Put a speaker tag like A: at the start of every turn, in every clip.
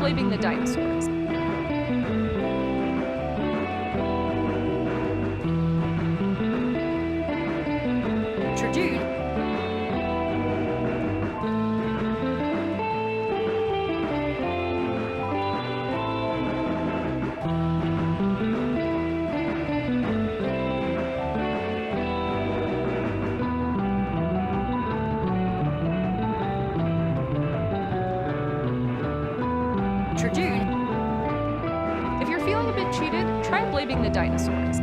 A: blaming the dinosaurs. Dude. If you're feeling a bit cheated, try blaming the dinosaurs.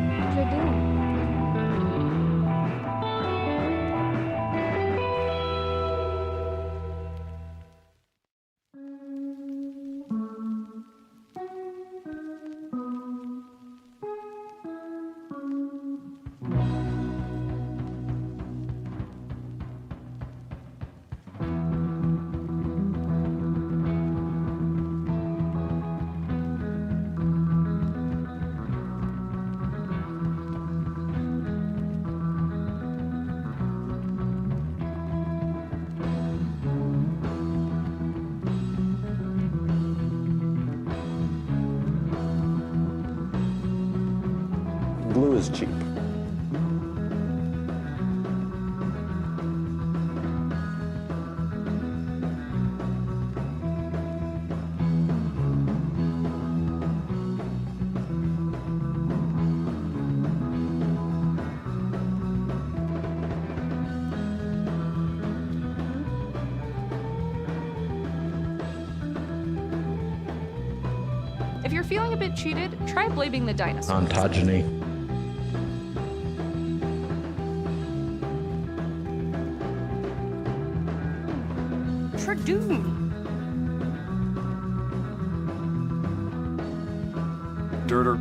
B: Glue is cheap.
A: If you're feeling a bit cheated, try blaming the dinosaurs.
B: Ontogeny.
A: Doom.
C: Dirter.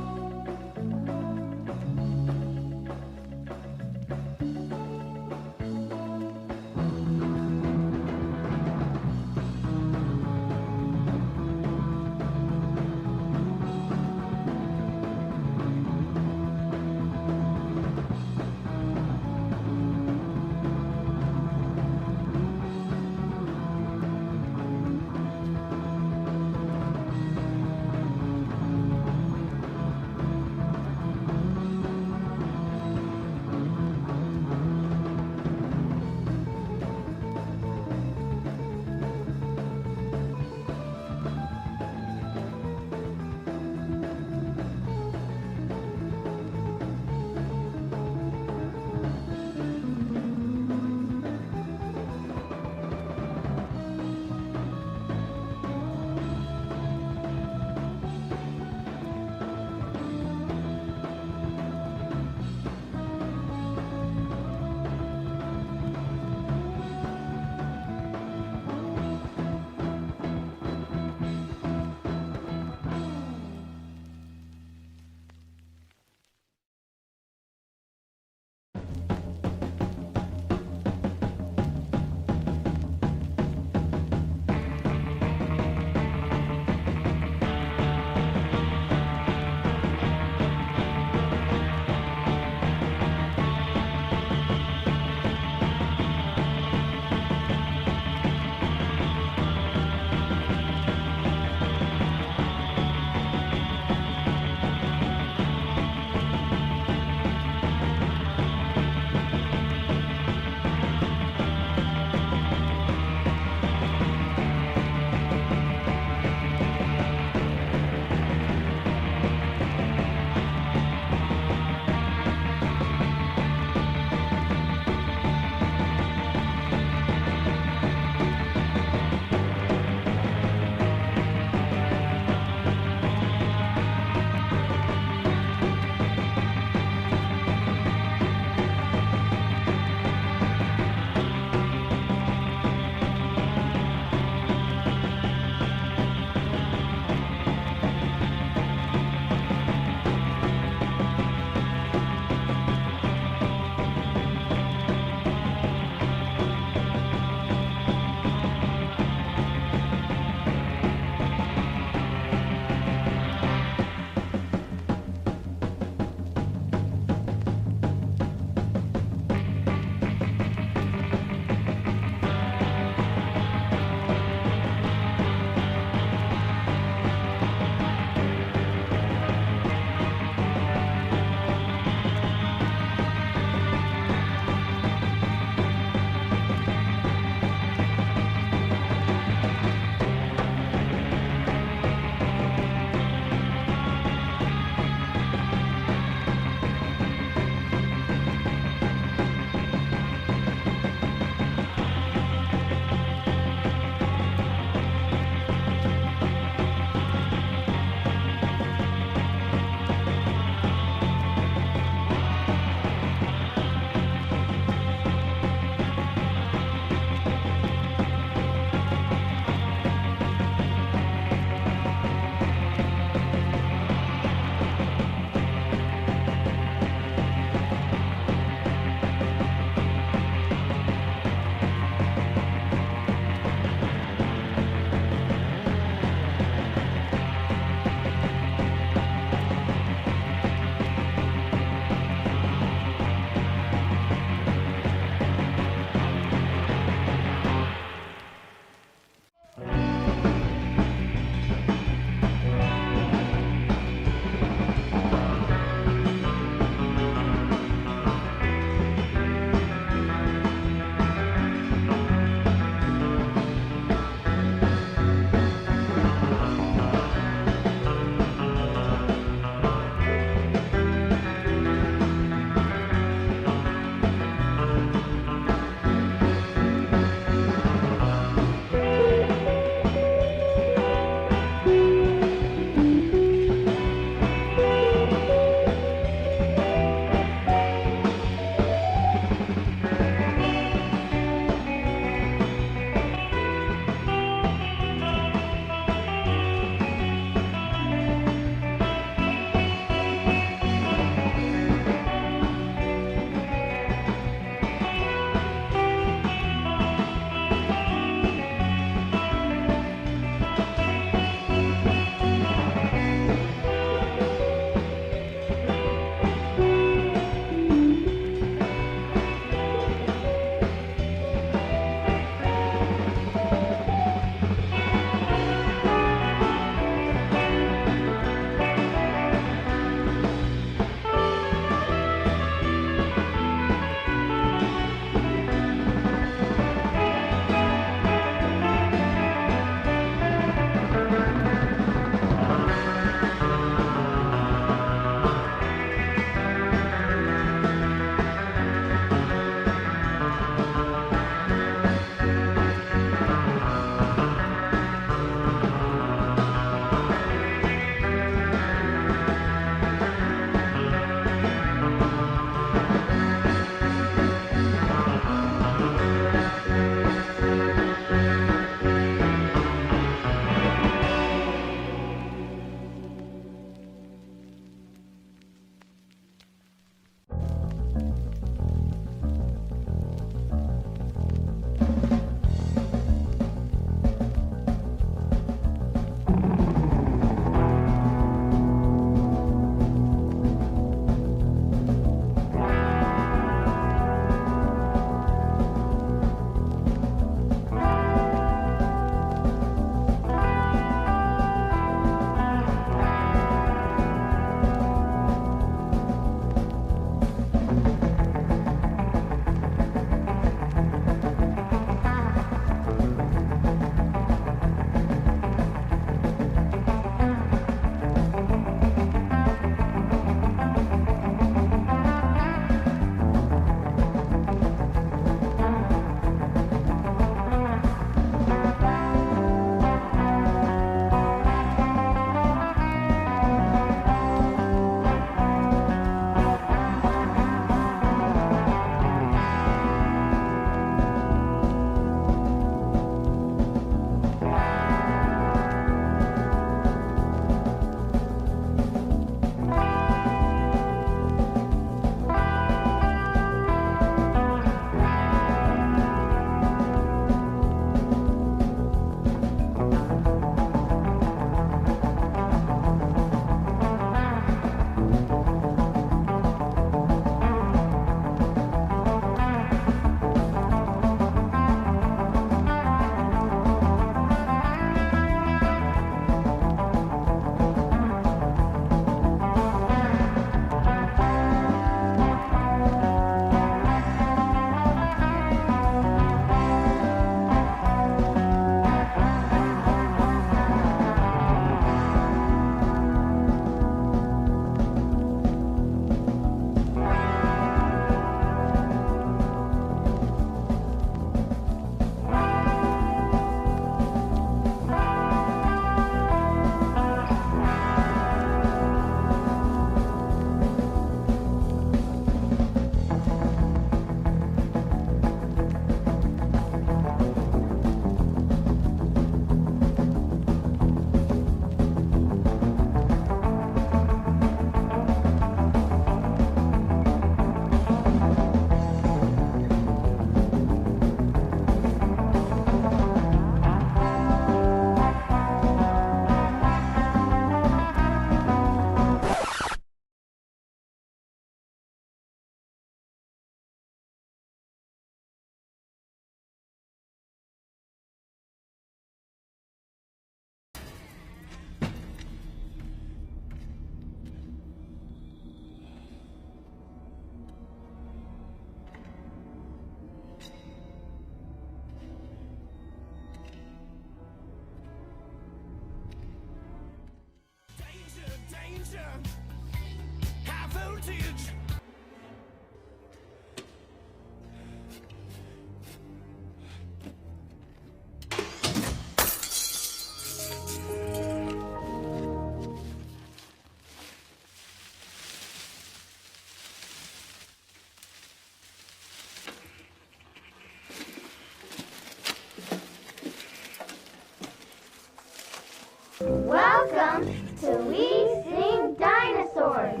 C: Welcome to We Sing Dinosaurs.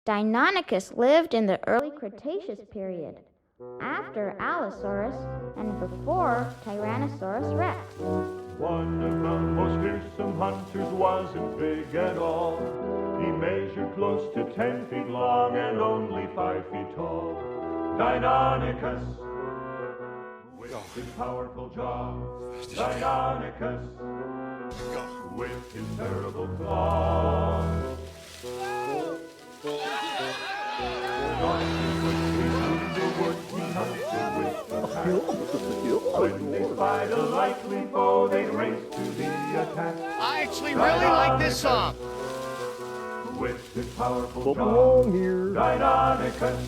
C: Deinonychus lived in the early Cretaceous period, after Allosaurus and before Tyrannosaurus rex.
D: One of the most fearsome hunters wasn't big at all. He measured close to 10 feet long and only 5 feet tall. Deinonychus, with his powerful jaw. Deinonychus, with his terrible claws. When they spied a likely foe, they'd race to the attack.
E: I actually really like this song.
D: With his powerful jaw, Deinonychus,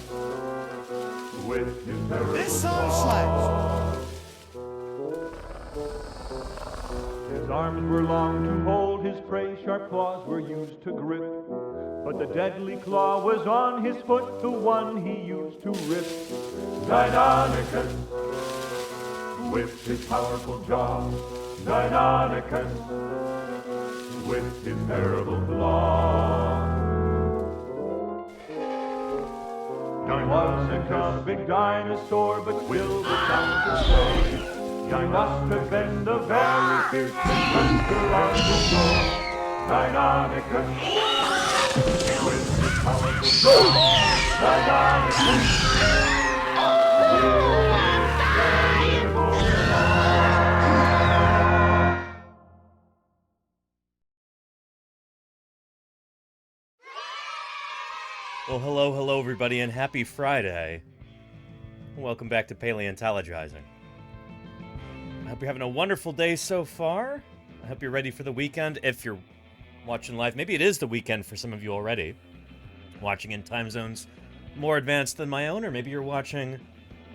D: with his terrible
E: This song
D: claws. His arms were long to hold his prey, sharp claws were used to grip. But the deadly claw was on his foot, the one he used to rip. Deinonychus, with his powerful jaw. Deinonychus, with his terrible claw. He wasn't a big dinosaur, but will the doctor say he must have been the very fierce hunter of the shore. Deinonychus, with his powerful jaw. Deinonychus,
F: Well, hello, everybody, and happy Friday. Welcome back to Paleontologizing. I hope you're having a wonderful day so far. I hope you're ready for the weekend. If you're watching live, maybe it is the weekend for some of you already. Watching in time zones more advanced than my own, or maybe you're watching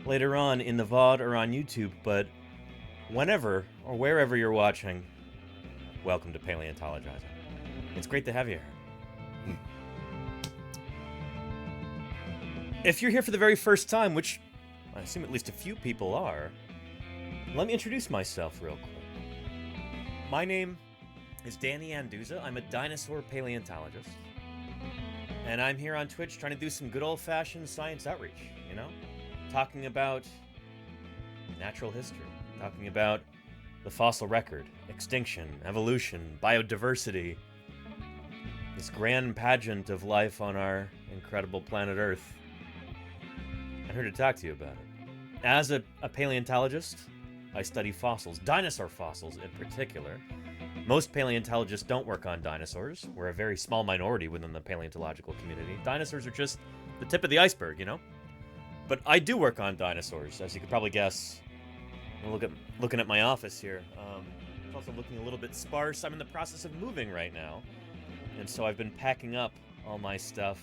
F: later on in the VOD or on YouTube, but whenever or wherever you're watching, welcome to Paleontologizing. It's great to have you here. If you're here for the very first time, which I assume at least a few people are, let me introduce myself real quick. My name is Danny Anduza. I'm a dinosaur paleontologist. And I'm here on Twitch trying to do some good old-fashioned science outreach, you know? Talking about natural history, talking about the fossil record, extinction, evolution, biodiversity, this grand pageant of life on our incredible planet Earth. I'm here to talk to you about it. As a paleontologist, I study fossils, dinosaur fossils in particular. Most paleontologists don't work on dinosaurs. We're a very small minority within the paleontological community. Dinosaurs are just the tip of the iceberg, you know? But I do work on dinosaurs, as you could probably guess. Looking at my office here. It's also looking a little bit sparse. I'm in the process of moving right now. And so I've been packing up all my stuff.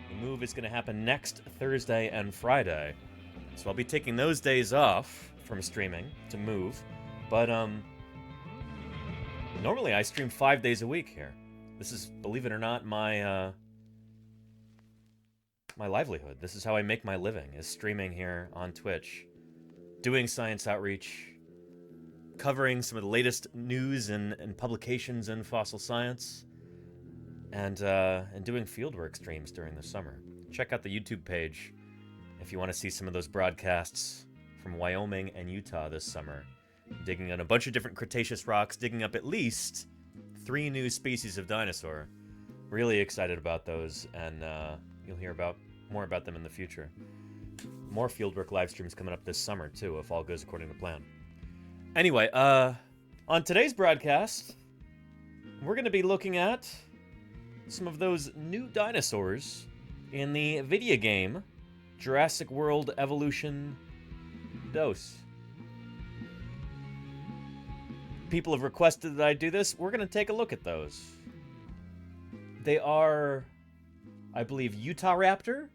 F: The move is going to happen next Thursday and Friday. So I'll be taking those days off from streaming to move. But, normally I stream 5 days a week here. This is, believe it or not, my livelihood. This is how I make my living, is streaming here on Twitch. Doing science outreach. Covering some of the latest news and publications in fossil science. And doing fieldwork streams during the summer. Check out the YouTube page if you want to see some of those broadcasts from Wyoming and Utah this summer. Digging on a bunch of different Cretaceous rocks, digging up at least 3 new species of dinosaur. Really excited about those, and you'll hear more about them in the future. More fieldwork live streams coming up this summer, too, if all goes according to plan. Anyway, on today's broadcast, we're going to be looking at some of those new dinosaurs in the video game Jurassic World Evolution Dose. People have requested that I do this. We're going to take a look at those. They are, I believe, Utahraptor,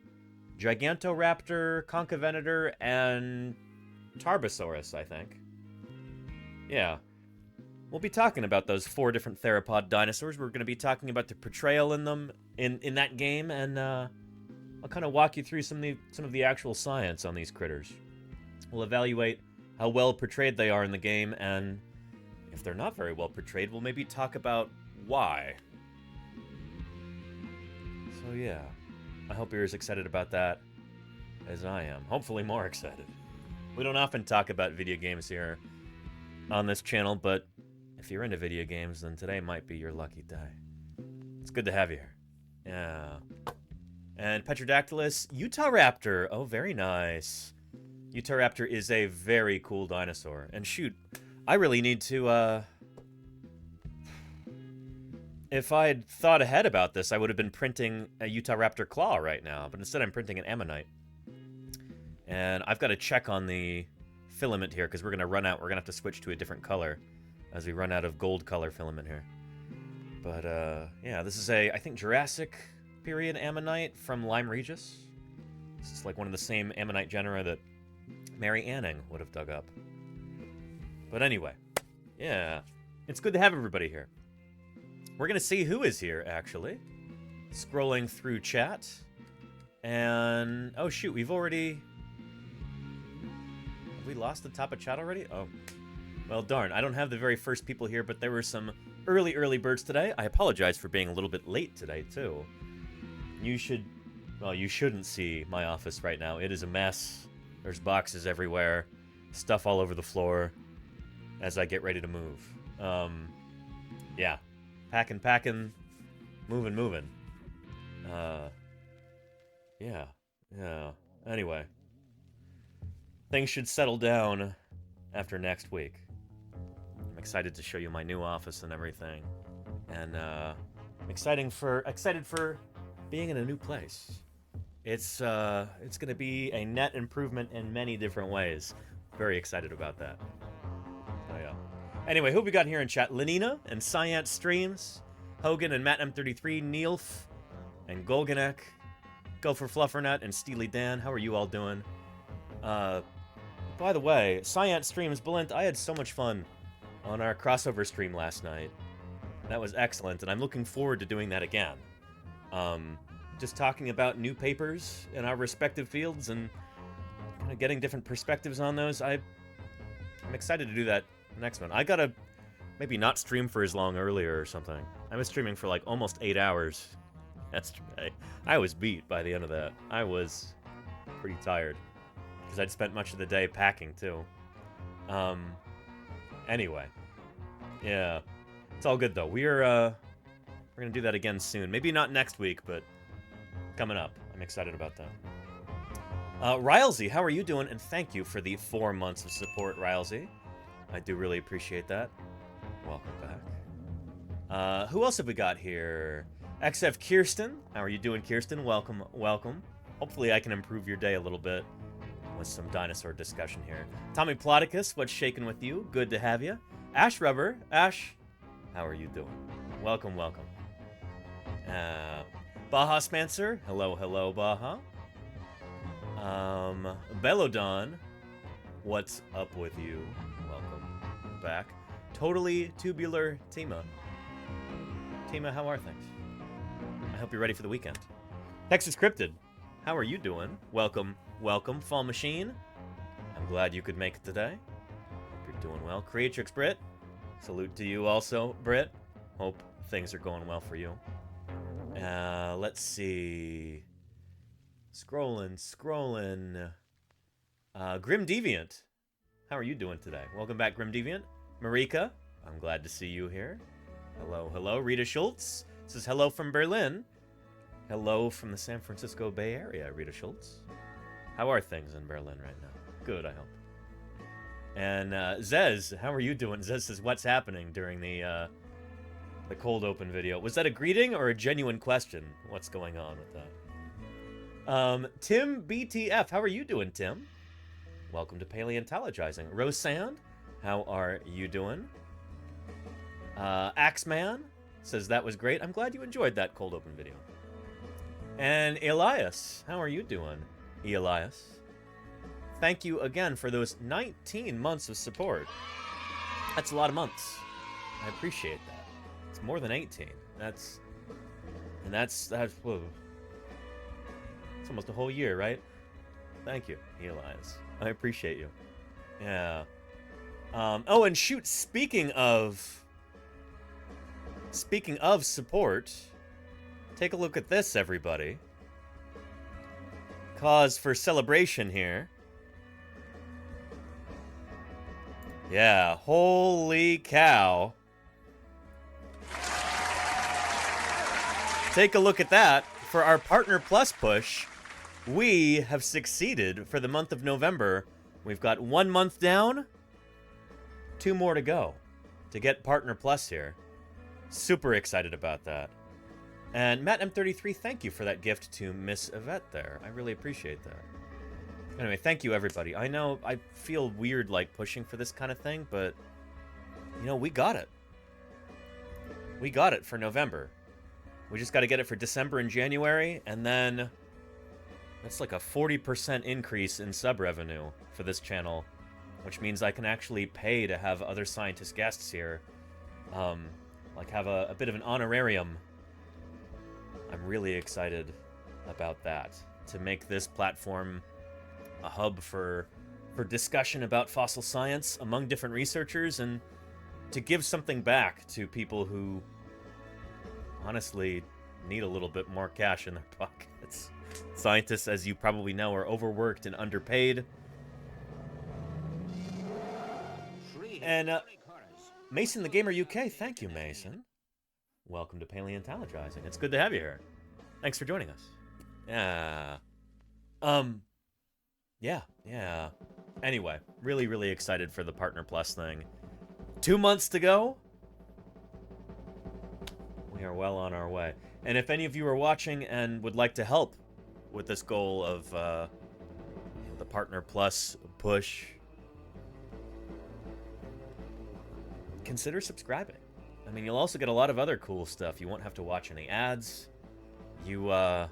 F: Gigantoraptor, Concavenator, and Tarbosaurus, I think. Yeah. We'll be talking about those 4 different theropod dinosaurs. We're going to be talking about the portrayal in them in that game, and I'll kind of walk you through some of the actual science on these critters. We'll evaluate how well portrayed they are in the game, and if they're not very well portrayed, we'll maybe talk about why. So yeah, I hope you're as excited about that as I am. Hopefully more excited. We don't often talk about video games here on this channel, but if you're into video games, then today might be your lucky day. It's good to have you here. Yeah. And Petrodactylus, Utah Raptor. Oh, very nice. Utah Raptor is a very cool dinosaur. And shoot, I really need to, if I'd thought ahead about this, I would have been printing a Utah Raptor claw right now, but instead I'm printing an ammonite. And I've got to check on the filament here, because we're going to run out. We're going to have to switch to a different color as we run out of gold color filament here. But, yeah, this is a, I think, Jurassic period ammonite from Lyme Regis. This is like one of the same ammonite genera that Mary Anning would have dug up. But anyway, yeah, it's good to have everybody here. We're going to see who is here, actually. Scrolling through chat. And, oh shoot, we've already... Have we lost the top of chat already? Oh, well, darn. I don't have the very first people here, but there were some early birds today. I apologize for being a little bit late today, too. You should... Well, you shouldn't see my office right now. It is a mess. There's boxes everywhere. Stuff all over the floor as I get ready to move. Yeah. Packing. Moving. Yeah. Anyway. Things should settle down after next week. I'm excited to show you my new office and everything. And, I'm excited for being in a new place. It's gonna be a net improvement in many different ways. Very excited about that. Oh yeah. Anyway, who we got here in chat? Lenina and Science Streams, Hogan and Matt M33, Neilf and Golganek, Gopher Fluffernut and Steely Dan. How are you all doing? By the way, Science Streams, Balint, I had so much fun on our crossover stream last night. That was excellent, and I'm looking forward to doing that again. Just talking about new papers in our respective fields and kind of getting different perspectives on those. I'm excited to do that next one. I gotta maybe not stream for as long earlier or something. I was streaming for like almost 8 hours yesterday. I was beat by the end of that. I was pretty tired because I'd spent much of the day packing too. Anyway, yeah, it's all good though. We're gonna do that again soon. Maybe not next week, but coming up. I'm excited about that. Rylesy, how are you doing? And thank you for the 4 months of support, Rylesy. I do really appreciate that. Welcome back. Who else have we got here? XF Kirsten. How are you doing, Kirsten? Welcome. Hopefully I can improve your day a little bit with some dinosaur discussion here. Tommy Ploticus, what's shaking with you? Good to have you. Ash Rubber. Ash, how are you doing? Welcome. Baja Spencer. Hello, Baja. Bellodon. What's up with you? Welcome back. Totally Tubular Tima. Tima, how are things? I hope you're ready for the weekend. Texas Cryptid. How are you doing? Welcome. Fall Machine. I'm glad you could make it today. Hope you're doing well. Creatrix Brit. Salute to you also, Brit. Hope things are going well for you. Let's see. Scrolling. Grim Deviant. How are you doing today? Welcome back, Grim Deviant. Marika, I'm glad to see you here. Hello. Rita Schultz says hello from Berlin. Hello from the San Francisco Bay Area, Rita Schultz. How are things in Berlin right now? Good, I hope. And Zez, how are you doing? Zez says, what's happening during the cold open video? Was that a greeting or a genuine question? What's going on with that? Tim BTF, how are you doing, Tim? Welcome to Paleontologizing. Rose Sand, how are you doing? Axeman says that was great. I'm glad you enjoyed that cold open video. And Elias, how are you doing, Elias? Thank you again for those 19 months of support. That's a lot of months. I appreciate that. It's more than 18. That's whoa. It's almost a whole year, right? Thank you, Elias. I appreciate you. Yeah. Oh, and shoot, speaking of support, take a look at this, everybody. Cause for celebration here. Yeah, holy cow. Take a look at that. For our Partner Plus push, we have succeeded for the month of November. We've got 1 month down, 2 more to go to get Partner Plus here. Super excited about that. And Matt M33, thank you for that gift to Miss Yvette there. I really appreciate that. Anyway, thank you, everybody. I know I feel weird, like, pushing for this kind of thing, but, you know, we got it. We got it for November. We just got to get it for December and January, and then that's like a 40% increase in sub revenue for this channel, which means I can actually pay to have other scientist guests here, like have a bit of an honorarium. I'm really excited about that, to make this platform a hub for discussion about fossil science among different researchers, and to give something back to people who honestly need a little bit more cash in their pockets. Scientists, as you probably know, are overworked and underpaid. And Mason the Gamer UK, thank you, Mason. Welcome to Paleontologizing. It's good to have you here. Thanks for joining us. Yeah. Yeah. Anyway, really, really excited for the Partner Plus thing. 2 months to go. We are well on our way. And if any of you are watching and would like to help with this goal of the Partner Plus push, consider subscribing. I mean, you'll also get a lot of other cool stuff. You won't have to watch any ads. You'll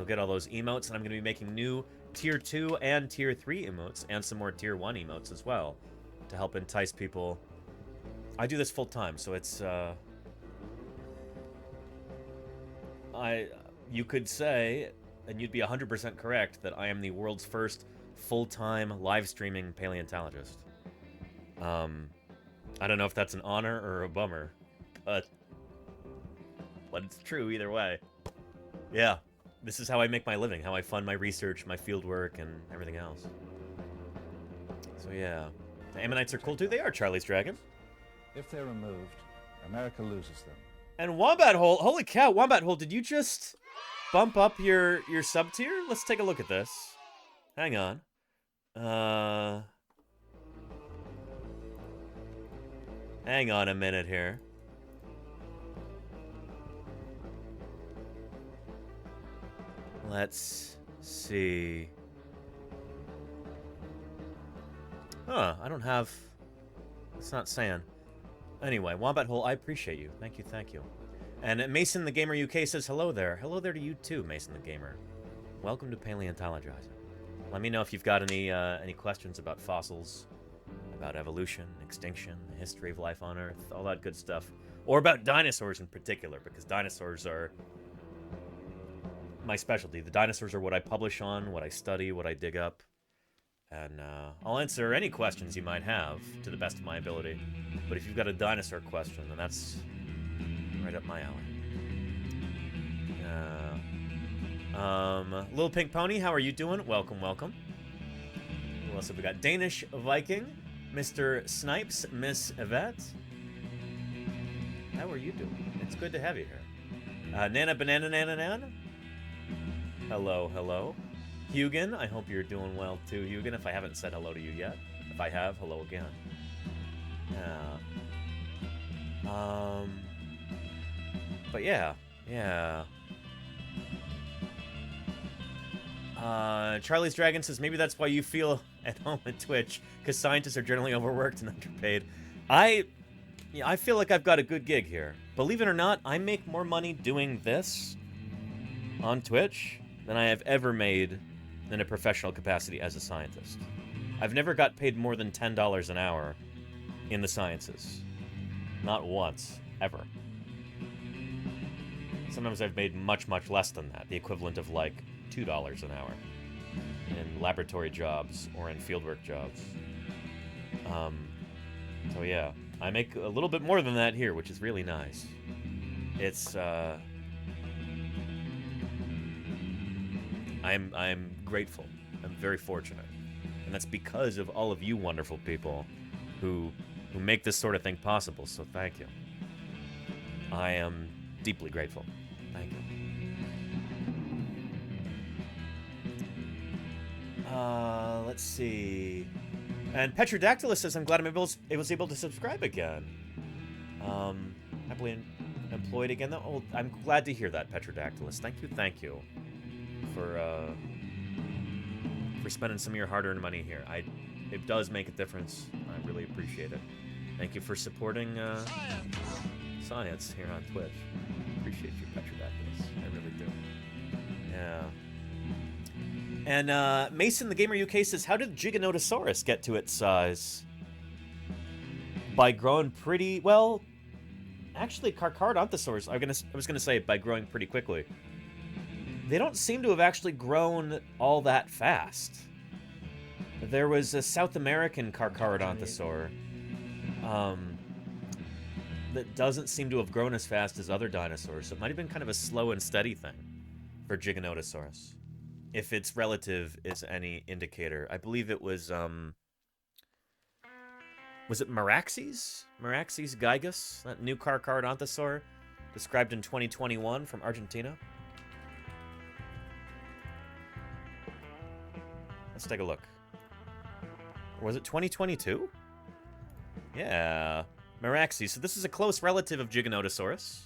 F: get all those emotes, and I'm going to be making new Tier 2 and Tier 3 emotes, and some more Tier 1 emotes as well, to help entice people. I do this full time, so it's you could say, and you'd be 100% correct, that I am the world's first full-time live streaming paleontologist. I don't know if that's an honor or a bummer, but it's true either way. Yeah, this is how I make my living, how I fund my research, my field work, and everything else. So yeah, the Ammonites are cool too. They are, Charlie's Dragon.
G: If they're removed, America loses them.
F: And Wombat Hole, holy cow, Wombat Hole, did you just bump up your sub tier? Let's take a look at this. Hang on. Hang on a minute here. Let's see. Huh, I don't have... It's not saying. Anyway, Wombat Hole, I appreciate you. Thank you, thank you. And Mason the Gamer UK says hello there. Hello there to you too, Mason the Gamer. Welcome to Paleontologizing. Let me know if you've got any questions about fossils, about evolution, extinction, the history of life on Earth, all that good stuff. Or about dinosaurs in particular, because dinosaurs are my specialty. The dinosaurs are what I publish on, what I study, what I dig up. And I'll answer any questions you might have to the best of my ability. But if you've got a dinosaur question, then that's right up my alley. Little Pink Pony, how are you doing? Welcome, welcome. Who else have we got? Danish Viking, Mr. Snipes, Miss Yvette. How are you doing? It's good to have you here. Nana Banana Nana Nan. Hello, hello. Hugin, I hope you're doing well too, Hugin, if I haven't said hello to you yet. If I have, hello again. But yeah. Charlie's Dragon says, maybe that's why you feel at home at Twitch, because scientists are generally overworked and underpaid. I feel like I've got a good gig here. Believe it or not, I make more money doing this on Twitch than I have ever made in a professional capacity as a scientist. I've never got paid more than $10 an hour in the sciences. Not once, ever. Sometimes I've made much, much less than that, the equivalent of like $2 an hour in laboratory jobs or in fieldwork jobs. So yeah, I make a little bit more than that here, which is really nice. It's I'm grateful. I'm very fortunate. And that's because of all of you wonderful people who make this sort of thing possible. So thank you. I am deeply grateful. Thank you. Let's see. And Petrodactylus says, I'm glad I was able to subscribe again. Happily employed again, though. Oh, I'm glad to hear that, Petrodactylus. Thank you for spending some of your hard-earned money here. It does make a difference. I really appreciate it. Thank you for supporting science here on Twitch. Appreciate you, Petrodactylus. I really do. Yeah. And Mason, the Gamer UK, says, how did Giganotosaurus get to its size? By growing pretty well. Actually, Carcharodontosaurs, I was gonna say by growing pretty quickly. They don't seem to have actually grown all that fast. There was a South American Carcharodontosaur that doesn't seem to have grown as fast as other dinosaurs. So it might have been kind of a slow and steady thing for Giganotosaurus. If its relative is any indicator. I believe it was it Meraxes? Meraxes gigas? That new Carcharodontosaur described in 2021 from Argentina. Let's take a look. Or was it 2022? Yeah. Meraxes. So this is a close relative of Giganotosaurus.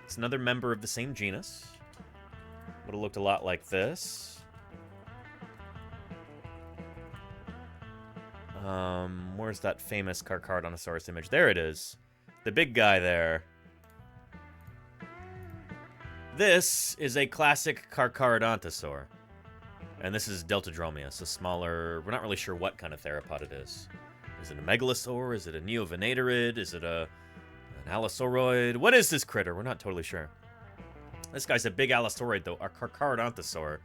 F: It's another member of the same genus. Would have looked a lot like this. Where's that famous Carcharodontosaurus image? There it is. The big guy there. This is a classic Carcharodontosaur. And this is Deltadromeus, a smaller... We're not really sure what kind of theropod it is. Is it a megalosaur? Is it a neovenatorid? Is it an allosauroid? What is this critter? We're not totally sure. This guy's a big allosauroid, though, a Carcharodontosaur.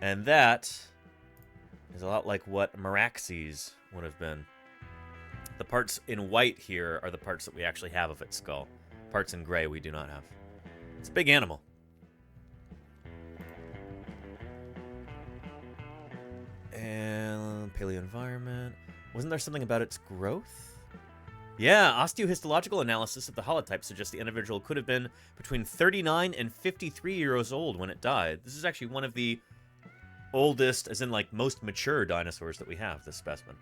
F: And that is a lot like what Meraxes would have been. The parts in white here are the parts that we actually have of its skull. Parts in gray we do not have. It's a big animal. And paleo environment. Wasn't there something about its growth? Yeah, osteohistological analysis of the holotype suggests the individual could have been between 39 and 53 years old when it died. This is actually one of the oldest, as in like most mature dinosaurs that we have, this specimen.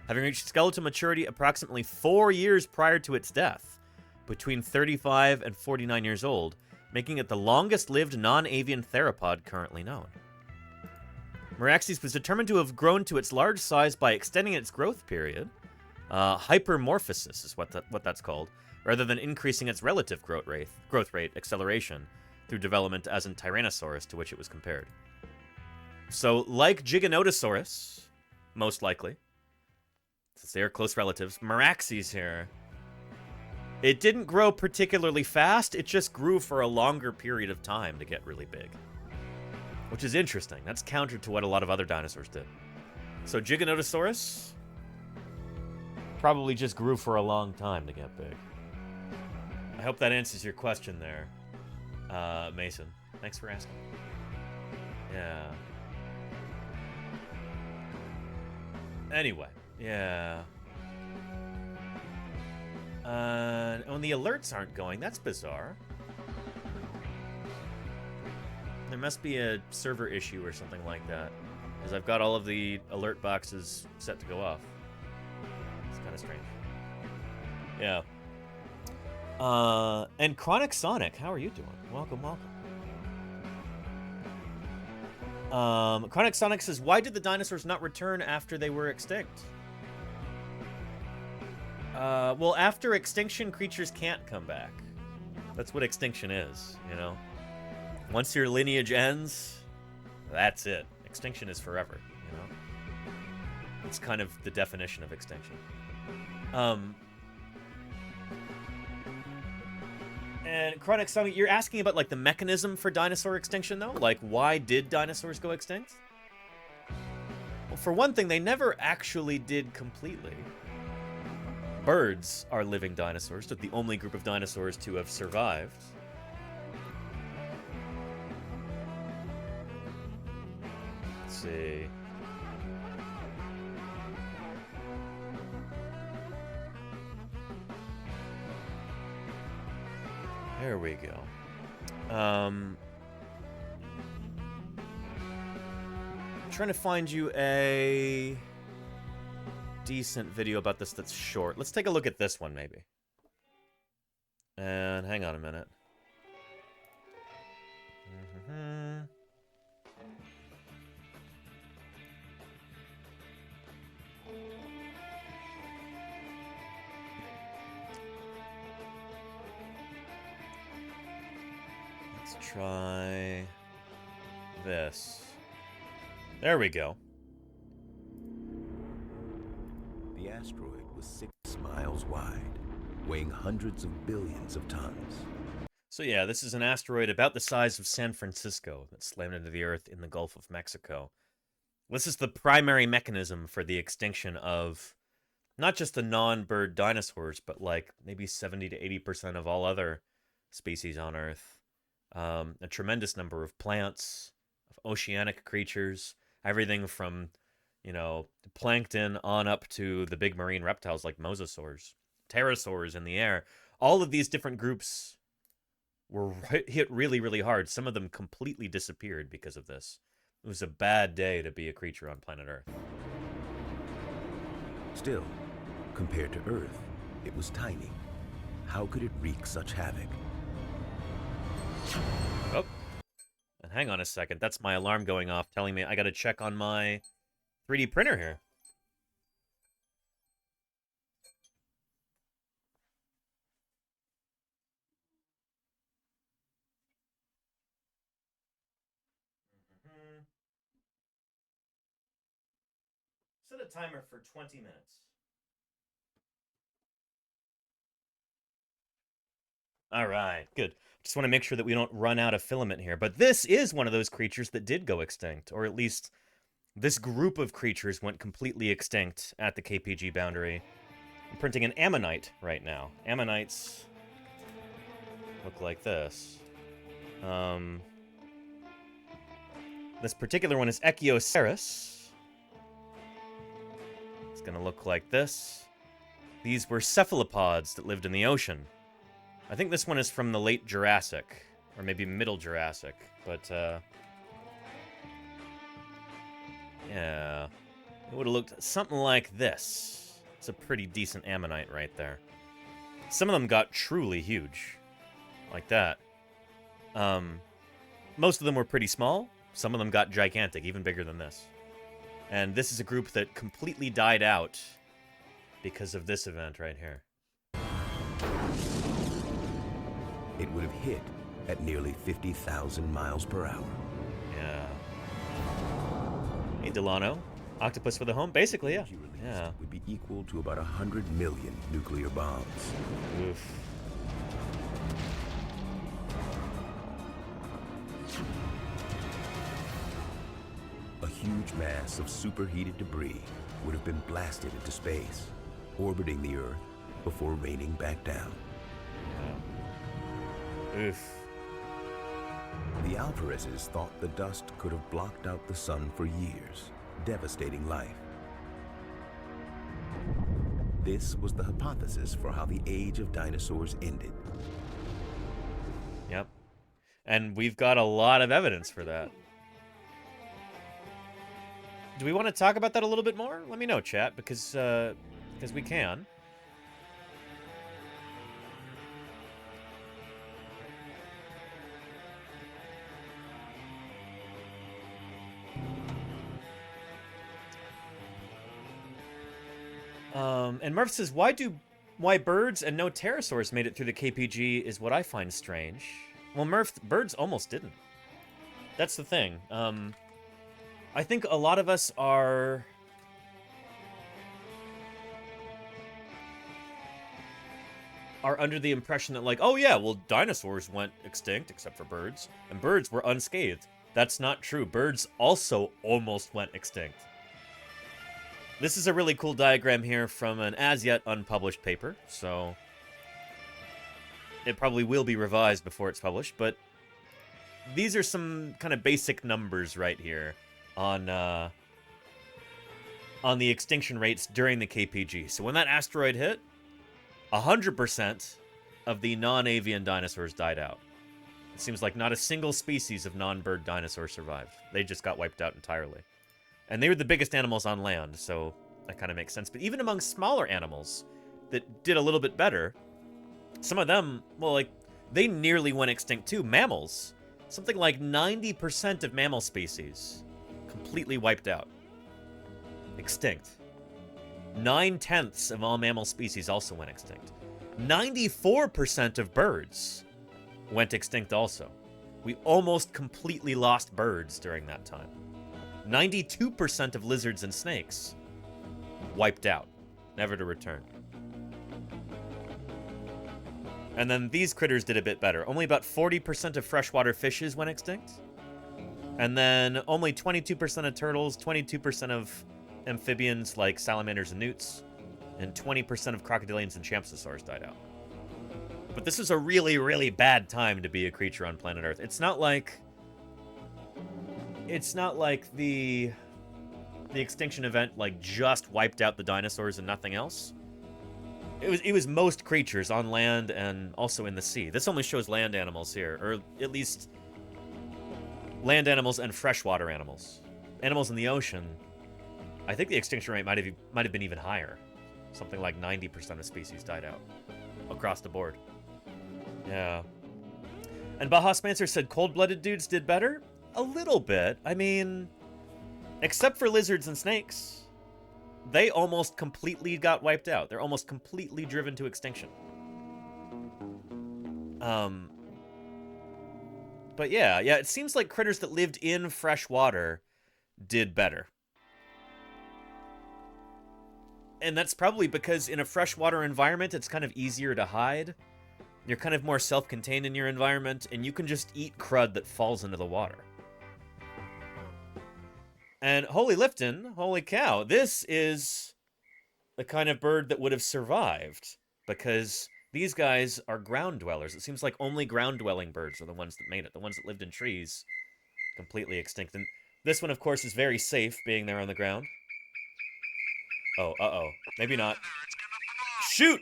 F: Having reached skeletal maturity approximately 4 years prior to its death, between 35 and 49 years old, making it the longest-lived non-avian theropod currently known. Meraxes was determined to have grown to its large size by extending its growth period. Hypermorphosis is what that's called, rather than increasing its relative growth rate acceleration through development as in Tyrannosaurus, to which it was compared. So, like Giganotosaurus, most likely, since they are close relatives, Meraxes here, it didn't grow particularly fast, it just grew for a longer period of time to get really big. Which is interesting. That's counter to what a lot of other dinosaurs did. So Giganotosaurus probably just grew for a long time to get big. I hope that answers your question there, Mason. Thanks for asking. Yeah. Anyway, yeah. Oh, and the alerts aren't going. That's bizarre. There must be a server issue or something like that, because I've got all of the alert boxes set to go off. It's kind of strange. Yeah. And Chronic Sonic, how are you doing? Welcome, welcome. Chronic Sonic says, why did the dinosaurs not return after they were extinct? Well, after extinction, creatures can't come back. That's what extinction is, you know? Once your lineage ends, that's it. Extinction is forever, you know? It's kind of the definition of extinction. And Chronic Sonic, you're asking about, like, the mechanism for dinosaur extinction, though? Like, why did dinosaurs go extinct? Well, for one thing, they never actually did completely. birds are living dinosaurs. They're the only group of dinosaurs to have survived. Let's see. There we go. Trying to find you a decent video about this that's short. Let's take a look at this one, maybe. And hang on a minute. Let's try this. There we go.
H: The asteroid was 6 miles wide, weighing hundreds of billions of tons.
F: So yeah, this is an asteroid about the size of San Francisco that slammed into the Earth in the Gulf of Mexico. This is the primary mechanism for the extinction of not just the non-bird dinosaurs, but like maybe 70 to 80% of all other species on Earth. A tremendous number of plants, of oceanic creatures, everything from, you know, plankton on up to the big marine reptiles like mosasaurs, pterosaurs in the air. All of these different groups were hit really, really hard. Some of them completely disappeared because of this. It was a bad day to be a creature on planet Earth.
H: Still, compared to Earth, it was tiny. How could it wreak such havoc?
F: Oh. And hang on a second. That's my alarm going off telling me I gotta check on my 3D printer here. Set a timer for 20 minutes. All right, good. Just want to make sure that we don't run out of filament here. But this is one of those creatures that did go extinct, or at least this group of creatures went completely extinct at the KPG boundary. I'm printing an ammonite right now. Ammonites look like this. This particular one is Echioceras. It's going to look like this. These were cephalopods that lived in the ocean. I think this one is from the late Jurassic, or maybe middle Jurassic, but, yeah. It would have looked something like this. It's a pretty decent ammonite right there. Some of them got truly huge, like that. Most of them were pretty small. Some of them got gigantic, even bigger than this. And this is a group that completely died out because of this event right here.
H: It would have hit at nearly 50,000 miles per hour.
F: Yeah. Hey, Delano. Octopus for the home? Basically, yeah.
H: Energy released
F: Yeah.
H: would be equal to about 100 million nuclear bombs.
F: Oof.
H: A huge mass of superheated debris would have been blasted into space, orbiting the Earth before raining back down.
F: Oof.
H: The Alvarezes thought the dust could have blocked out the sun for years, devastating life. This was the hypothesis for how the age of dinosaurs ended.
F: Yep. And we've got a lot of evidence for that. Do we want to talk about that a little bit more? Let me know, chat, because we can. And Murph says, why birds and no pterosaurs made it through the KPG is what I find strange. Well, Murph, birds almost didn't. That's the thing. I think a lot of us are under the impression that, like, oh yeah, well, dinosaurs went extinct except for birds, and birds were unscathed. That's not true. Birds also almost went extinct. This is a really cool diagram here from an as-yet unpublished paper, so it probably will be revised before it's published, but these are some kind of basic numbers right here on the extinction rates during the KPG. So when that asteroid hit, 100% of the non-avian dinosaurs died out. It seems like not a single species of non-bird dinosaur survived. They just got wiped out entirely. And they were the biggest animals on land, so that kind of makes sense. But even among smaller animals that did a little bit better, some of them, well, like, they nearly went extinct too. Mammals, something like 90% of mammal species completely wiped out. Extinct. 9/10 of all mammal species also went extinct. 94% of birds went extinct also. We almost completely lost birds during that time. 92% of lizards and snakes wiped out, never to return. And then these critters did a bit better. Only about 40% of freshwater fishes went extinct. And then only 22% of turtles, 22% of amphibians like salamanders and newts, and 20% of crocodilians and champsosaurs died out. But this is a really, really bad time to be a creature on planet Earth. It's not like the extinction event like just wiped out the dinosaurs and nothing else. It was most creatures on land and also in the sea. This only shows land animals here, or at least land animals and freshwater animals. Animals in the ocean, I think the extinction rate might have been even higher. Something like 90% of species died out across the board. Yeah. And Baja Spencer said cold-blooded dudes did better? A little bit. I mean, except for lizards and snakes, they almost completely got wiped out. They're almost completely driven to extinction. But yeah, it seems like critters that lived in fresh water did better. And that's probably because in a freshwater environment, it's kind of easier to hide. You're kind of more self-contained in your environment, and you can just eat crud that falls into the water. And holy Lifton, holy cow, this is the kind of bird that would have survived, because these guys are ground dwellers. It seems like only ground-dwelling birds are the ones that made it. The ones that lived in trees, completely extinct. And this one, of course, is very safe, being there on the ground. Oh, uh-oh. Maybe not. Shoot!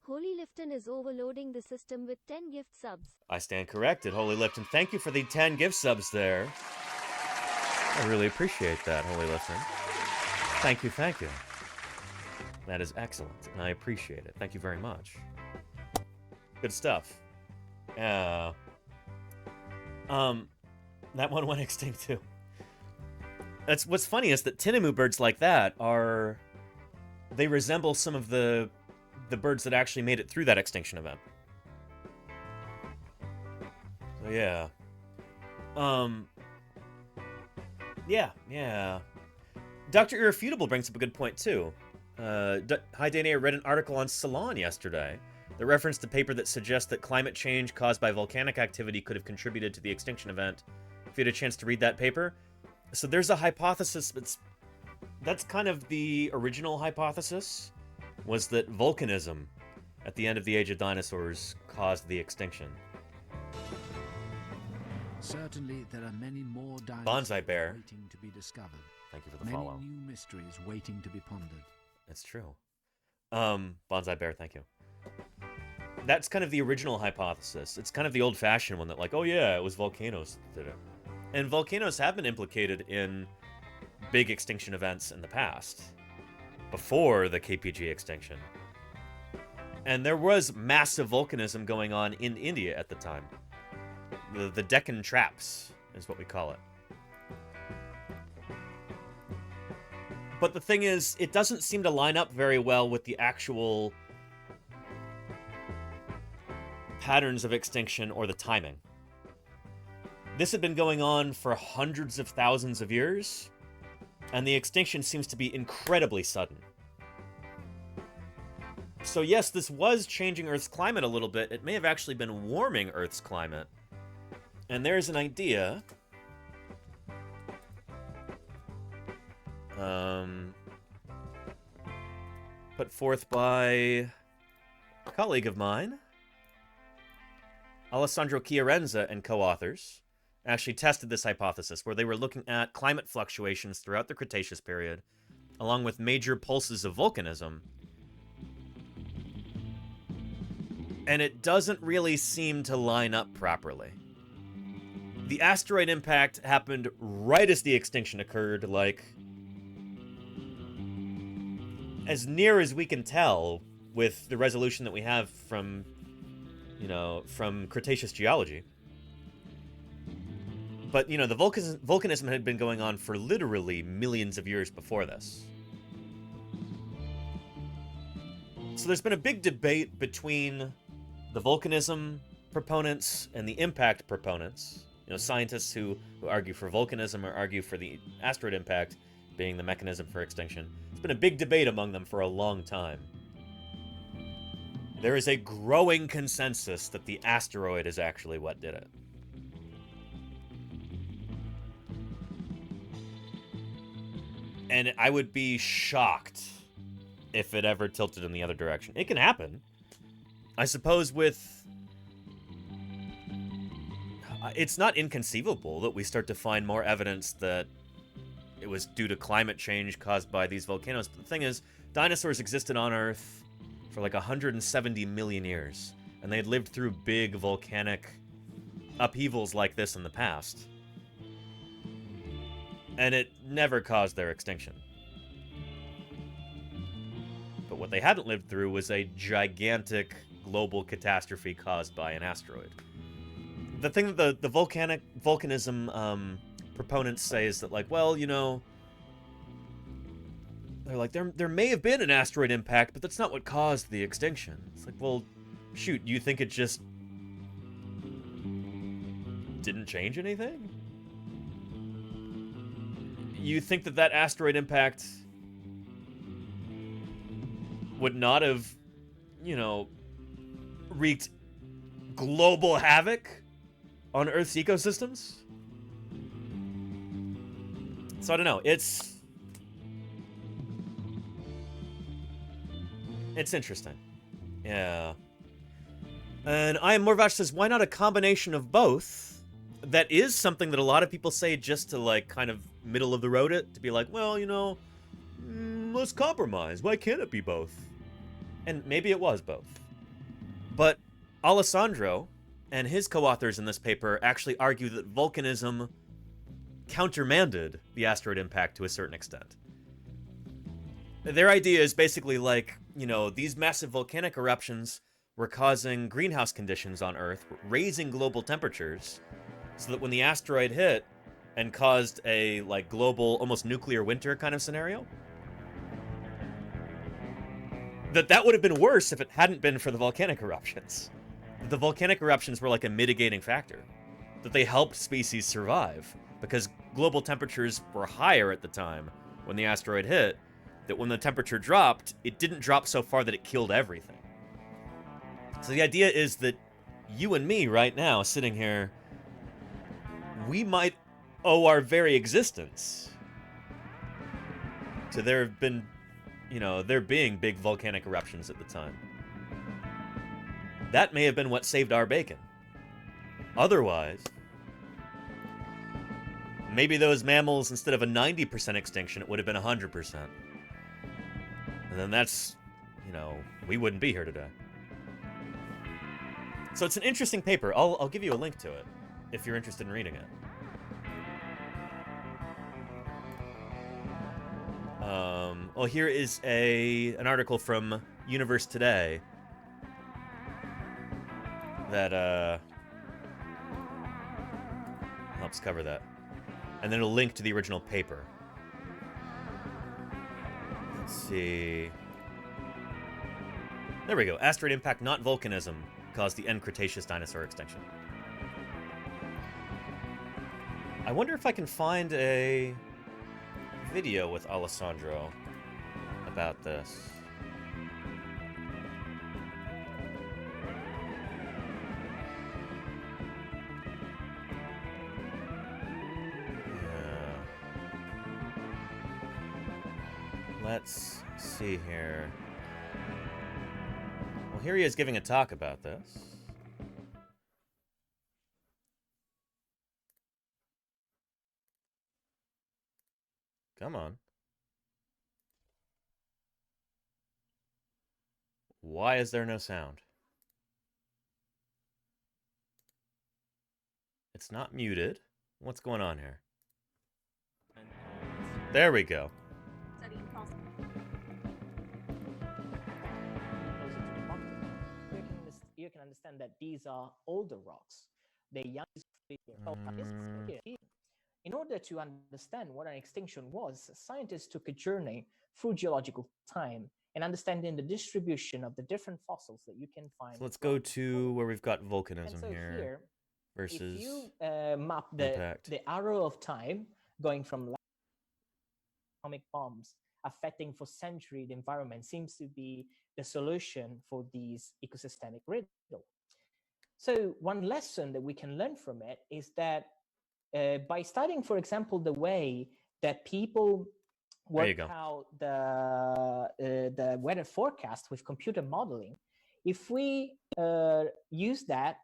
I: Holy Lifton is overloading the system with 10 gift subs.
F: I stand corrected, Holy Lifton. Thank you for the 10 gift subs there. I really appreciate that, Holy Lifton. Thank you, thank you. That is excellent, and I appreciate it. Thank you very much. Good stuff. Yeah. That one went extinct too. That's what's funny is that tinamou birds like that they resemble some of the birds that actually made it through that extinction event. So yeah. Yeah. Dr. Irrefutable brings up a good point too. Hi Danny, I read an article on Ceylon yesterday that referenced a paper that suggests that climate change caused by volcanic activity could have contributed to the extinction event. If you had a chance to read that paper. So there's a hypothesis that's kind of the original hypothesis, was that volcanism at the end of the Age of Dinosaurs caused the extinction.
J: Certainly, there are many more
F: Bonsai Bear.
J: waiting to be discovered.
F: Thank you for the follow.
J: Many new mysteries waiting to be pondered.
F: That's true. Bonsai Bear, thank you. That's kind of the original hypothesis. It's kind of the old-fashioned one that, like, oh yeah, it was volcanoes that did it. And volcanoes have been implicated in big extinction events in the past, before the KPG extinction. And there was massive volcanism going on in India at the time. The Deccan Traps is what we call it. But the thing is, it doesn't seem to line up very well with the actual patterns of extinction or the timing. This had been going on for hundreds of thousands of years, and the extinction seems to be incredibly sudden. So yes, this was changing Earth's climate a little bit. It may have actually been warming Earth's climate. And there's an idea forth by a colleague of mine, Alessandro Chiarenza and co-authors, actually tested this hypothesis where they were looking at climate fluctuations throughout the Cretaceous period, along with major pulses of volcanism. And it doesn't really seem to line up properly. The asteroid impact happened right as the extinction occurred, like, as near as we can tell with the resolution that we have from, you know, from Cretaceous geology. But, you know, the volcanism had been going on for literally millions of years before this. So there's been a big debate between the volcanism proponents and the impact proponents. You know, scientists who argue for volcanism or argue for the asteroid impact being the mechanism for extinction. It's been a big debate among them for a long time. There is a growing consensus that the asteroid is actually what did it. And I would be shocked if it ever tilted in the other direction. It can happen. I suppose with... It's not inconceivable that we start to find more evidence that it was due to climate change caused by these volcanoes. But the thing is, dinosaurs existed on Earth for like 170 million years. And they had lived through big volcanic upheavals like this in the past. And it never caused their extinction. But what they hadn't lived through was a gigantic global catastrophe caused by an asteroid. The thing that the volcanism proponents say is that, like, well, you know, they're like, there may have been an asteroid impact, but that's not what caused the extinction. It's like, well, shoot, you think it just didn't change anything? You think that asteroid impact would not have, you know, wreaked global havoc on Earth's ecosystems? So I don't know. It's interesting. Yeah. And I Am Morvash says, why not a combination of both? That is something that a lot of people say just to, like, kind of middle of the road it, to be like, well, you know, let's compromise. Why can't it be both? And maybe it was both. But Alessandro and his co-authors in this paper actually argue that volcanism countermanded the asteroid impact to a certain extent. Their idea is basically like, you know, these massive volcanic eruptions were causing greenhouse conditions on Earth, raising global temperatures, so that when the asteroid hit and caused a, like, global, almost nuclear winter kind of scenario, that would have been worse if it hadn't been for the volcanic eruptions. The volcanic eruptions were like a mitigating factor, that they helped species survive, because global temperatures were higher at the time when the asteroid hit, that when the temperature dropped, it didn't drop so far that it killed everything. So the idea is that you and me right now, sitting here, we might owe our very existence to there have been, you know, there being big volcanic eruptions at the time. That may have been what saved our bacon. Otherwise, maybe those mammals, instead of a 90% extinction, it would have been 100%. And then that's, you know, we wouldn't be here today. So it's an interesting paper. I'll give you a link to it if you're interested in reading it. Well, here is an article from Universe Today that helps cover that. And then it'll link to the original paper. Let's see. There we go. Asteroid impact, not volcanism, caused the end Cretaceous dinosaur extinction. I wonder if I can find a video with Alessandro about this. Yeah. Let's see here. here he is giving a talk about this. Come on. Why is there no sound? It's not muted. What's going on here? There we go.
K: You can understand that these are older rocks. They're young. In order to understand what an extinction was, scientists took a journey through geological time and understanding the distribution of the different fossils that you can find.
F: So let's go to where we've got volcanism
K: so
F: here versus
K: if you map the arrow of time going from atomic bombs affecting for centuries the environment seems to be the solution for these ecosystemic riddle. So one lesson that we can learn from it is that by studying, for example, the way that people work out the weather forecast with computer modeling, if we use that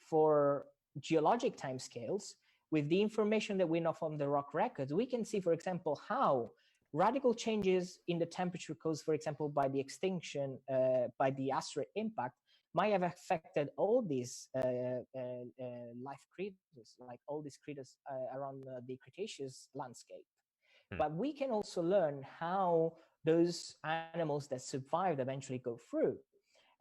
K: for geologic timescales with the information that we know from the rock records, we can see, for example, how radical changes in the temperature caused, for example, by the extinction, by the asteroid impact, might have affected all these life creatures, like all these creatures around the Cretaceous landscape. But we can also learn how those animals that survived eventually go through.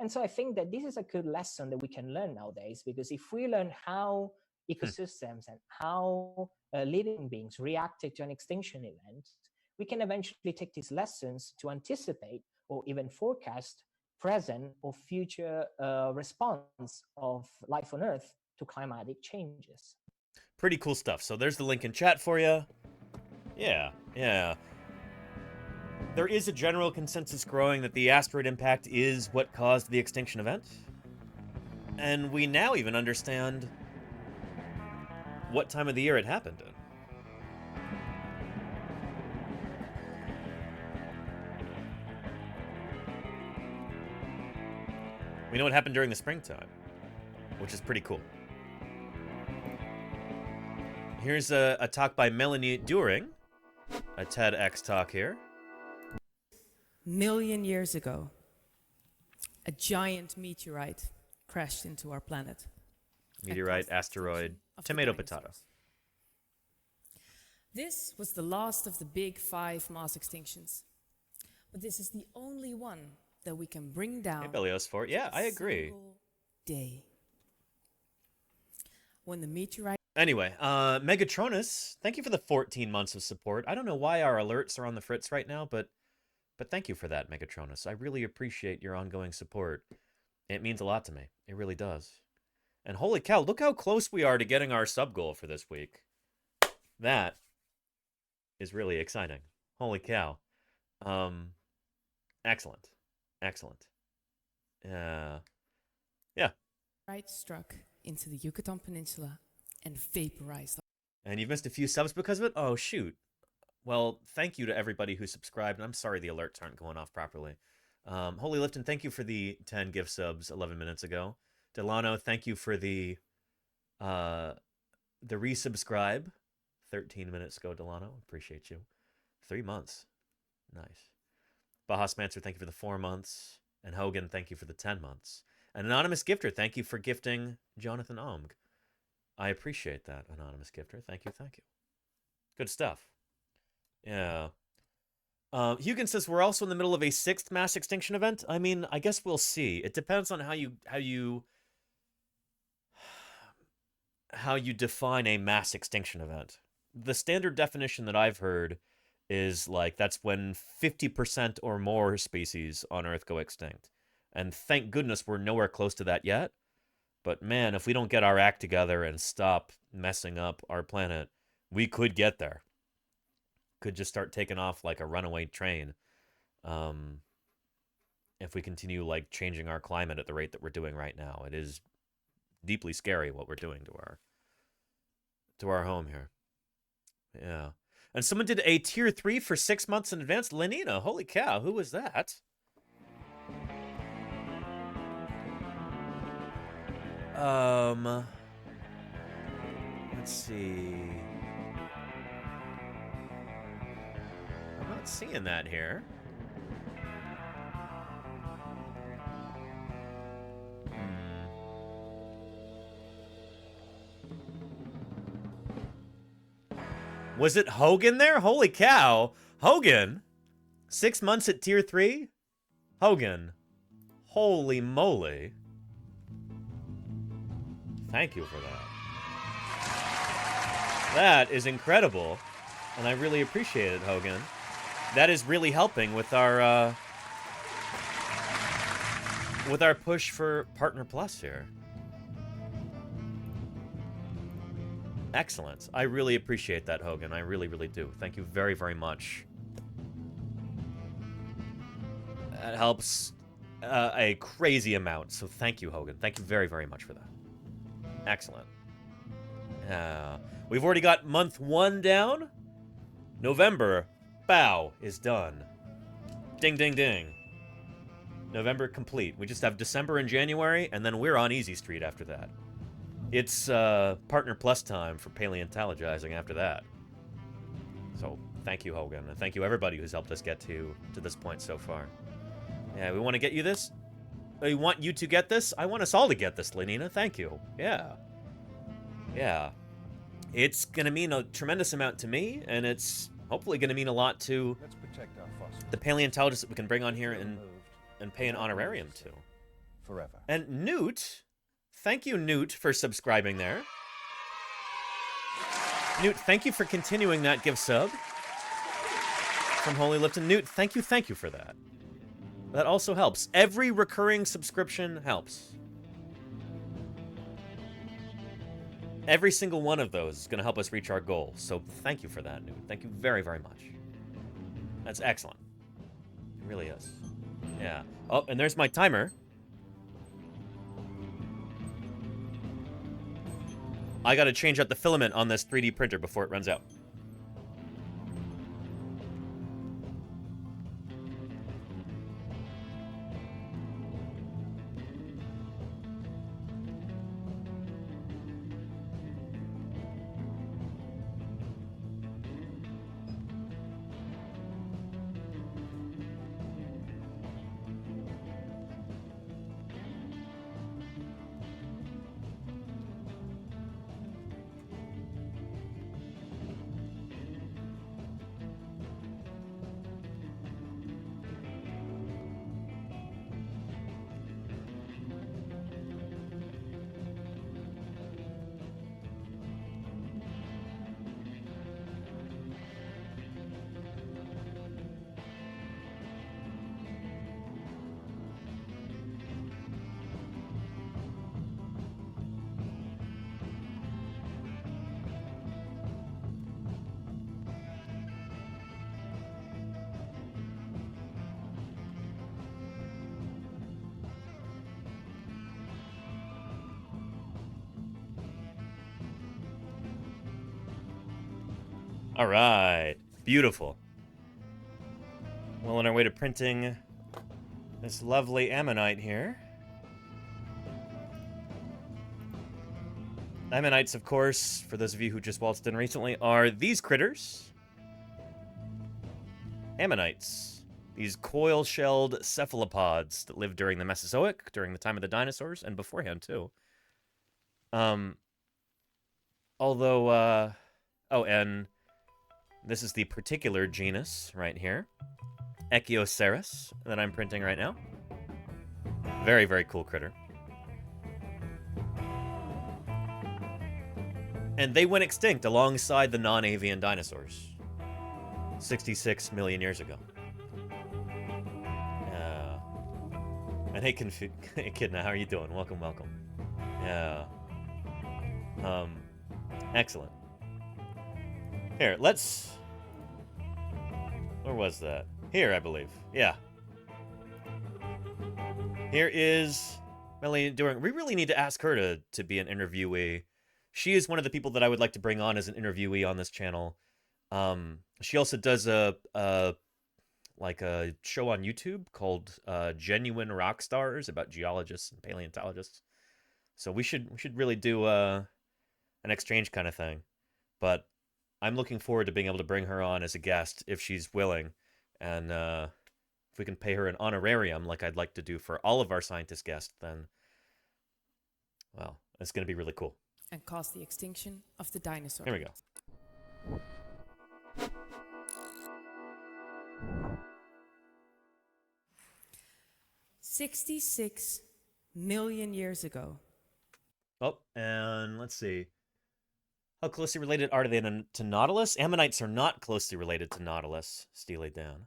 K: And so I think that this is a good lesson that we can learn nowadays, because if we learn how ecosystems and how living beings reacted to an extinction event, we can eventually take these lessons to anticipate or even forecast present or future response of life on Earth to climatic changes.
F: Pretty cool stuff. So there's the link in chat for you. Yeah. There is a general consensus growing that the asteroid impact is what caused the extinction event. And we now even understand what time of the year it happened in. We know what happened during the springtime, which is pretty cool. Here's a talk by Melanie During, a TEDx talk here.
L: Million years ago, a giant meteorite crashed into our planet.
F: Meteorite, asteroid, tomato, potato.
L: This was the last of the big 5 mass extinctions. But this is the only one that we can bring down.
F: Hey, Belios for it. Yeah, I agree.
L: Day. When the meteorite.
F: Anyway, Megatronus, thank you for the 14 months of support. I don't know why our alerts are on the fritz right now, but thank you for that, Megatronus. I really appreciate your ongoing support. It means a lot to me. It really does. And holy cow, look how close we are to getting our sub goal for this week. That is really exciting. Holy cow. Excellent. Yeah.
L: Right struck into the Yucatan Peninsula and vaporized.
F: And you've missed a few subs because of it? Oh, shoot. Well, thank you to everybody who subscribed. And I'm sorry the alerts aren't going off properly. Holy Lifton, thank you for the 10 gift subs 11 minutes ago. Delano, thank you for the resubscribe 13 minutes ago, Delano. Appreciate you. 3 months. Nice. Baja Spencer, thank you for the 4 months. And Hogan, thank you for the 10 months. An anonymous gifter, thank you for gifting Jonathan Omg. I appreciate that, anonymous gifter. Thank you. Good stuff. Yeah. Hugin says we're also in the middle of a 6th mass extinction event. I mean, I guess we'll see. It depends on how you define a mass extinction event. The standard definition that I've heard is like that's when 50% or more species on Earth go extinct. And thank goodness we're nowhere close to that yet. But man, if we don't get our act together and stop messing up our planet, we could get there. Could just start taking off like a runaway train. If we continue like changing our climate at the rate that we're doing right now. It is deeply scary what we're doing to our home here. Yeah. And someone did a tier 3 for 6 months in advance. Lenina, holy cow, who was that? Let's see. I'm not seeing that here. Was it Hogan there? Holy cow. Hogan? 6 months at tier 3? Hogan. Holy moly. Thank you for that. That is incredible. And I really appreciate it, Hogan. That is really helping with our push for Partner Plus here. Excellent. I really appreciate that, Hogan. I really, really do. Thank you very, very much. That helps a crazy amount. So thank you, Hogan. Thank you very, very much for that. Excellent. We've already got month 1 down. November, bow, is done. Ding, ding, ding. November complete. We just have December and January, and then we're on Easy Street after that. It's Partner Plus time for Paleontologizing after that. So thank you, Hogan, and thank you everybody who's helped us get to this point so far. Yeah, we want to get you this. We want you to get this. I want us all to get this, Lenina. Thank you. Yeah. Yeah. It's going to mean a tremendous amount to me, and it's hopefully going to mean a lot to the paleontologists that we can bring on here and pay an honorarium to.
G: Forever.
F: And Newt, thank you, Newt, for subscribing there. Newt, thank you for continuing that gift sub from Holy Lifton. Newt, thank you for that. That also helps. Every recurring subscription helps. Every single one of those is going to help us reach our goal. So thank you for that, Newt. Thank you very, very much. That's excellent. It really is. Yeah. Oh, and there's my timer. I got to change out the filament on this 3D printer before it runs out. All right, beautiful. Well, on our way to printing this lovely ammonite here. Ammonites, of course, for those of you who just waltzed in recently, are these critters. Ammonites. These coil-shelled cephalopods that lived during the Mesozoic, during the time of the dinosaurs, and beforehand, too. Oh, and this is the particular genus right here, Echioceras, that I'm printing right now. Very, very cool critter. And they went extinct alongside the non-avian dinosaurs 66 million years ago. And hey, hey, Kidna, how are you doing? Welcome, welcome. Yeah. Excellent. Here, let's... Where was that? Here, I believe. Yeah. Here is Melanie doing... We really need to ask her to be an interviewee. She is one of the people that I would like to bring on as an interviewee on this channel. She also does a show on YouTube called Genuine Rock Stars about geologists and paleontologists. So we should really do an exchange kind of thing. But I'm looking forward to being able to bring her on as a guest if she's willing, and if we can pay her an honorarium like I'd like to do for all of our scientist guests, then, well, it's going to be really cool.
L: And cause the extinction of the dinosaurs.
F: Here we go.
L: 66 million years ago.
F: Oh, and let's see. How closely related are they to Nautilus? Ammonites are not closely related to Nautilus, Steely Dan.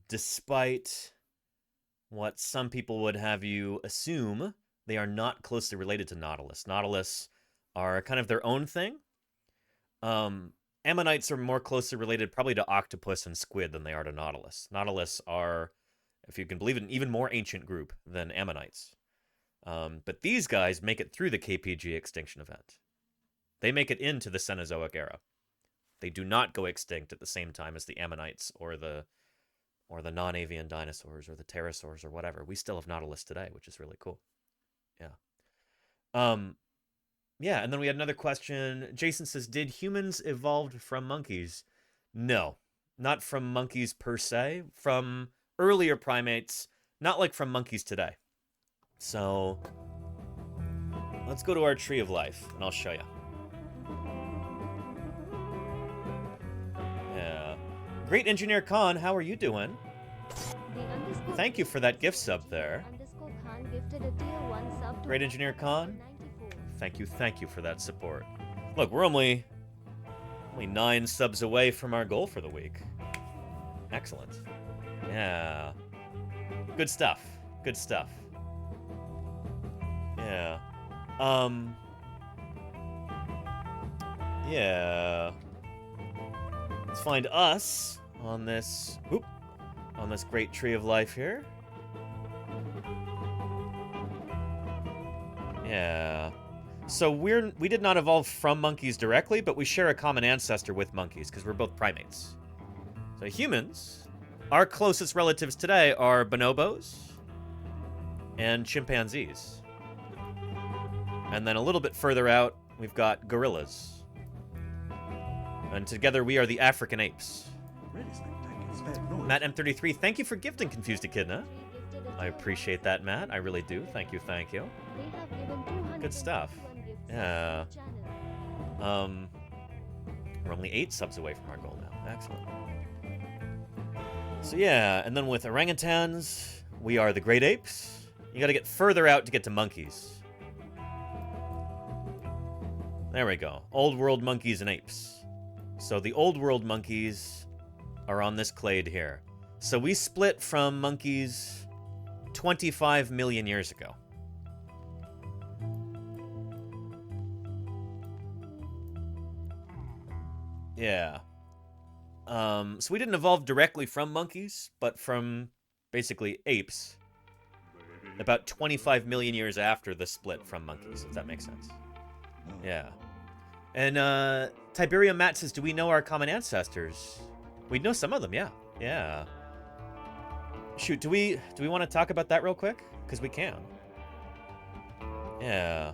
F: Despite what some people would have you assume, they are not closely related to Nautilus. Nautilus are kind of their own thing. Ammonites are more closely related probably to octopus and squid than they are to Nautilus. Nautilus are, if you can believe it, an even more ancient group than ammonites. But these guys make it through the KPG extinction event. They make it into the Cenozoic era. They do not go extinct at the same time as the ammonites or the non-avian dinosaurs or the pterosaurs or whatever. We still have Nautilus today, which is really cool. Yeah. Yeah, and then we had another question. Jason says, did humans evolve from monkeys? No, not from monkeys per se. From earlier primates, not like from monkeys today. So let's go to our tree of life, and I'll show you. Yeah. Great Engineer Khan, how are you doing? Thank you for that gift sub there. Great Engineer Khan, thank you for that support. Look, we're only 9 subs away from our goal for the week. Excellent. Yeah. Good stuff. Good stuff. Yeah. Yeah. Let's find us on this great tree of life here. Yeah. So we did not evolve from monkeys directly, but we share a common ancestor with monkeys because we're both primates. So humans, our closest relatives today are bonobos and chimpanzees. And then a little bit further out, we've got gorillas. And together we are the African apes. Matt M33, thank you for gifting Confused Echidna. I appreciate that, Matt. I really do. Thank you, thank you. Good stuff. Yeah. We're only 8 subs away from our goal now. Excellent. So yeah, and then with orangutans, we are the great apes. You gotta get further out to get to monkeys. There we go. Old world monkeys and apes. So the old world monkeys are on this clade here. So we split from monkeys 25 million years ago. Yeah. So we didn't evolve directly from monkeys, but from basically apes. About 25 million years after the split from monkeys, if that makes sense. Yeah. And Tiberium Matt says, do we know our common ancestors? We know some of them, yeah. Yeah. Shoot, do we want to talk about that real quick? Because we can. Yeah.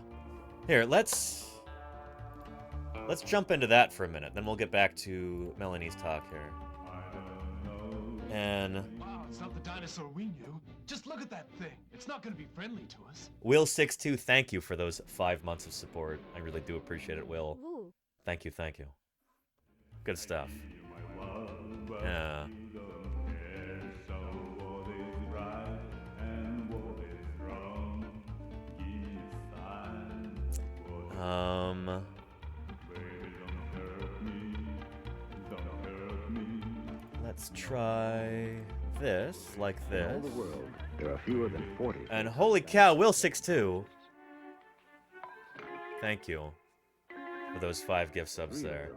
F: Here, let's jump into that for a minute, then we'll get back to Melanie's talk here. And
E: wow, it's not the dinosaur we knew. Just look at that thing. It's not going to be friendly to us.
F: Will62, thank you for those 5 months of support. I really do appreciate it, Will.
I: Woo.
F: Thank you, thank you. Good stuff. Yeah. Let's try this, like this.
M: In all the world, there are fewer than 40.
F: And holy cow, Will62. Thank you for those 5 gift subs there.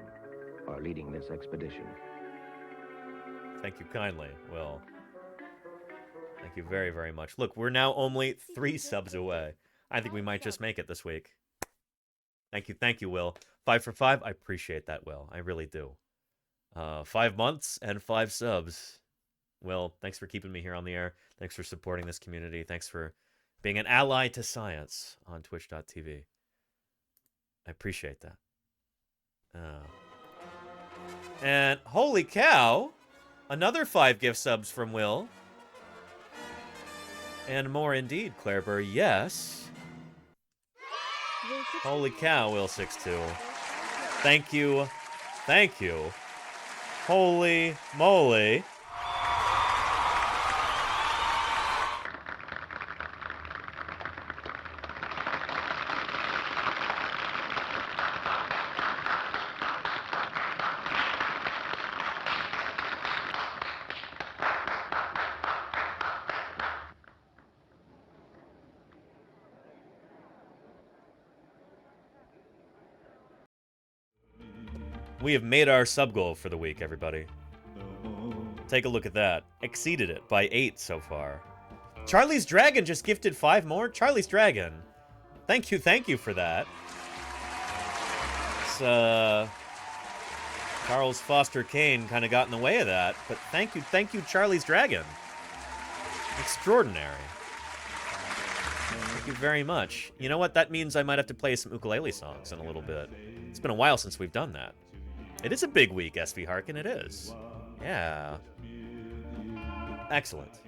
M: Are leading this expedition.
F: Thank you kindly, Will. Thank you very, very much. Look, we're now only 3 subs away. I think we might just make it this week. Thank you, Will. 5 for 5, I appreciate that, Will. I really do. 5 months and 5 subs. Will, thanks for keeping me here on the air. Thanks for supporting this community. Thanks for being an ally to science on twitch.tv. I appreciate that. And holy cow, another 5 gift subs from Will. And more indeed, Claire Burr, yes. Holy cow, Will62. Thank you. Thank you. Holy moly. We have made our sub goal for the week, everybody. Take a look at that. Exceeded it by 8 so far. Charlie's Dragon just gifted 5 more. Charlie's Dragon. Thank you for that. It's, Charles Foster Kane kind of got in the way of that, but thank you, Charlie's Dragon. Extraordinary. Thank you very much. You know what? That means I might have to play some ukulele songs in a little bit. It's been a while since we've done that. It is a big week, SV Harkin, it is. Yeah. Excellent.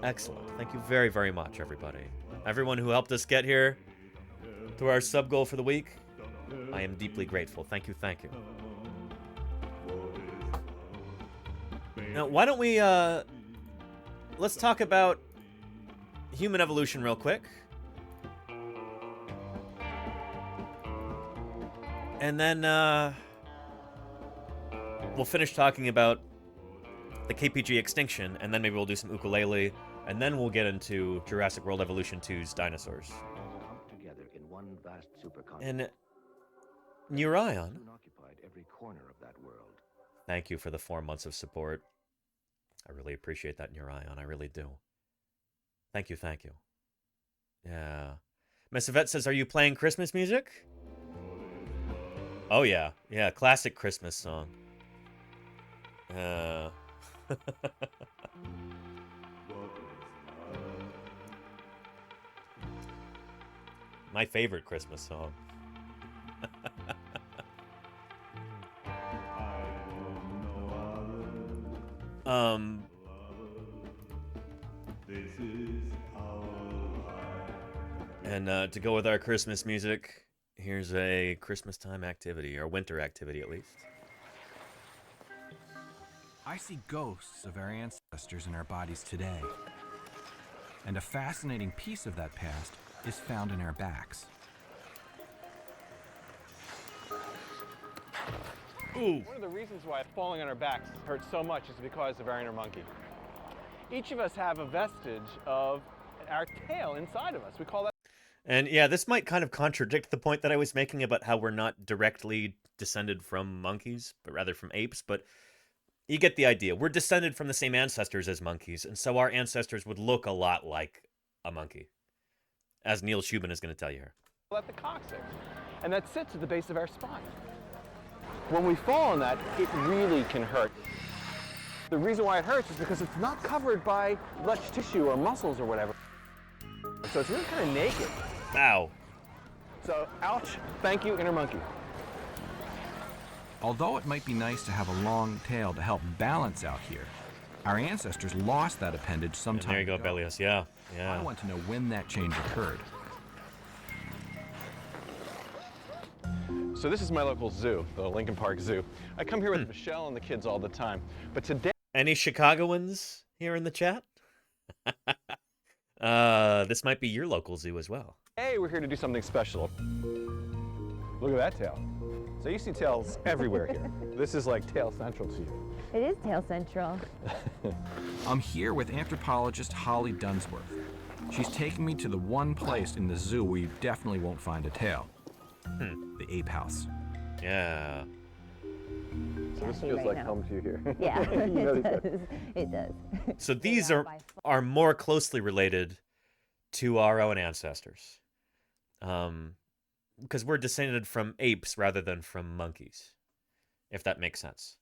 F: Excellent. Thank you very, very much, everybody. Everyone who helped us get here to our sub goal for the week, I am deeply grateful. Thank you, thank you. Now, why don't we, let's talk about human evolution real quick. And then, we'll finish talking about the KPG extinction, and then maybe we'll do some ukulele, and then we'll get into Jurassic World Evolution 2's dinosaurs.
M: Together in one vast supercontinent.
F: And Nurion,
M: occupied every corner of that world.
F: thank you for the 4 months of support. I really appreciate that, Nurion. I really do. Thank you, thank you. Yeah. Miss Yvette says, are you playing Christmas music? Oh, yeah. Yeah, classic Christmas song. My favorite Christmas song. And to go with our Christmas music, here's a Christmas time activity, or winter activity at least.
N: I see ghosts of our ancestors in our bodies today. And a fascinating piece of that past is found in our backs.
F: Ooh.
O: One of the reasons why falling on our backs hurts so much is because of our inner monkey. Each of us have a vestige of our tail inside of us. We call that.
F: And yeah, this might kind of contradict the point that I was making about how we're not directly descended from monkeys, but rather from apes, but you get the idea. We're descended from the same ancestors as monkeys, and so our ancestors would look a lot like a monkey, as Neil Shubin is going to tell you here.
O: At the coccyx, and that sits at the base of our spine. When we fall on that, it really can hurt. The reason why it hurts is because it's not covered by much tissue or muscles or whatever. So it's really kind of naked.
F: Ow.
O: So, ouch, thank you, inner monkey.
N: Although it might be nice to have a long tail to help balance out here, our ancestors lost that appendage sometime
F: There you go, Belius. Yeah, yeah.
N: I want to know when that change occurred.
O: So this is my local zoo, the Lincoln Park Zoo. I come here with Michelle and the kids all the time. But today...
F: Any Chicagoans here in the chat? This might be your local zoo as well.
O: Hey, we're here to do something special. Look at that tail. So you see tails everywhere here. This is like tail central to you.
P: It is tail central.
N: I'm here with anthropologist Holly Dunsworth. She's taking me to the one place in the zoo where you definitely won't find a tail. The ape house.
F: Yeah.
O: So this feels like home to you here.
P: Yeah,
O: You know
P: it does. It does.
F: So these are more closely related to our own ancestors. Because we're descended from apes rather than from monkeys, if that makes sense.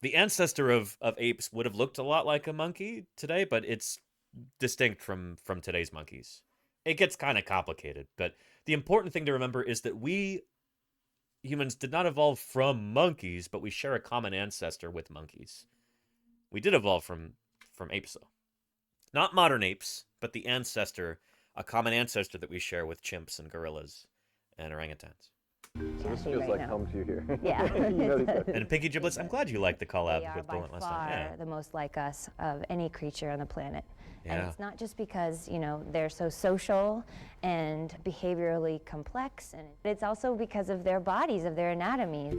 F: The ancestor of apes would have looked a lot like a monkey today, but it's distinct from today's monkeys. it gets kind of complicated, but the important thing to remember is that we humans did not evolve from monkeys, but we share a common ancestor with monkeys. We did evolve from apes, though. Not modern apes, but the ancestor, a common ancestor that we share with chimps and gorillas and orangutans.
B: So this feels like home to you here.
P: Yeah.
F: And Pinky Giblets, I'm glad you liked the collab with Bullet last time.
P: They are the most like us of any creature on the planet.
F: Yeah.
P: And it's not just because, you know, they're so social and behaviorally complex, and it's also because of their bodies, of their anatomy.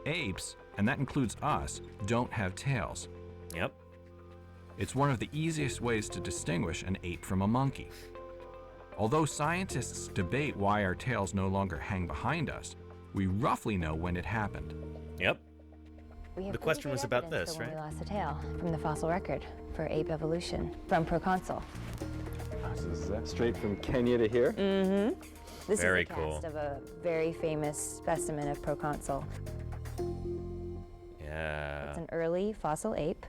N: Apes, and that includes us, don't have tails.
F: Yep.
N: It's one of the easiest ways to distinguish an ape from a monkey. Although scientists debate why our tails no longer hang behind us, we roughly know when it happened.
F: Yep. The question was about this, right?
P: We lost a tail from the fossil record for ape evolution from proconsul.
B: So this is straight from Kenya to here?
P: Mm-hmm. This
F: Very
P: is a
F: cool.
P: cast of a very famous specimen of proconsul.
F: Yeah.
P: It's an early fossil ape.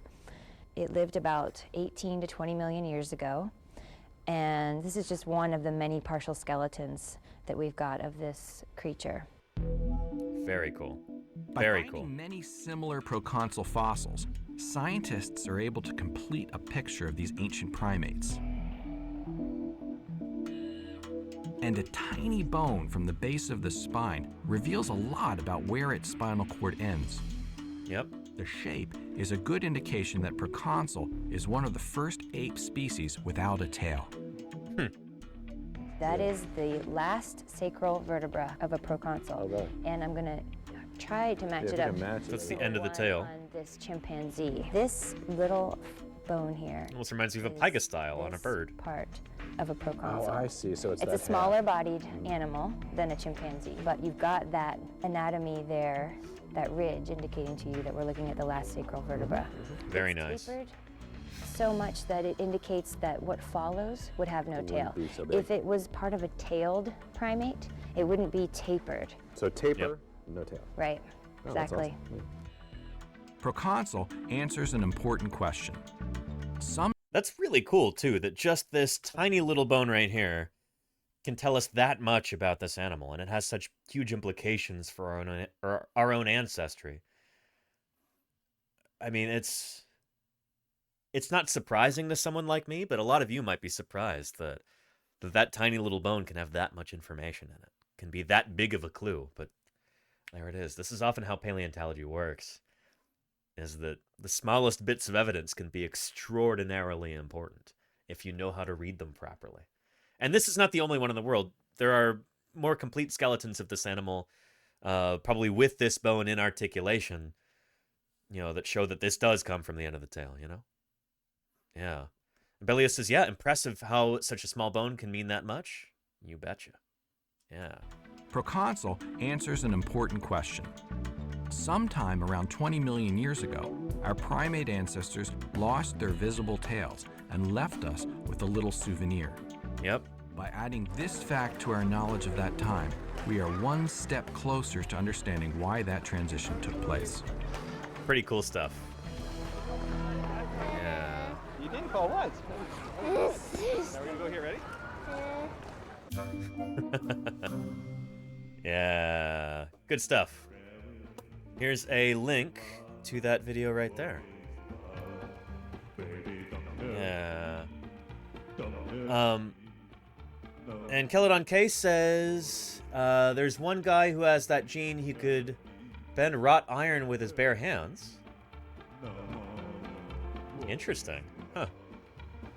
P: It lived about 18 to 20 million years ago. And this is just one of the many partial skeletons that we've got of this creature.
F: Very cool.
N: By
F: Very
N: finding
F: cool.
N: many similar proconsul fossils, scientists are able to complete a picture of these ancient primates. And a tiny bone from the base of the spine reveals a lot about where its spinal cord ends.
F: Yep.
N: The shape is a good indication that proconsul is one of the first ape species without a tail.
P: That is the last sacral vertebra of a proconsul.
B: Okay.
P: And I'm going to try to match it up.
F: That's the end of the tail.
P: On this chimpanzee. This little bone here.
F: Almost reminds me of a pygostyle on a bird.
P: Part of a proconsul.
B: Oh, I see. So it's
P: a smaller bodied animal than a chimpanzee, but you've got that anatomy there, that ridge indicating to you that we're looking at the last sacral vertebra.
F: Very nice.
P: Tapered so much that it indicates that what follows would have no tail. If it was part of a tailed primate, it wouldn't be tapered.
B: So taper, no tail.
P: Right,
B: Oh, that's
P: exactly.
B: awesome.
N: Proconsul answers an important question.
F: That's really cool, too, that just this tiny little bone right here can tell us that much about this animal, and it has such huge implications for our own ancestry. I mean, it's not surprising to someone like me, but a lot of you might be surprised that tiny little bone can have that much information in it, can be that big of a clue, but there it is. This is often how paleontology works, is that the smallest bits of evidence can be extraordinarily important if you know how to read them properly. And this is not the only one in the world. There are more complete skeletons of this animal, probably with this bone in articulation, that show that this does come from the end of the tail, Yeah. And Bellius says, yeah, impressive how such a small bone can mean that much. You betcha. Yeah.
N: Proconsul answers an important question. Sometime around 20 million years ago, our primate ancestors lost their visible tails and left us with a little souvenir.
F: Yep.
N: By adding this fact to our knowledge of that time, we are one step closer to understanding why that transition took place.
F: Pretty cool stuff. Yeah.
O: You didn't call once. Now we're gonna go here, ready?
F: Yeah. Good stuff. Here's a link to that video right there. Yeah. And Kelladon K says, there's one guy who has that gene he could bend wrought iron with his bare hands. Interesting. Huh.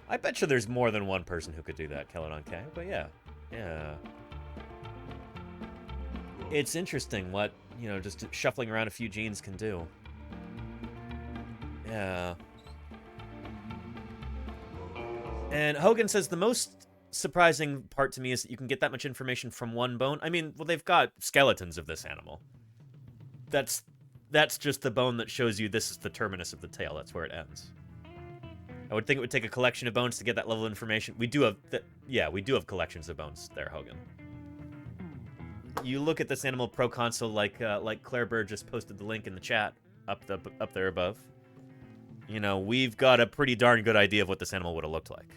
F: I bet you there's more than one person who could do that, Kelladon K, but yeah. Yeah. It's interesting what, just shuffling around a few genes can do. Yeah. And Hogan says the most surprising part to me is that you can get that much information from one bone. I mean, well, they've got skeletons of this animal. That's just the bone that shows you this is the terminus of the tail. That's where it ends. I would think it would take a collection of bones to get that level of information. We do have collections of bones there, Hogan. You look at this animal proconsul like Claire Bird just posted the link in the chat up there above. We've got a pretty darn good idea of what this animal would have looked like.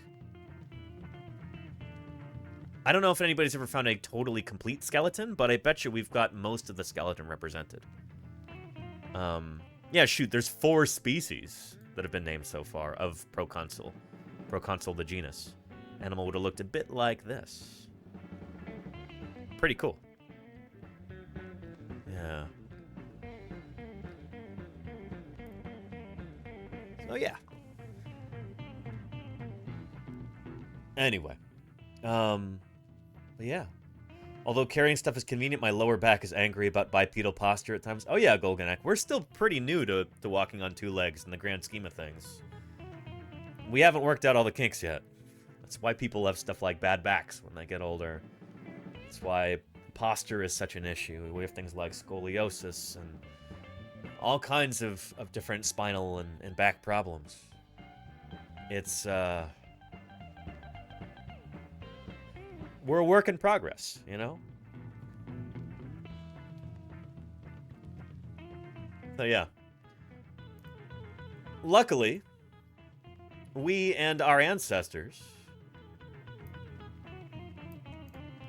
F: I don't know if anybody's ever found a totally complete skeleton, but I bet you we've got most of the skeleton represented. Yeah, shoot, there's 4 species that have been named so far of Proconsul. Proconsul the genus. Animal would have looked a bit like this. Pretty cool. Yeah. So yeah. Anyway. But yeah. Although carrying stuff is convenient, my lower back is angry about bipedal posture at times. Oh yeah, Golganek, we're still pretty new to walking on 2 legs in the grand scheme of things. We haven't worked out all the kinks yet. That's why people have stuff like bad backs when they get older. That's why posture is such an issue. We have things like scoliosis and all kinds of different spinal and back problems. It's, we're a work in progress, you know? So yeah. Luckily, we and our ancestors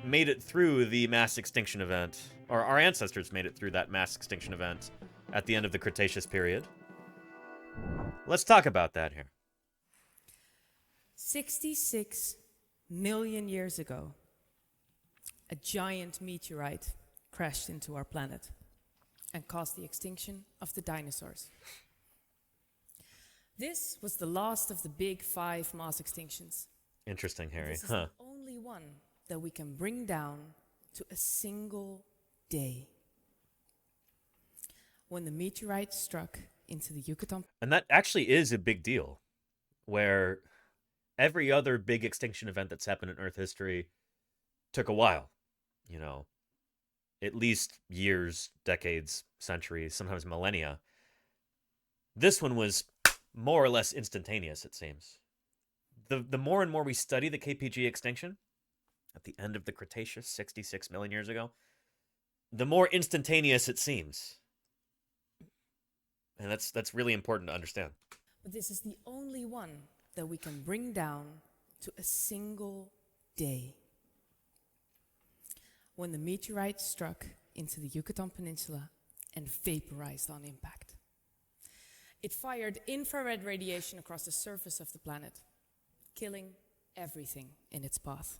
F: made it through the mass extinction event, or our ancestors made it through that mass extinction event at the end of the Cretaceous period. Let's talk about that here.
L: 66 million years ago, a giant meteorite crashed into our planet and caused the extinction of the dinosaurs. This was the last of the big 5 mass extinctions.
F: Interesting, Harry.
L: This is the only one that we can bring down to a single day. When the meteorite struck into the Yucatan.
F: And that actually is a big deal, where every other big extinction event that's happened in Earth history took a while. You know, at least years, decades, centuries, sometimes millennia. This one was more or less instantaneous, it seems. The more and more we study the KPG extinction, at the end of the Cretaceous, 66 million years ago, the more instantaneous it seems. And that's really important to understand.
L: But this is the only one that we can bring down to a single day. When the meteorite struck into the Yucatan Peninsula and vaporized on impact. It fired infrared radiation across the surface of the planet, killing everything in its path.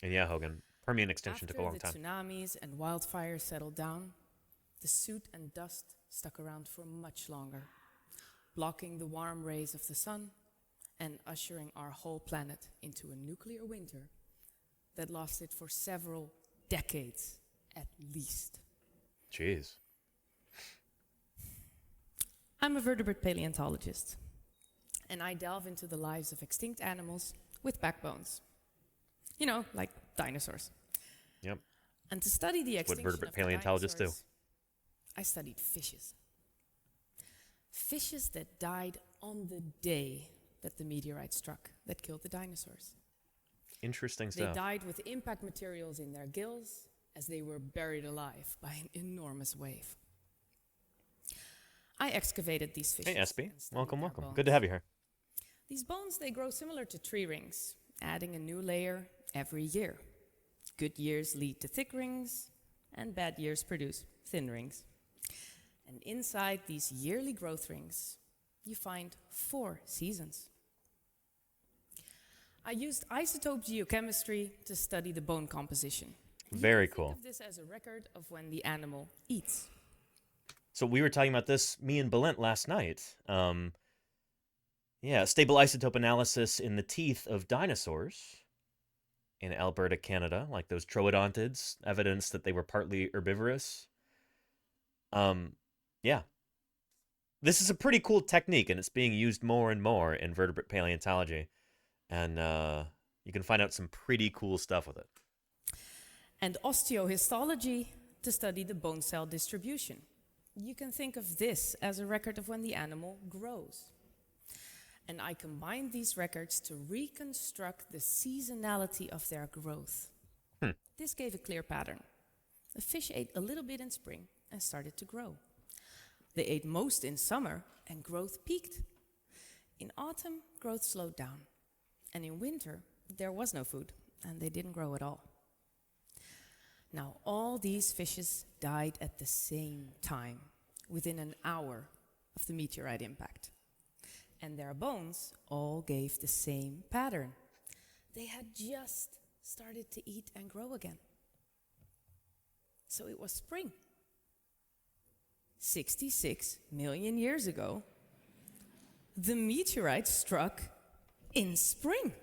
F: And yeah, Hogan, Permian extinction took a long time.
L: After the tsunamis and wildfires settled down, the soot and dust stuck around for much longer, blocking the warm rays of the sun and ushering our whole planet into a nuclear winter that lasted for several decades at least.
F: Jeez.
L: I'm a vertebrate paleontologist, and I delve into the lives of extinct animals with backbones. You know, like dinosaurs.
F: Yep.
L: And to study the extinction
F: what vertebrate
L: of the
F: paleontologists do.
L: I studied fishes. Fishes that died on the day that the meteorite struck that killed the dinosaurs.
F: Interesting
L: They
F: stuff.
L: died with impact materials in their gills as they were buried alive by an enormous wave. I excavated these fishes.
F: Hey, SB. Welcome, welcome.
L: bones.
F: Good to have you here.
L: These bones, they grow similar to tree rings, adding a new layer every year. Good years lead to thick rings, and bad years produce thin rings. And inside these yearly growth rings, you find 4 seasons. I used isotope geochemistry to study the bone composition.
F: Very cool.
L: Think of this as a record of when the animal eats.
F: So we were talking about this, me and Belent, last night. Yeah, stable isotope analysis in the teeth of dinosaurs in Alberta, Canada, like those troodontids, evidence that they were partly herbivorous. Yeah. This is a pretty cool technique, and it's being used more and more in vertebrate paleontology. And you can find out some pretty cool stuff with it.
L: And osteohistology to study the bone cell distribution. You can think of this as a record of when the animal grows. And I combined these records to reconstruct the seasonality of their growth. This gave a clear pattern. The fish ate a little bit in spring and started to grow. They ate most in summer and growth peaked. In autumn, growth slowed down. And in winter, there was no food and they didn't grow at all. Now, all these fishes died at the same time, within an hour of the meteorite impact. And their bones all gave the same pattern. They had just started to eat and grow again. So it was spring. 66 million years ago, the meteorite struck in spring.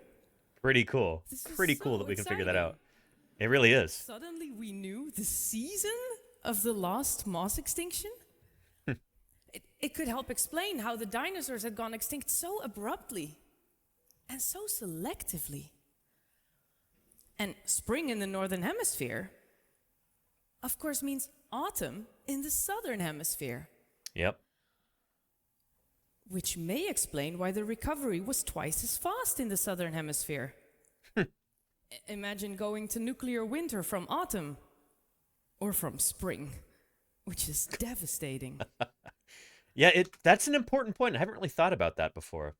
F: Pretty cool. Pretty cool that we can figure that out. It really is.
L: Suddenly we knew the season of the last mass extinction. It could help explain how the dinosaurs had gone extinct so abruptly and so selectively. And spring in the northern hemisphere, of course, means autumn in the southern hemisphere.
F: Yep.
L: Which may explain why the recovery was twice as fast in the southern hemisphere. Imagine going to nuclear winter from autumn or from spring, which is devastating.
F: Yeah, that's an important point. I haven't really thought about that before.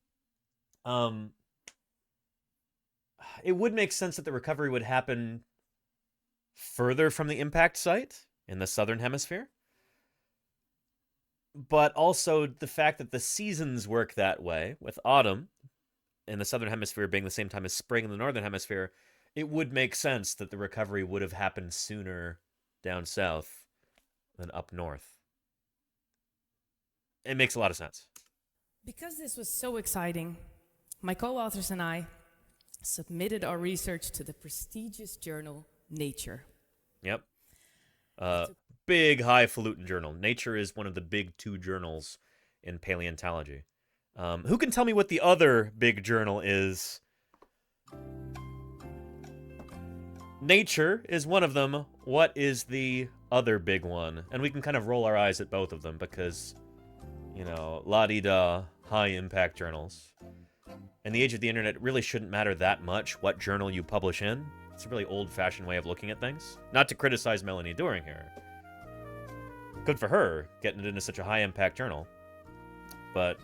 F: It would make sense that the recovery would happen further from the impact site in the southern hemisphere. But also the fact that the seasons work that way, with autumn in the southern hemisphere being the same time as spring in the northern hemisphere, it would make sense that the recovery would have happened sooner down south than up north. It makes a lot of sense.
L: Because this was so exciting, my co-authors and I submitted our research to the prestigious journal Nature.
F: Yep. Big, highfalutin journal. Nature is one of the big two journals in paleontology. Who can tell me what the other big journal is? Nature is one of them. What is the other big one? And we can kind of roll our eyes at both of them because, you know, la-di-da, high-impact journals. In the age of the internet, it really shouldn't matter that much what journal you publish in. It's a really old-fashioned way of looking at things. Not to criticize Melanie Doering here. Good for her, getting it into such a high-impact journal. But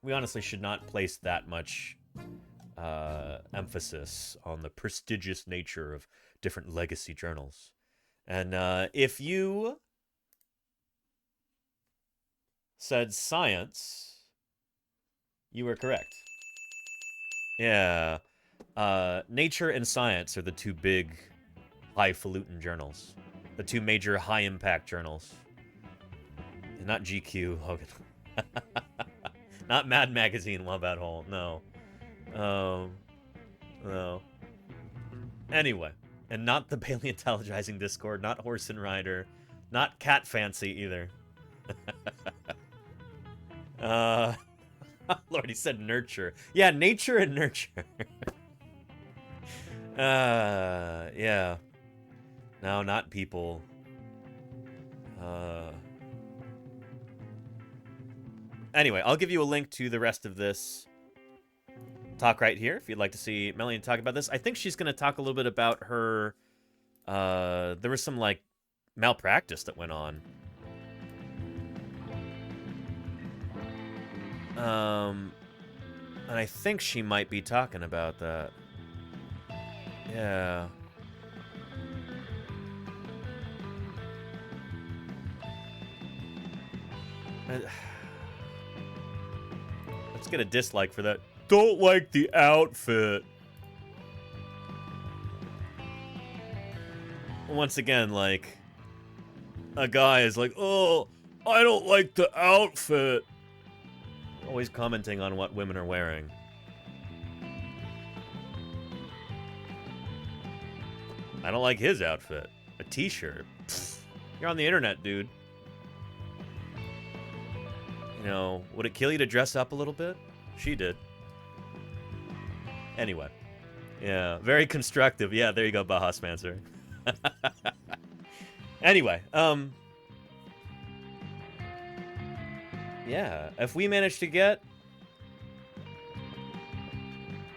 F: we honestly should not place that much emphasis on the prestigious nature of different legacy journals. And if you said science, you were correct. Yeah. Nature and Science are the two big highfalutin journals. The two major high-impact journals. And not GQ, Hogan. Not Mad Magazine, Wombat Hole, no. No. Anyway, and not the Paleontologizing Discord, not Horse and Rider, not Cat Fancy either. Lord, he said nurture. Yeah, nature and nurture. Yeah. No, not people. Anyway, I'll give you a link to the rest of this talk right here if you'd like to see Melanie talk about this. I think she's going to talk a little bit about her... there was some, like, malpractice that went on. And I think she might be talking about that. Yeah. Let's get a dislike for that. Don't like the outfit. Once again, like, a guy is like, oh, I don't like the outfit. Always commenting on what women are wearing. I don't like his outfit. A t-shirt. You're on the internet, dude. You know, would it kill you to dress up a little bit? She did. Anyway. Yeah, very constructive. Yeah, there you go, Baja Spencer. Anyway, yeah, if we manage to get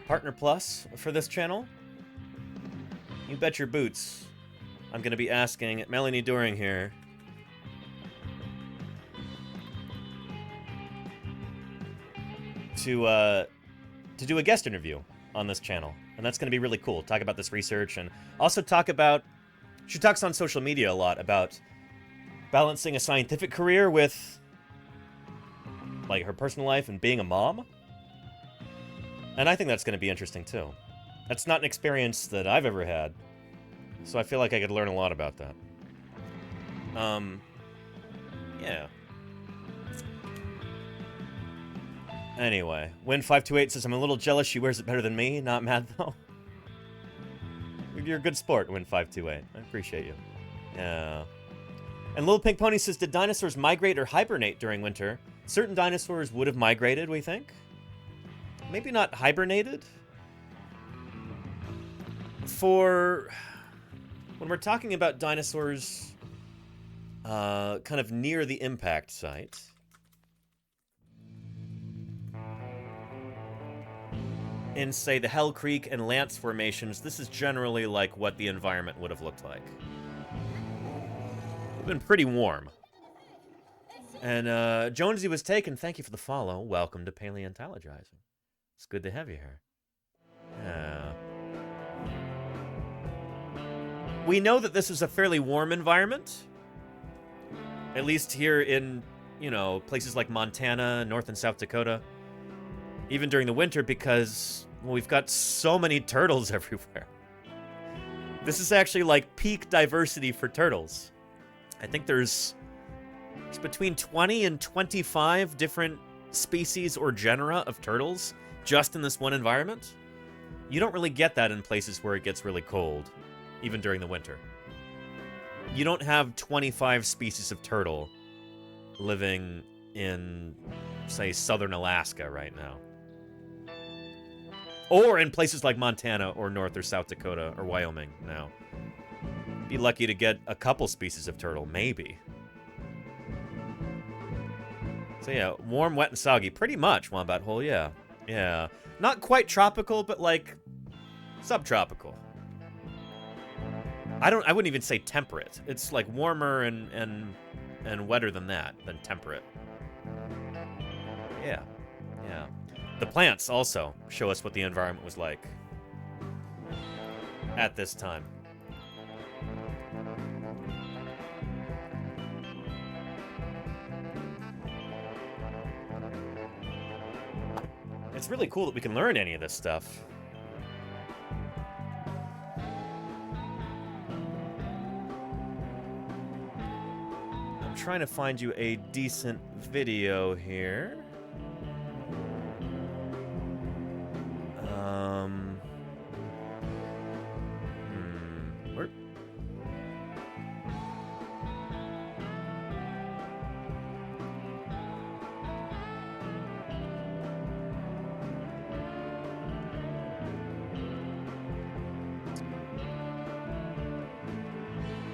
F: Partner Plus for this channel, you bet your boots I'm going to be asking Melanie Doering here to do a guest interview on this channel, and that's going to be really cool. Talk about this research, and also talk about... She talks on social media a lot about balancing a scientific career with, like, her personal life and being a mom. And I think that's going to be interesting, too. That's not an experience that I've ever had, so I feel like I could learn a lot about that. Yeah. Anyway, Win528 says, I'm a little jealous she wears it better than me. Not mad, though. You're a good sport, Win528. I appreciate you. Yeah. And Little Pink Pony says, did dinosaurs migrate or hibernate during winter? Certain dinosaurs would have migrated, we think. Maybe not hibernated. For when we're talking about dinosaurs kind of near the impact site, in, say, the Hell Creek and Lance formations, this is generally like what the environment would have looked like. It's been pretty warm. And Jonesy was taken. Thank you for the follow. Welcome to Paleontologizing. It's good to have you here. We know that this is a fairly warm environment. At least here in, you know, places like Montana, North and South Dakota. Even during the winter, because well, we've got so many turtles everywhere. This is actually like peak diversity for turtles. I think there's between 20 and 25 different species or genera of turtles just in this one environment. You don't really get that in places where it gets really cold, even during the winter. You don't have 25 species of turtle living in, say, southern Alaska right now. Or in places like Montana or North or South Dakota or Wyoming now. Be lucky to get a couple species of turtle, maybe. So yeah, warm, wet, and soggy. Pretty much, Wombat Hole, yeah. Yeah. Not quite tropical, but like subtropical. I wouldn't even say temperate. It's like warmer and wetter than that, than temperate. Yeah. Yeah. The plants also show us what the environment was like at this time. It's really cool that we can learn any of this stuff. I'm trying to find you a decent video here. Where?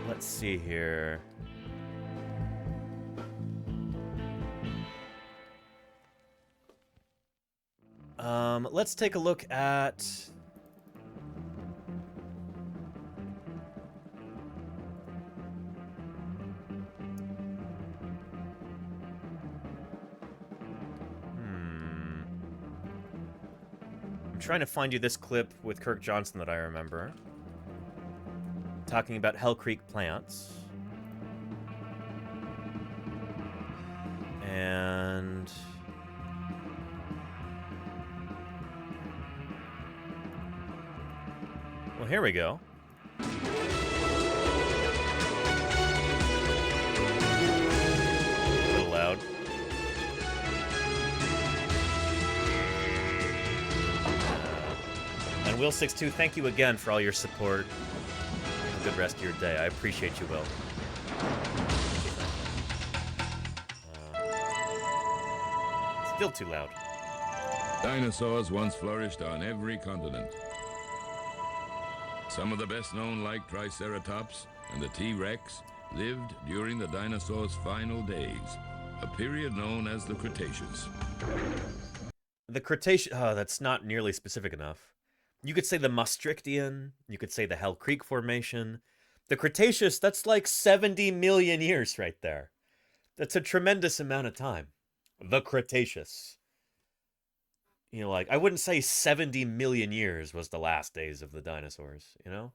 F: Let's see here. Let's take a look at... I'm trying to find you this clip with Kirk Johnson that I remember. Talking about Hell Creek plants. And... well, here we go. A little loud. And Will62, thank you again for all your support. Have a good rest of your day. I appreciate you, Will. Still too loud.
Q: Dinosaurs once flourished on every continent. Some of the best known, like Triceratops and the T-Rex, lived during the dinosaurs' final days, a period known as the Cretaceous.
F: The Cretaceous... oh, that's not nearly specific enough. You could say the Maastrichtian, you could say the Hell Creek Formation. The Cretaceous, that's like 70 million years right there. That's a tremendous amount of time. The Cretaceous. you know, like, I wouldn't say 70 million years was the last days of the dinosaurs, you know?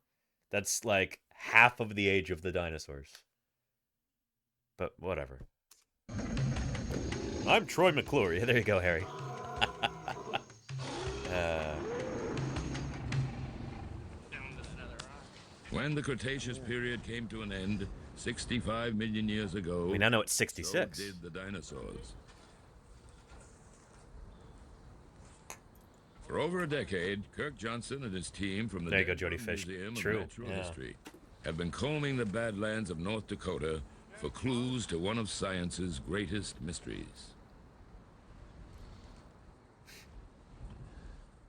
F: That's like half of the age of the dinosaurs. But whatever. I'm Troy McClure. There you go, Harry.
Q: When the Cretaceous period came to an end, 65 million years ago,
F: we now know it's 66.
Q: So did the dinosaurs. For over a decade, Kirk Johnson and his team from the
F: there you go, Jody Fish.
Q: Museum
F: True.
Q: of Natural History have been combing the Badlands of North Dakota for clues to one of science's greatest mysteries.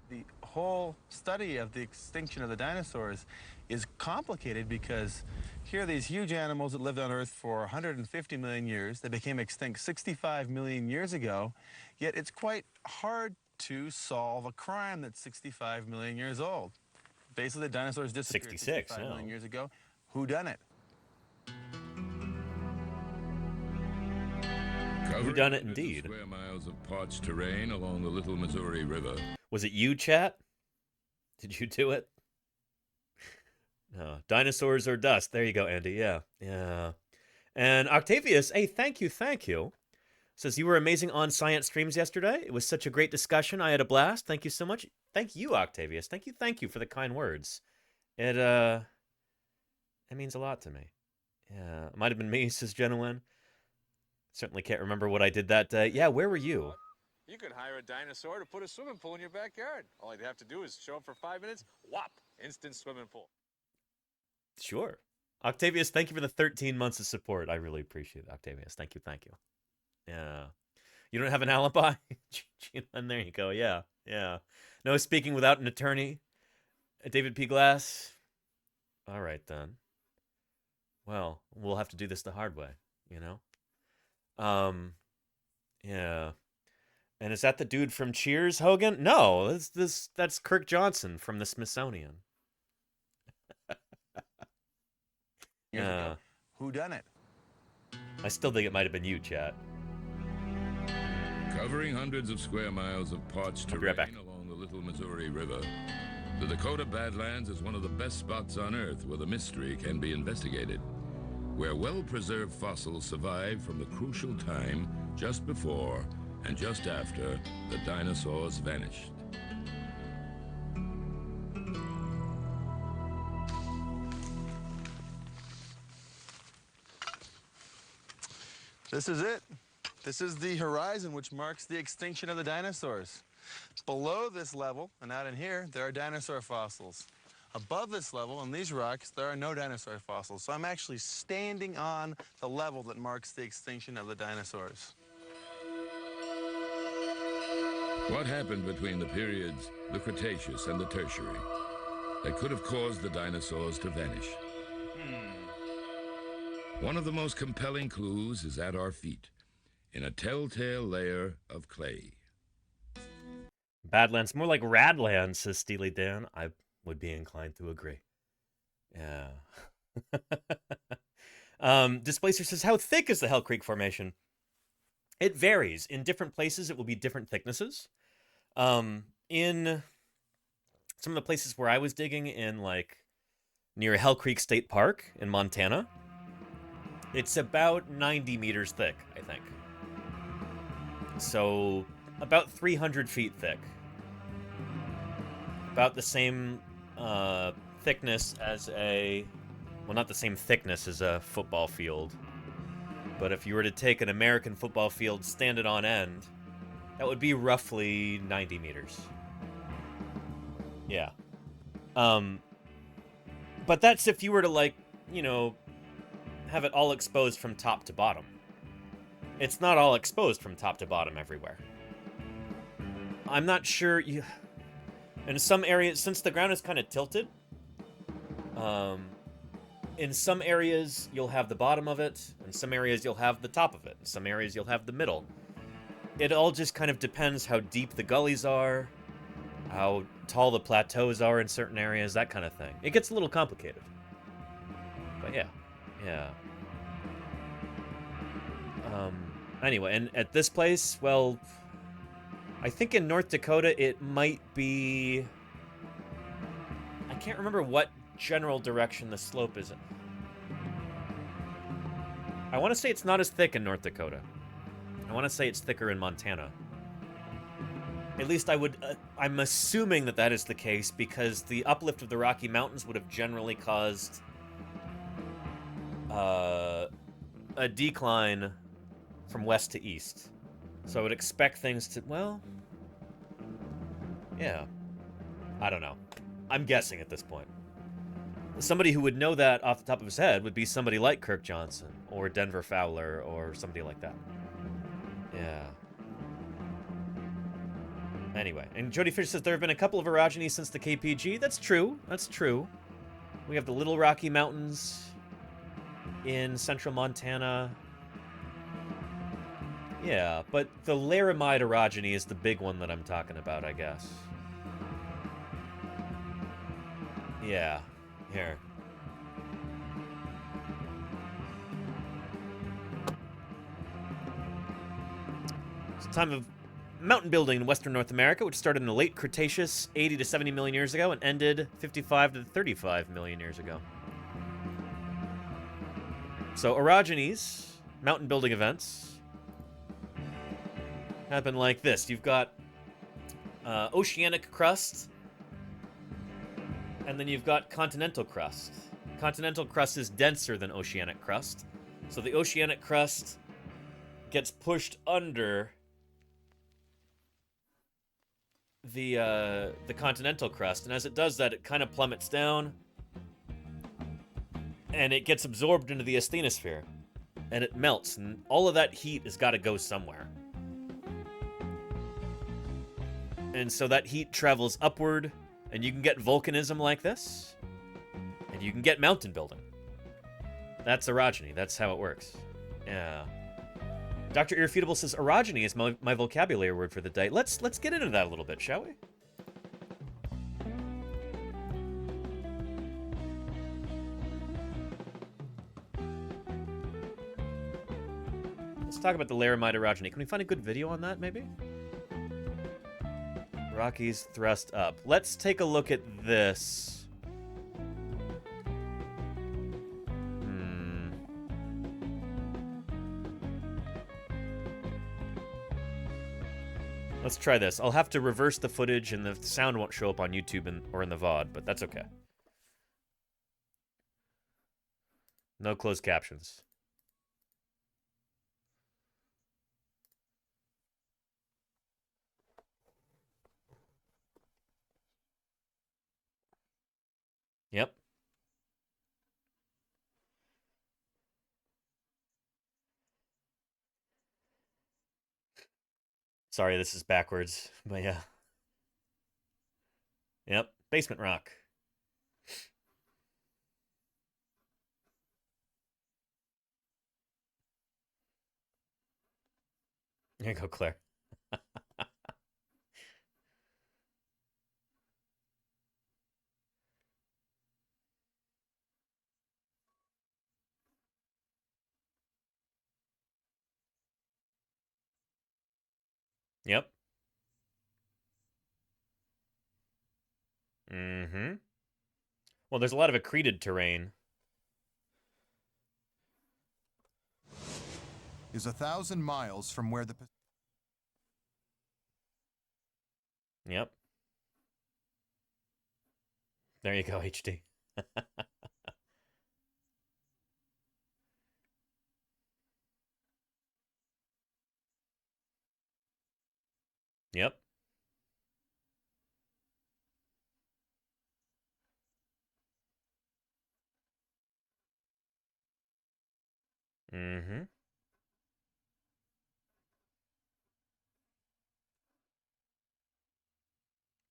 R: The whole study of the extinction of the dinosaurs is complicated because here are these huge animals that lived on Earth for 150 million years. They became extinct 65 million years ago, yet it's quite hard to solve a crime that's 65 million years old. Basically, the dinosaurs disappeared 65 million years ago. Who done it?
F: Who done it indeed?
Q: Square miles of parched terrain along the Little Missouri River.
F: Was it you, chat? Did you do it? No. Dinosaurs or dust. There you go, Andy. Yeah. Yeah. And Octavius, hey, thank you. Says, you were amazing on science streams yesterday. It was such a great discussion. I had a blast. Thank you so much. Thank you, Octavius. Thank you for the kind words. It means a lot to me. Yeah. It might have been me, says Jenowyn. Certainly can't remember what I did that day. Yeah, where were you?
S: You could hire a dinosaur to put a swimming pool in your backyard. All you'd have to do is show up for 5 minutes, whop, instant swimming pool.
F: Sure. Octavius, thank you for the 13 months of support. I really appreciate it, Octavius. Thank you. Yeah. You don't have an alibi? And there you go. Yeah. No speaking without an attorney. David P. Glass. All right, then. Well, we'll have to do this the hard way, you know? Yeah. And is that the dude from Cheers, Hogan? No, that's Kirk Johnson from the Smithsonian.
R: Who done it?
F: I still think it might have been you, chat.
Q: Covering hundreds of square miles of parched terrain along the Little Missouri River, the Dakota Badlands is one of the best spots on Earth where the mystery can be investigated, where well-preserved fossils survive from the crucial time just before and just after the dinosaurs vanished.
R: This is it. This is the horizon which marks the extinction of the dinosaurs. Below this level, and out in here, there are dinosaur fossils. Above this level, in these rocks, there are no dinosaur fossils. So I'm actually standing on the level that marks the extinction of the dinosaurs.
Q: What happened between the periods, the Cretaceous and the Tertiary, that could have caused the dinosaurs to vanish? One of the most compelling clues is at our feet, in a telltale layer of clay.
F: Badlands, more like Radlands, says Steely Dan. I would be inclined to agree. Yeah. Displacer says, how thick is the Hell Creek Formation? It varies. In different places, it will be different thicknesses. In some of the places where I was digging in, like, near Hell Creek State Park in Montana, it's about 90 meters thick, I think. So, about 300 feet thick. About the same thickness as a... Well, not the same thickness as a football field. But if you were to take an American football field, stand it on end, that would be roughly 90 meters. Yeah. But that's if you were to, like, you know, have it all exposed from top to bottom. It's not all exposed from top to bottom everywhere. I'm not sure you... In some areas, since the ground is kind of tilted, in some areas you'll have the bottom of it, in some areas you'll have the top of it, in some areas you'll have the middle. It all just kind of depends how deep the gullies are, how tall the plateaus are in certain areas, that kind of thing. It gets a little complicated. But yeah. Anyway, and at this place, well, I think in North Dakota it might be... I can't remember what general direction the slope is in. I want to say it's not as thick in North Dakota. I want to say it's thicker in Montana. At least I'm assuming that that is the case because the uplift of the Rocky Mountains would have generally caused a decline from west to east. So I would expect things to, well, yeah. I don't know. I'm guessing at this point. Somebody who would know that off the top of his head would be somebody like Kirk Johnson or Denver Fowler or somebody like that. Yeah. Anyway, and Jody Fish says there have been a couple of orogenies since the KPG. That's true. That's true. We have the Little Rocky Mountains in central Montana. Yeah, but the Laramide orogeny is the big one that I'm talking about, I guess. Yeah. Here. It's a time of mountain building in western North America, which started in the late Cretaceous 80 to 70 million years ago and ended 55 to 35 million years ago. So orogenies, mountain building events, happen like this. You've got oceanic crust, and then you've got continental crust. Continental crust is denser than oceanic crust, so the oceanic crust gets pushed under the continental crust, and as it does that, it kind of plummets down, and it gets absorbed into the asthenosphere, and it melts, and all of that heat has got to go somewhere. And so that heat travels upward, and you can get volcanism like this, and you can get mountain building. That's orogeny. That's how it works. Yeah. Dr. Irrefutable says orogeny is my vocabulary word for the day. Let's get into that a little bit, shall we? Let's talk about the Laramide orogeny. Can we find a good video on that, maybe? Rockies thrust up. Let's take a look at this. Let's try this. I'll have to reverse the footage and the sound won't show up on YouTube or in the VOD, but that's okay. No closed captions. Yep. Sorry, this is backwards, but yeah. Yep, basement rock. There you go, Claire. Yep. Mm-hmm. Well, there's a lot of accreted terrain.
T: Is 1,000 miles from where the...
F: Yep. There you go, HD. Yep. Mm-hmm.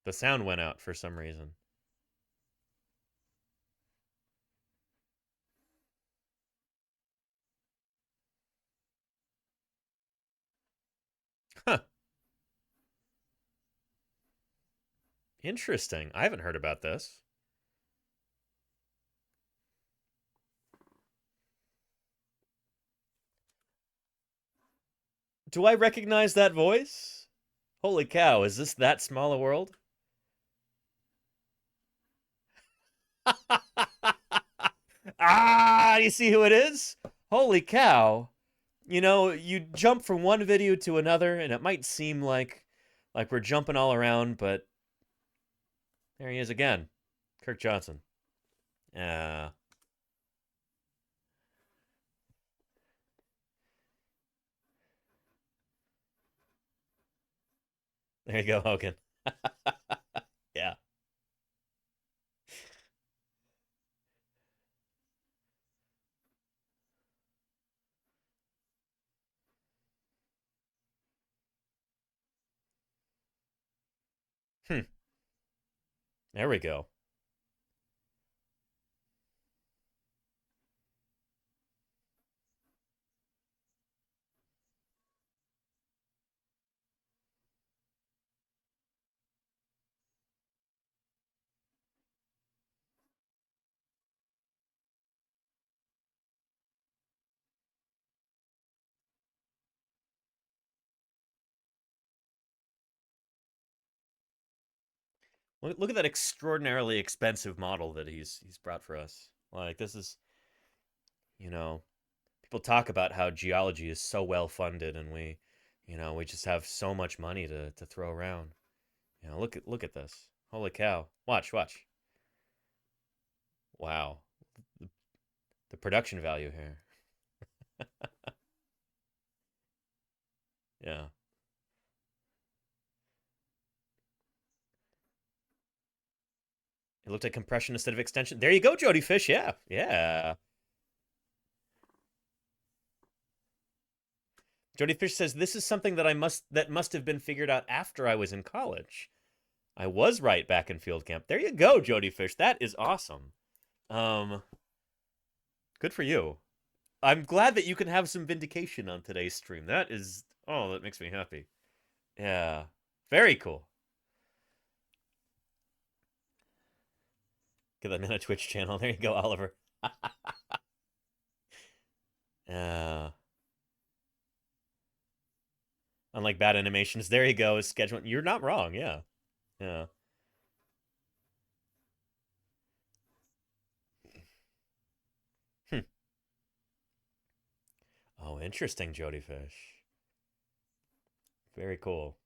F: The sound went out for some reason. Huh. Interesting. I haven't heard about this. Do I recognize that voice? Holy cow, is this that small a world? Ah, you see who it is? Holy cow. You know, you jump from one video to another, and it might seem like we're jumping all around, but there he is again. Kirk Johnson. Yeah. There you go, Hogan. Yeah. There we go. Look at that extraordinarily expensive model that he's brought for us. Like, this is, you know, people talk about how geology is so well funded, and we just have so much money to throw around. You know, look at this. Holy cow. Watch. Wow. The production value here. Yeah. It looked like compression instead of extension. There you go, Jody Fish. Yeah. Yeah. Jody Fish says, this is something that must have been figured out after I was in college. I was right back in field camp. There you go, Jody Fish. That is awesome. Good for you. I'm glad that you can have some vindication on today's stream. That makes me happy. Yeah. Very cool. Get that on a Twitch channel. There you go, Oliver. Unlike bad animations, there you go. Schedule. You're not wrong. Yeah. Yeah. Oh, interesting, Jody Fish. Very cool.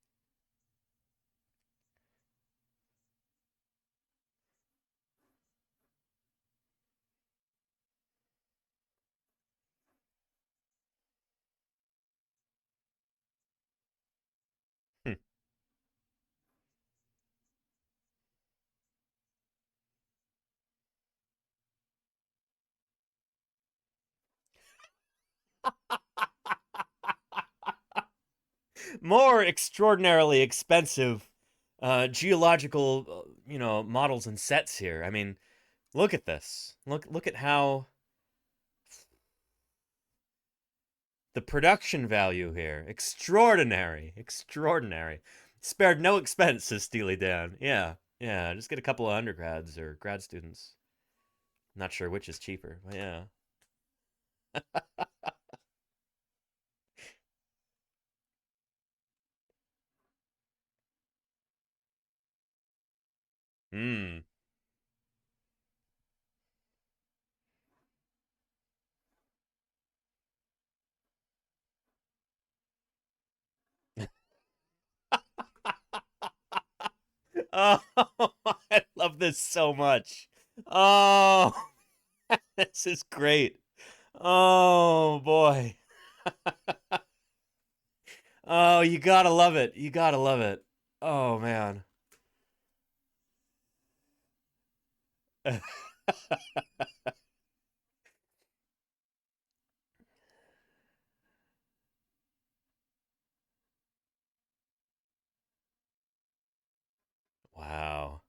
F: More extraordinarily expensive geological, models and sets here. I mean, look at this. Look at how the production value here. Extraordinary. Spared no expense, says Steely Dan. Yeah. Just get a couple of undergrads or grad students. Not sure which is cheaper, but yeah. Oh, I love this so much. Oh, this is great. Oh, boy. Oh, you gotta love it. Oh, man. Wow.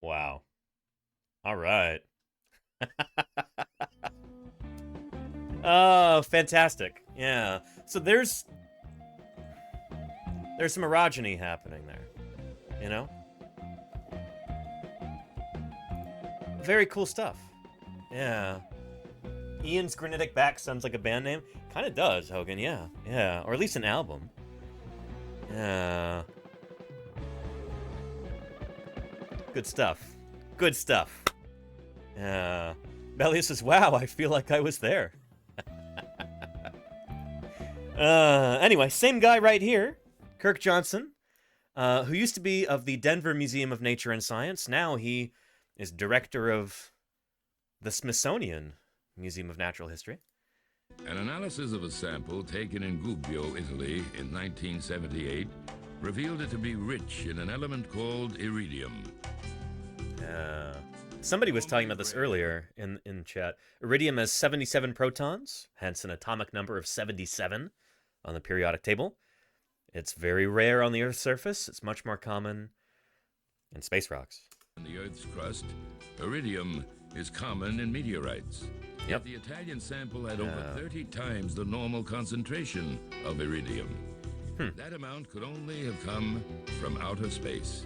F: Wow. All right. Oh, fantastic. Yeah. So there's some orogeny happening there, you know? Very cool stuff. Yeah. Ian's Granitic Back sounds like a band name. Kind of does, Hogan, yeah. Yeah, or at least an album. Yeah. Good stuff. Good stuff. Yeah. Belia says, wow, I feel like I was there. Anyway, same guy right here, Kirk Johnson, who used to be of the Denver Museum of Nature and Science. Now he is director of the Smithsonian Museum of Natural History.
Q: An analysis of a sample taken in Gubbio, Italy, in 1978 revealed it to be rich in an element called iridium.
F: Somebody was talking about this earlier in chat. Iridium has 77 protons, hence an atomic number of 77 on the periodic table. It's very rare on the Earth's surface. It's much more common in space rocks.
Q: In the Earth's crust, iridium is common in meteorites. Yet the Italian sample had over 30 times the normal concentration of iridium. That amount could only have come from outer space.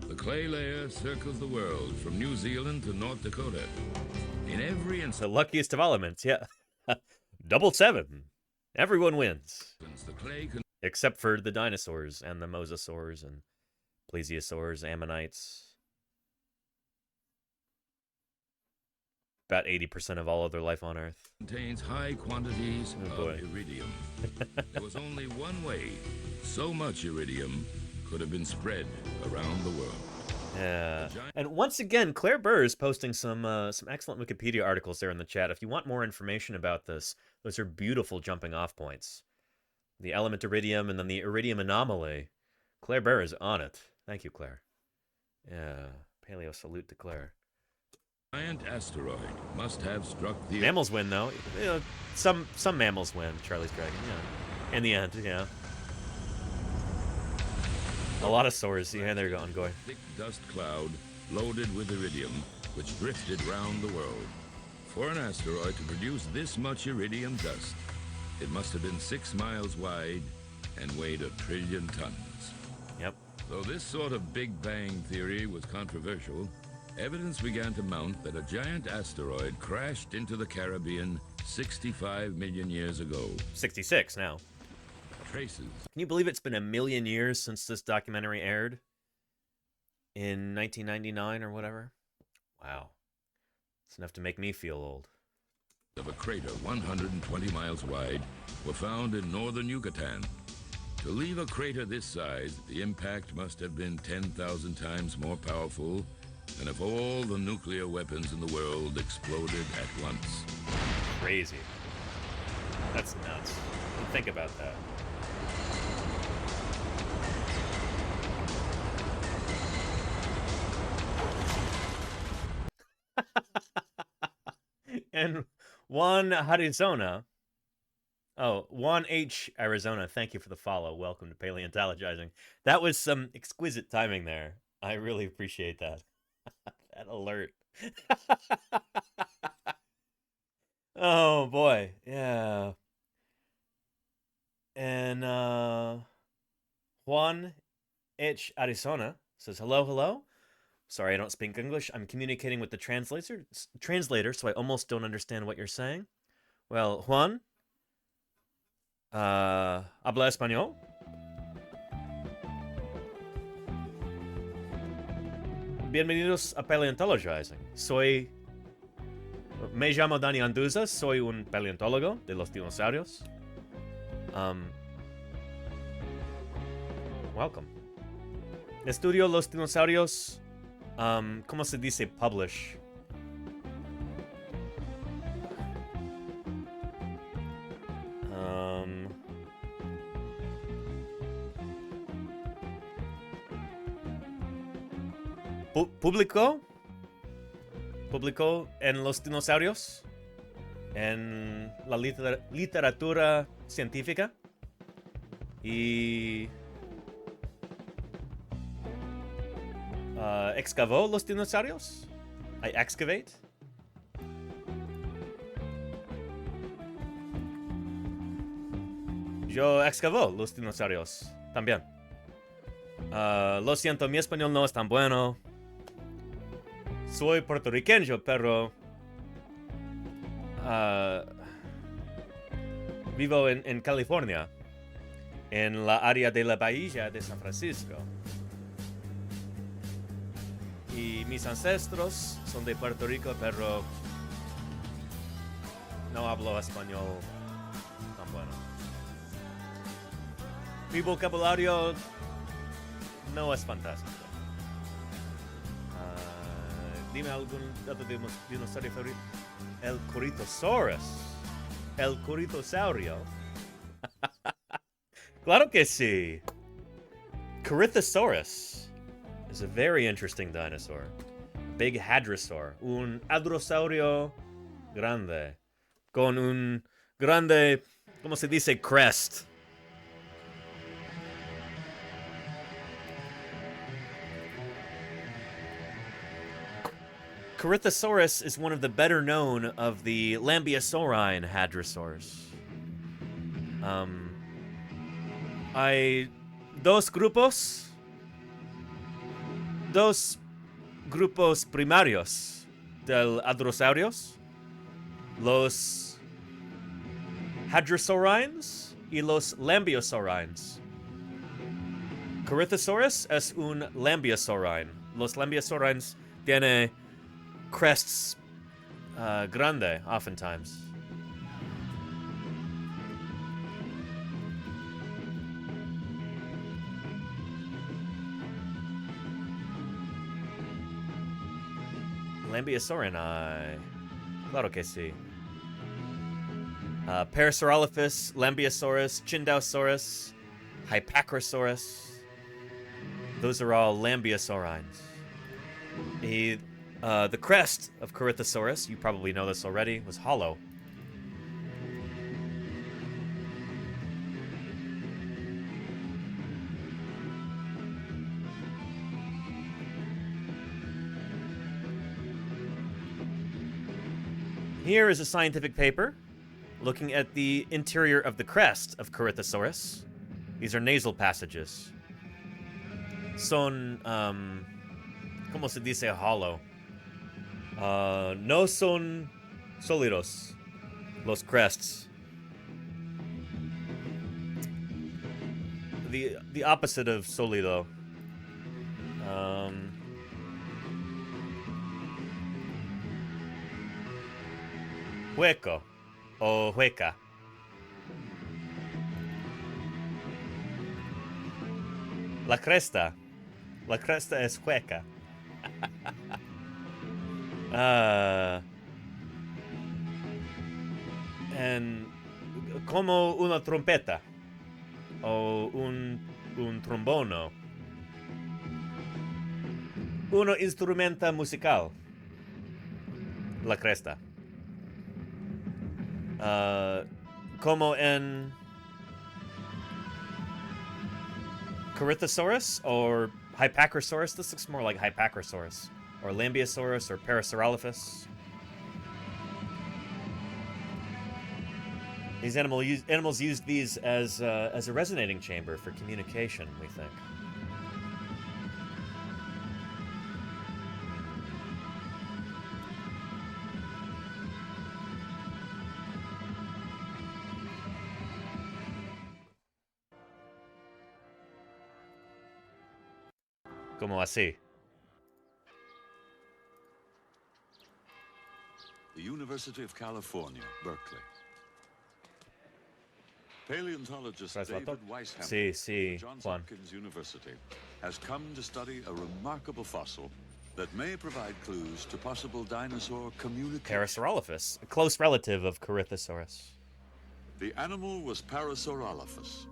Q: The clay layer circles the world from New Zealand to North Dakota. In every instance,
F: the luckiest of elements, yeah. Double 7. Everyone wins. Except for the dinosaurs and the mosasaurs and plesiosaurs, ammonites. About 80% of all other life on Earth.
Q: Contains high quantities of iridium. There was only one way so much iridium could have been spread around the world.
F: Yeah. And once again, Claire Burr is posting some excellent Wikipedia articles there in the chat. If you want more information about this, those are beautiful jumping off points. The element iridium and then the iridium anomaly. Claire Burr is on it. Thank you, Claire. Yeah. Paleo salute to Claire.
Q: Giant asteroid must have struck the
F: Mammals win, though. You know, some mammals win, Charlie's Dragon, yeah. In the end, yeah. A lot of swords. Yeah, they're going.
Q: Thick dust cloud loaded with iridium, which drifted round the world. For an asteroid to produce this much iridium dust, it must have been 6 miles wide and weighed 1 trillion tons.
F: Yep.
Q: Though this sort of Big Bang theory was controversial, evidence began to mount that a giant asteroid crashed into the Caribbean 65 million years ago.
F: 66 now.
Q: Traces.
F: Can you believe it's been 1 million years since this documentary aired? In 1999 or whatever? Wow. It's enough to make me feel old.
Q: Of a crater 120 miles wide were found in northern Yucatan. To leave a crater this size, the impact must have been 10,000 times more powerful than if all the nuclear weapons in the world exploded at once.
F: Crazy. That's nuts. Think about that. And Juan Arizona. Oh, Juan H. Arizona, thank you for the follow. Welcome to Paleontologizing. That was some exquisite timing there. I really appreciate that. That alert. Oh, boy. Yeah. And Juan H. Arizona says, hello. Sorry, I don't speak English. I'm communicating with the translator, so I almost don't understand what you're saying. Well, Juan, habla español? Bienvenidos a Paleontologizing. Me llamo Dani Anduza, soy un paleontólogo de los dinosaurios. Welcome. Estudio los dinosaurios. ¿Cómo se dice publish? Publicó en los dinosaurios, en la literatura científica y excavó los dinosaurios. I excavate. Yo excavó los dinosaurios también. Lo siento, mi español no es tan bueno. Soy puertorriqueño, pero vivo en California, en la área de la bahía de San Francisco. Y mis ancestros son de Puerto Rico, pero no hablo español tan bueno. Mi vocabulario no es fantástico. Dime algún dato de dinosaurio favorito. El Corythosaurus. El Corythosaurio. Claro que sí. Corythosaurus is a very interesting dinosaur. Big hadrosaur. Un hadrosaurio grande. Con un grande, ¿cómo se dice? Crest. Corythosaurus is one of the better known of the Lambeosaurine hadrosaurs. Hay dos grupos primarios del hadrosaurios. Los hadrosaurines y los Lambeosaurines. Corythosaurus es un Lambeosaurine. Los Lambeosaurines tienen crests grande, oftentimes. Lambeosaurini. Claro que sí. Parasaurolophus, Lambeosaurus, Chindausaurus, Hypacrosaurus. Those are all Lambeosaurines. The crest of Corythosaurus, you probably know this already, was hollow. Here is a scientific paper looking at the interior of the crest of Corythosaurus. These are nasal passages. Son, ¿cómo se dice hollow? No son sólidos, los crests. The opposite of sólido. Hueco o hueca. La cresta es hueca. And como una trompeta o un trombono. Uno instrumento musical. La cresta. Como en Corythosaurus or Hypacrosaurus. This looks more like Hypacrosaurus. Or Lambeosaurus or Parasaurolophus. These animals used these as a resonating chamber for communication, we think. Como así?
U: The University of California, Berkeley. Paleontologist David Weishaupt of Johns Hopkins University has come to study a remarkable fossil that may provide clues to possible dinosaur communication.
F: Parasaurolophus, a close relative of Corythosaurus.
U: The animal was Parasaurolophus.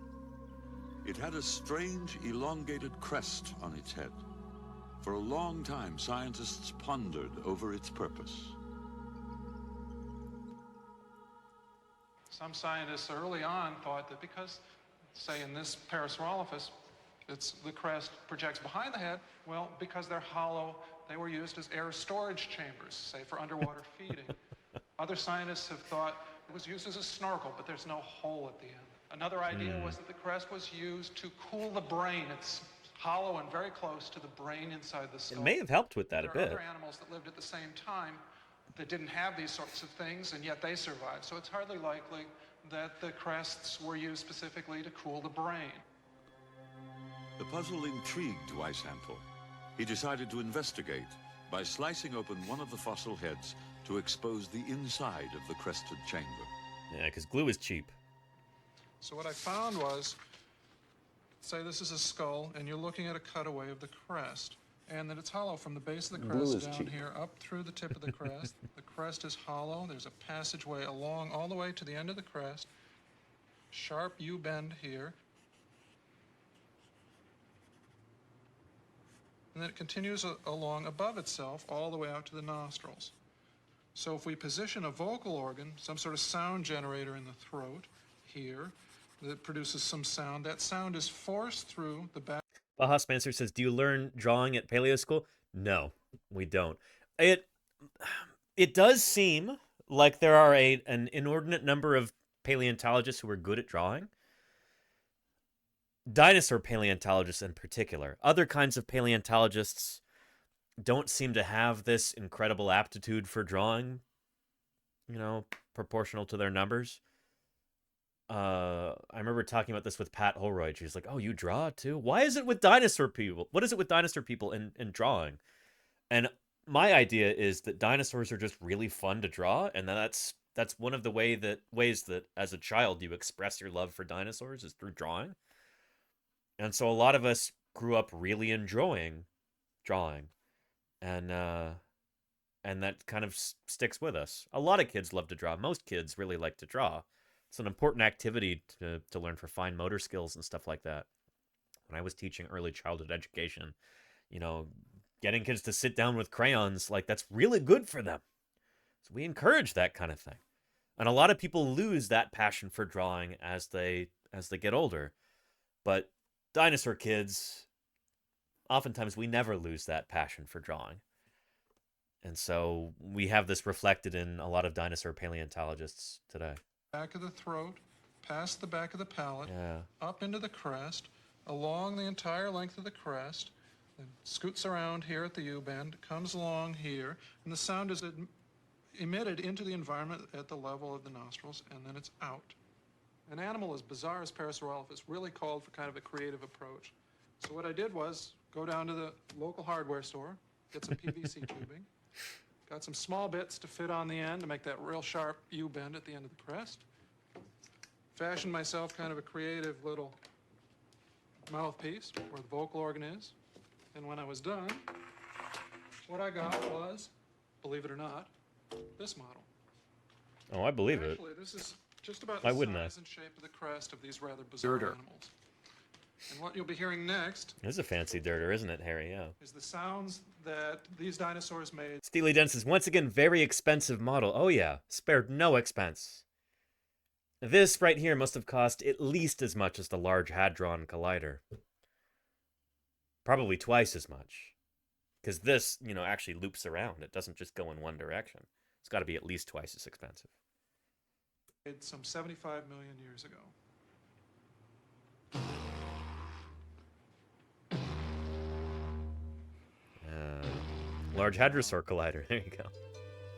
U: It had a strange, elongated crest on its head. For a long time, scientists pondered over its purpose.
V: Some scientists early on thought that because, say in this Parasaurolophus, the crest projects behind the head, well, because they're hollow, they were used as air storage chambers, say for underwater feeding. Other scientists have thought it was used as a snorkel, but there's no hole at the end. Another idea was that the crest was used to cool the brain. It's hollow and very close to the brain inside the skull.
F: It may have helped with that a
V: There
F: bit.
V: are other animals that lived at the same time that didn't have these sorts of things, and yet they survived. So it's hardly likely that the crests were used specifically to cool the brain.
U: The puzzle intrigued Weishampel. He decided to investigate by slicing open one of the fossil heads to expose the inside of the crested chamber.
F: Yeah, because glue is cheap.
V: So what I found was, say this is a skull, and you're looking at a cutaway of the crest, and that it's hollow from the base of the crest down here up through the tip of the crest. The crest is hollow. There's a passageway along all the way to the end of the crest. Sharp U-bend here. And then it continues along above itself all the way out to the nostrils. So if we position a vocal organ, some sort of sound generator in the throat here, that produces some sound, that sound is forced through the back.
F: Baja Spencer says, do you learn drawing at Paleo School? No, we don't. It does seem like there are an inordinate number of paleontologists who are good at drawing. Dinosaur paleontologists in particular. Other kinds of paleontologists don't seem to have this incredible aptitude for drawing, you know, proportional to their numbers. I remember talking about this with Pat Holroyd. She's like, oh, you draw too? Why is it with dinosaur people? What is it with dinosaur people in drawing? And my idea is that dinosaurs are just really fun to draw, and that's one of the ways that as a child you express your love for dinosaurs is through drawing. And so a lot of us grew up really enjoying drawing, and that kind of sticks with us. A lot of kids love to draw. Most kids really like to draw. It's an important activity to learn for fine motor skills and stuff like that. When I was teaching early childhood education, you know, getting kids to sit down with crayons, like, that's really good for them. So we encourage that kind of thing. And a lot of people lose that passion for drawing as they get older. But dinosaur kids, oftentimes we never lose that passion for drawing. And so we have this reflected in a lot of dinosaur paleontologists today.
V: Back of the throat, past the back of the palate, up into the crest, along the entire length of the crest, then scoots around here at the U-bend, comes along here, and the sound is emitted into the environment at the level of the nostrils, and then it's out. An animal as bizarre as Parasaurolophus really called for kind of a creative approach. So what I did was go down to the local hardware store, get some PVC tubing, got some small bits to fit on the end to make that real sharp U-bend at the end of the crest. Fashioned myself kind of a creative little mouthpiece where the vocal organ is. And when I was done, what I got was, believe it or not, this model.
F: Oh, I believe it.
V: Actually, this is just about the size and shape of the crest of these rather bizarre animals. And what you'll be hearing next...
F: This is a fancy dirter, isn't it, Harry? Yeah.
V: ...is the sounds that these dinosaurs made.
F: Steely Dan says, once again, very expensive model. Oh yeah, spared no expense. This right here must have cost at least as much as the Large Hadron Collider. Probably twice as much. Because this, you know, actually loops around. It doesn't just go in one direction. It's got to be at least twice as expensive.
V: Some 75 million years ago.
F: Large Hadrosaur Collider. There you go.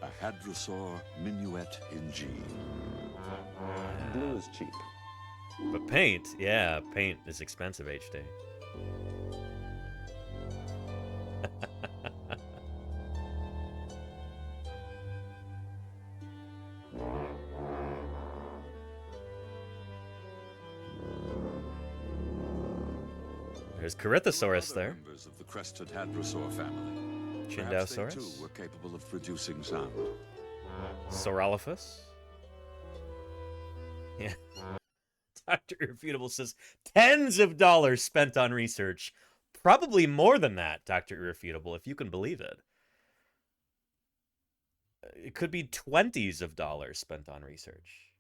U: A Hadrosaur minuet in G.
B: Glue is cheap.
F: But paint, yeah, paint is expensive, HD. There's Corythosaurus there.
U: Members of the crested hadrosaur family.
F: Chindausaurus.
U: Perhaps they too were capable of producing sound.
F: Saurolophus. Yeah. Dr. Irrefutable says tens of dollars spent on research. Probably more than that, Dr. Irrefutable, if you can believe it. It could be 20s of dollars spent on research.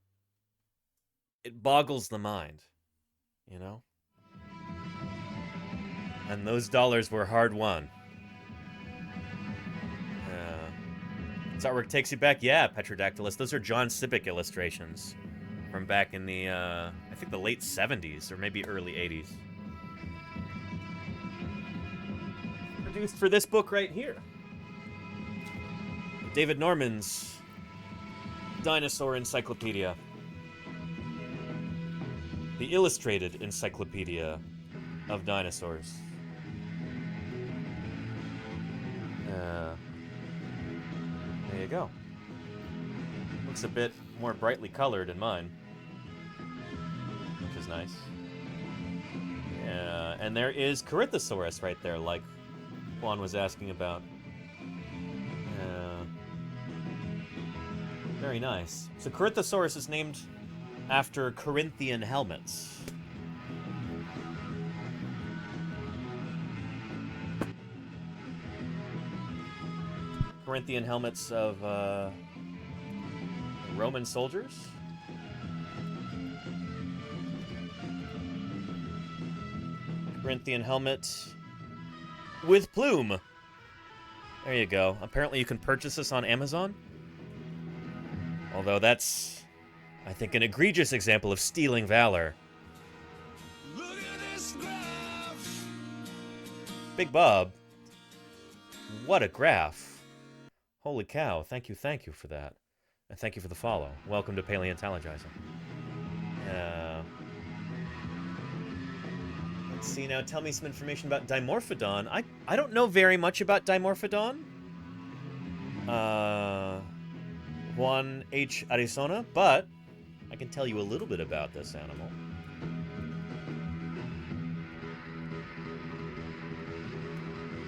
F: It boggles the mind, you know? And those dollars were hard won. This artwork takes you back. Yeah, Petrodactylus. Those are John Sibbick illustrations from back in the, I think the late 70s or maybe early 80s. Produced for this book right here. David Norman's Dinosaur Encyclopedia. The Illustrated Encyclopedia of Dinosaurs. There you go. Looks a bit more brightly colored in mine, which is nice. Yeah, and there is Corythosaurus right there, like Juan was asking about. Very nice. So Corythosaurus is named after Corinthian helmets. Corinthian helmets of Roman soldiers. Corinthian helmet with plume. There you go. Apparently you can purchase this on Amazon. Although that's, I think, an egregious example of stealing valor. Look at this graph. Big Bob. What a graph. Holy cow. Thank you for that. And thank you for the follow. Welcome to Paleontologizing. Let's see now. Tell me some information about Dimorphodon. I don't know very much about Dimorphodon. Juan H. Arizona, but I can tell you a little bit about this animal.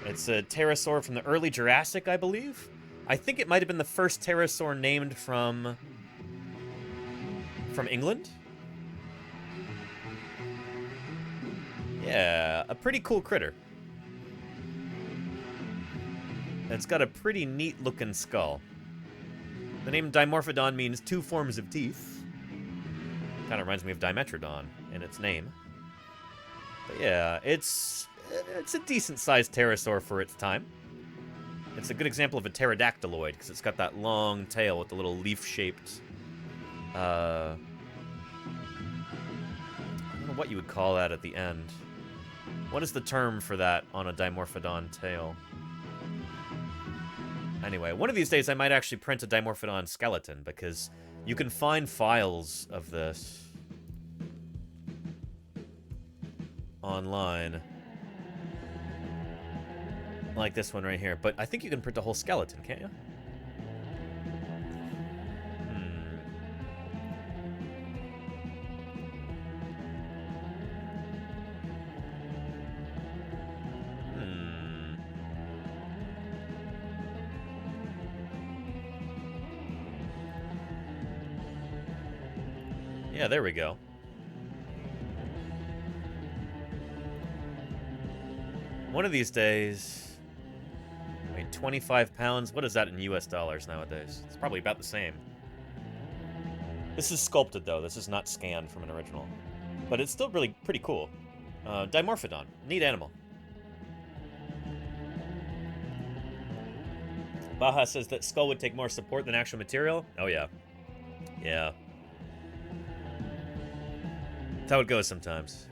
F: It's a pterosaur from the early Jurassic, I believe. I think it might have been the first pterosaur named from England. Yeah, a pretty cool critter. It's got a pretty neat looking skull. The name Dimorphodon means two forms of teeth. Kind of reminds me of Dimetrodon in its name. But yeah, it's a decent-sized pterosaur for its time. It's a good example of a pterodactyloid because it's got that long tail with the little leaf-shaped... I don't know what you would call that at the end. What is the term for that on a Dimorphodon tail? Anyway, one of these days I might actually print a Dimorphodon skeleton because you can find files of this online. Like this one right here. But I think you can print a whole skeleton, can't you? Yeah, there we go. One of these days, I mean, 25 pounds, what is that in US dollars nowadays? It's probably about the same. This is sculpted, though. This is not scanned from an original. But it's still really pretty cool. Dimorphodon, neat animal. Baja says that skull would take more support than actual material. Oh, yeah. Yeah. That's how it goes sometimes.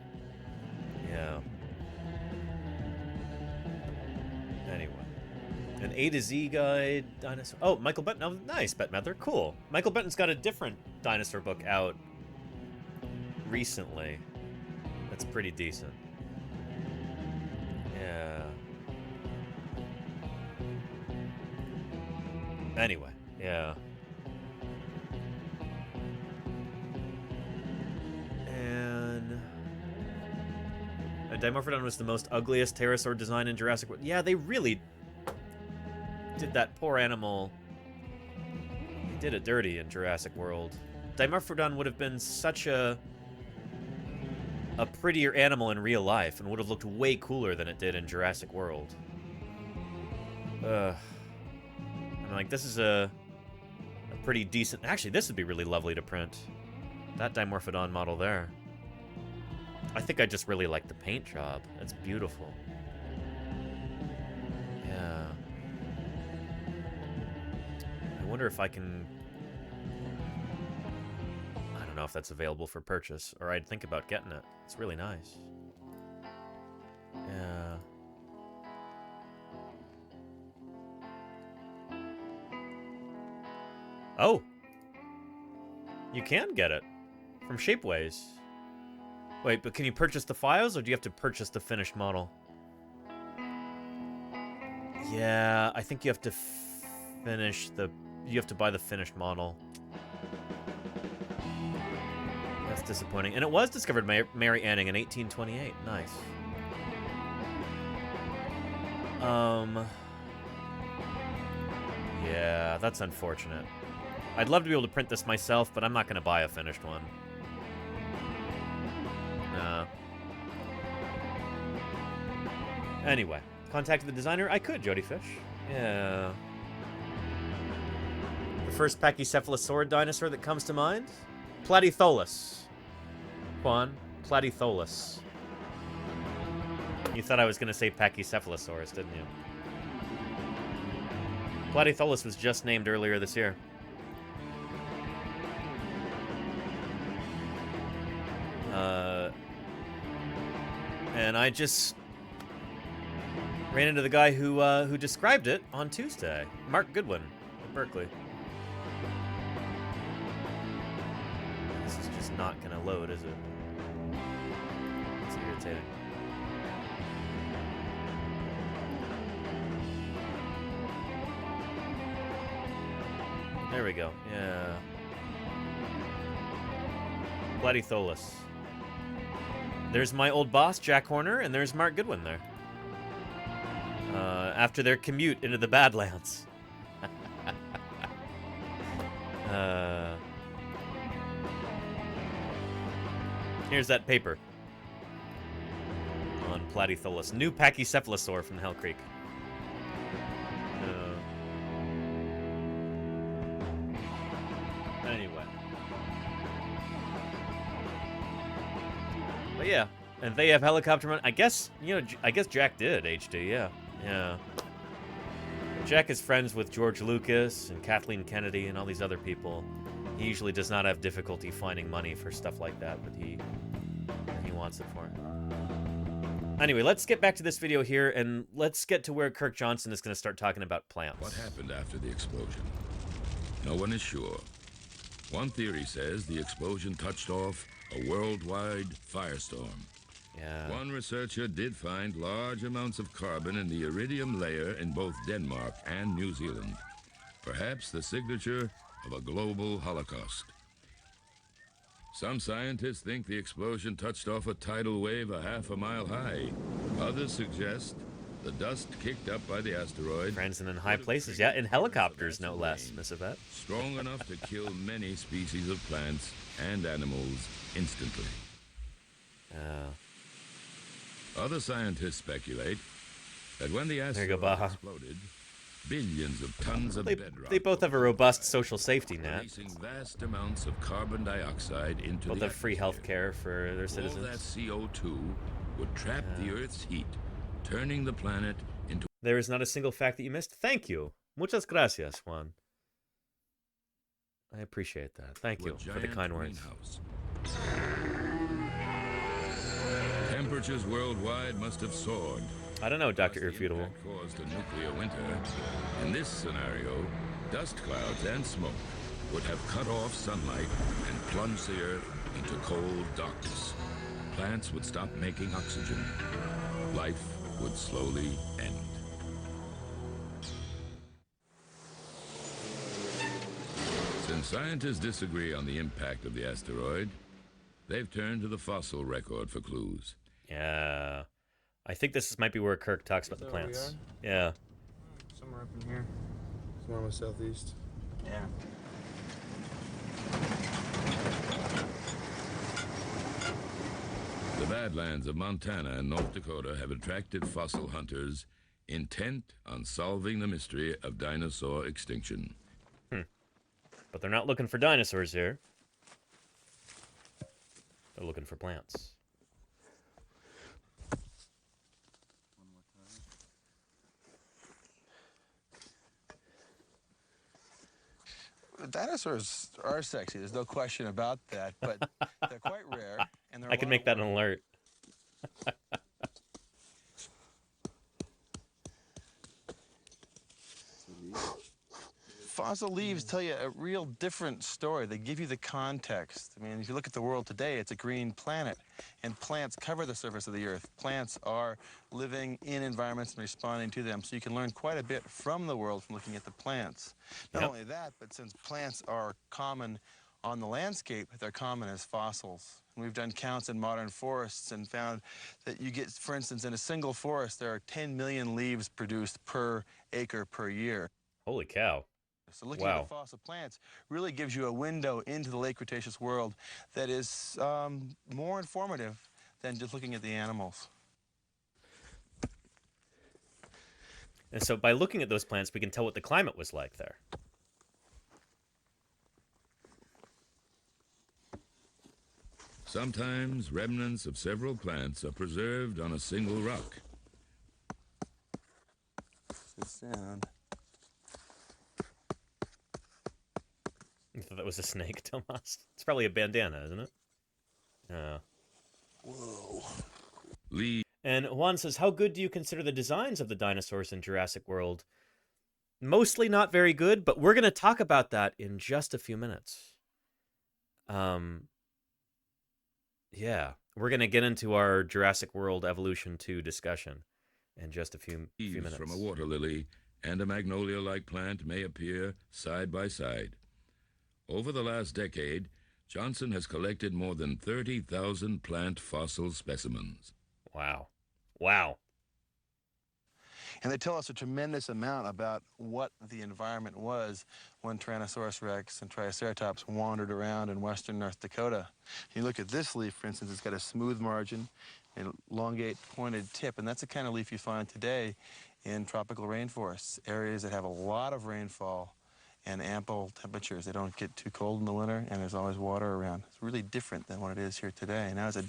F: Yeah. Anyway. An A to Z guide, dinosaur. Oh, Michael Benton. Oh, nice, Bet Mether. Cool. Michael Benton's got a different dinosaur book out recently. That's pretty decent. Yeah. Anyway, yeah. And Dimorphodon was the most ugliest pterosaur design in Jurassic World. Yeah, they really did that poor animal. They did it dirty in Jurassic World. Dimorphodon would have been such a prettier animal in real life and would have looked way cooler than it did in Jurassic World. I'm like, this is a pretty decent... Actually, this would be really lovely to print. That Dimorphodon model there. I think I just really like the paint job. It's beautiful. Yeah. I wonder if I can... I don't don't know if that's available for purchase, or I'd think about getting it. It's really nice. Yeah. Oh! You can get it from JWE2's. Wait, but can you purchase the files, or do you have to purchase the finished model? Yeah, I think you have to finish the... You have to buy the finished model. That's disappointing. And it was discovered by Mary Anning in 1828. Nice. Yeah, that's unfortunate. I'd love to be able to print this myself, but I'm not going to buy a finished one. Nah. Anyway, contacted the designer. I could, Jody Fish. Yeah. The first pachycephalosaurid dinosaur that comes to mind? Platytholus. Juan, Platytholus. You thought I was going to say Pachycephalosaurus, didn't you? Platytholus was just named earlier this year. And I just ran into the guy who described it on Tuesday, Mark Goodwin at Berkeley. This is just not gonna load, is it? It's irritating. There we go. Yeah. Platytholus. There's my old boss, Jack Horner, and there's Mark Goodwin there. After their commute into the Badlands. Here's that paper on Platytholus. New Pachycephalosaur from Hell Creek. Anyway. But yeah, and they have helicopter money. I guess, you know, I guess Jack did, HD, yeah. Yeah. Jack is friends with George Lucas and Kathleen Kennedy and all these other people. He usually does not have difficulty finding money for stuff like that, but he wants it for it. Anyway, let's get back to this video here, and let's get to where Kirk Johnson is going to start talking about plants.
Q: What happened after the explosion? No one is sure. One theory says the explosion touched off a worldwide firestorm.
F: Yeah.
Q: One researcher did find large amounts of carbon in the iridium layer in both Denmark and New Zealand. Perhaps the signature of a global holocaust. Some scientists think the explosion touched off a tidal wave a half a mile high. Others suggest the dust kicked up by the asteroid...
F: Friends in high places, yeah, in helicopters, no less, Miss Yvette.
Q: Strong enough to kill many species of plants and animals instantly. Other scientists speculate that when the asteroid exploded, billions of tons of bedrock...
F: They both have a robust social safety net.
Q: Releasing vast amounts of carbon dioxide into
F: both have free health care for their citizens.
Q: All that CO2 would trap the Earth's heat, turning the planet into...
F: There is not a single fact that you missed. Thank you. Muchas gracias, Juan. I appreciate that. Thank you for the kind words.
Q: Temperatures worldwide must have soared.
F: I don't know, Dr. Irrefutable.
Q: Caused a nuclear winter. In this scenario, dust clouds and smoke would have cut off sunlight and plunged the Earth into cold darkness. Plants would stop making oxygen. Life would slowly end. Since scientists disagree on the impact of the asteroid, they've turned to the fossil record for clues.
F: Yeah. I think this might be where Kirk talks about the plants. Yeah.
R: Somewhere up in here. Somewhere in the southeast.
A: Yeah.
Q: The Badlands of Montana and North Dakota have attracted fossil hunters intent on solving the mystery of dinosaur extinction.
F: But they're not looking for dinosaurs here. They're looking for plants.
R: Dinosaurs are sexy. There's no question about that, but they're quite rare. And
F: I can make that an alert.
R: Fossil leaves tell you a real different story. They give you the context. I mean, if you look at the world today, it's a green planet, and plants cover the surface of the Earth. Plants are living in environments and responding to them, so you can learn quite a bit from the world from looking at the plants. Not only that, but since plants are common on the landscape, they're common as fossils. And we've done counts in modern forests and found that you get, for instance, in a single forest, there are 10 million leaves produced per acre per year.
F: Holy cow.
R: So looking at the fossil plants really gives you a window into the late Cretaceous world that is more informative than just looking at the animals.
F: And so by looking at those plants, we can tell what the climate was like there.
Q: Sometimes remnants of several plants are preserved on a single rock.
R: The sound.
F: You thought that was a snake, Tomas? It's probably a bandana, isn't it?
R: Whoa.
F: And Juan says, how good do you consider the designs of the dinosaurs in Jurassic World? Mostly not very good, but we're going to talk about that in just a few minutes. Yeah, we're going to get into our Jurassic World Evolution 2 discussion in just a few minutes.
Q: From a water lily and a magnolia-like plant may appear side by side. Over the last decade, Johnson has collected more than 30,000 plant fossil specimens.
F: Wow. Wow.
R: And they tell us a tremendous amount about what the environment was when Tyrannosaurus rex and Triceratops wandered around in western North Dakota. You look at this leaf, for instance, it's got a smooth margin, an elongate pointed tip, and that's the kind of leaf you find today in tropical rainforests, areas that have a lot of rainfall and ample temperatures. They don't get too cold in the winter, and there's always water around. It's really different than what it is here today. Now it's a...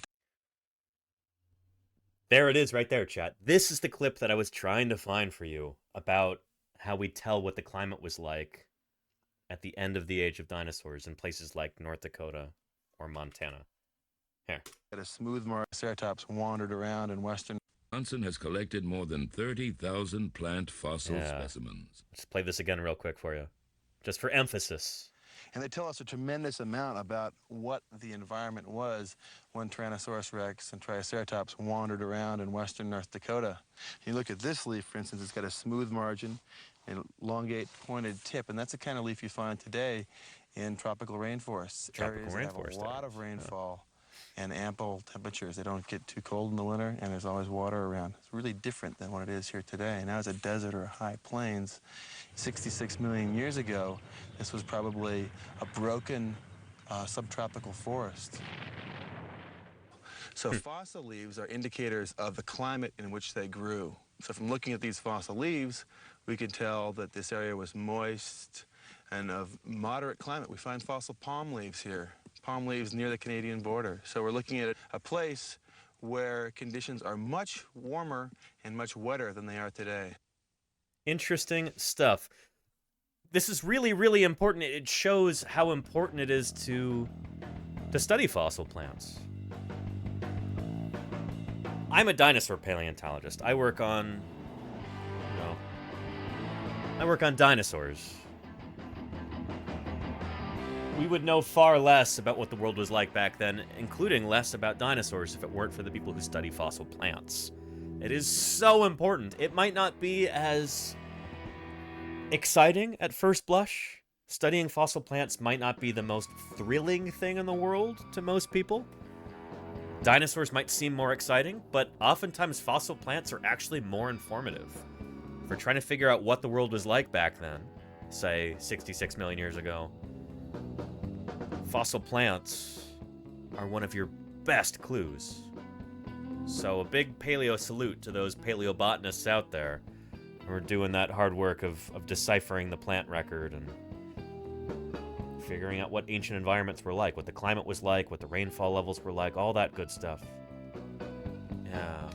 F: There it is right there, chat. This is the clip that I was trying to find for you about how we tell what the climate was like at the end of the age of dinosaurs in places like North Dakota or Montana. Here.
R: Got a smooth Triceratops wandered around in western...
Q: Johnson has collected more than 30,000 plant fossil specimens.
F: Let's play this again real quick for you, just for emphasis.
R: And they tell us a tremendous amount about what the environment was when Tyrannosaurus rex and Triceratops wandered around in western North Dakota. You look at this leaf, for instance, it's got a smooth margin, an elongate pointed tip, and that's the kind of leaf you find today in tropical rainforests, areas that have a lot of rainfall and ample temperatures. They don't get too cold in the winter, and there's always water around. It's really different than what it is here today. Now it's a desert or high plains. 66 million years ago, this was probably a broken subtropical forest. So fossil leaves are indicators of the climate in which they grew. So from looking at these fossil leaves, we can tell that this area was moist and of moderate climate. We find fossil palm leaves here, palm leaves near the Canadian border. So we're looking at a place where conditions are much warmer and much wetter than they are today.
F: Interesting stuff. This is really, really important. It shows how important it is to study fossil plants. I'm a dinosaur paleontologist. I work on dinosaurs. We would know far less about what the world was like back then, including less about dinosaurs if it weren't for the people who study fossil plants. It is so important. It might not be as exciting at first blush. Studying fossil plants might not be the most thrilling thing in the world to most people. Dinosaurs might seem more exciting, but oftentimes fossil plants are actually more informative. If we're trying to figure out what the world was like back then, say 66 million years ago, fossil plants are one of your best clues. So a big paleo salute to those paleobotanists out there who are doing that hard work of deciphering the plant record and figuring out what ancient environments were like, what the climate was like, what the rainfall levels were like, all that good stuff. Yeah.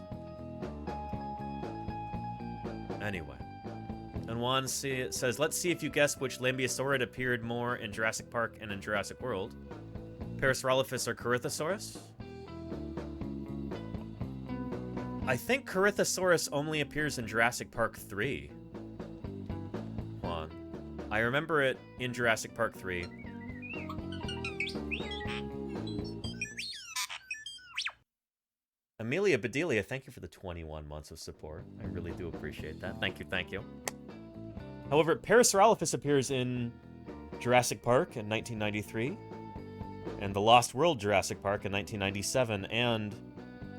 F: Anyway. And Juan says, let's see if you guess which Lambeosaurid appeared more in Jurassic Park and in Jurassic World. Parasaurolophus or Corythosaurus? I think Corythosaurus only appears in Jurassic Park 3. Juan. I remember it in Jurassic Park 3. Amelia Bedelia, thank you for the 21 months of support. I really do appreciate that. Thank you, thank you. However, Parasaurolophus appears in Jurassic Park in 1993, and The Lost World Jurassic Park in 1997, and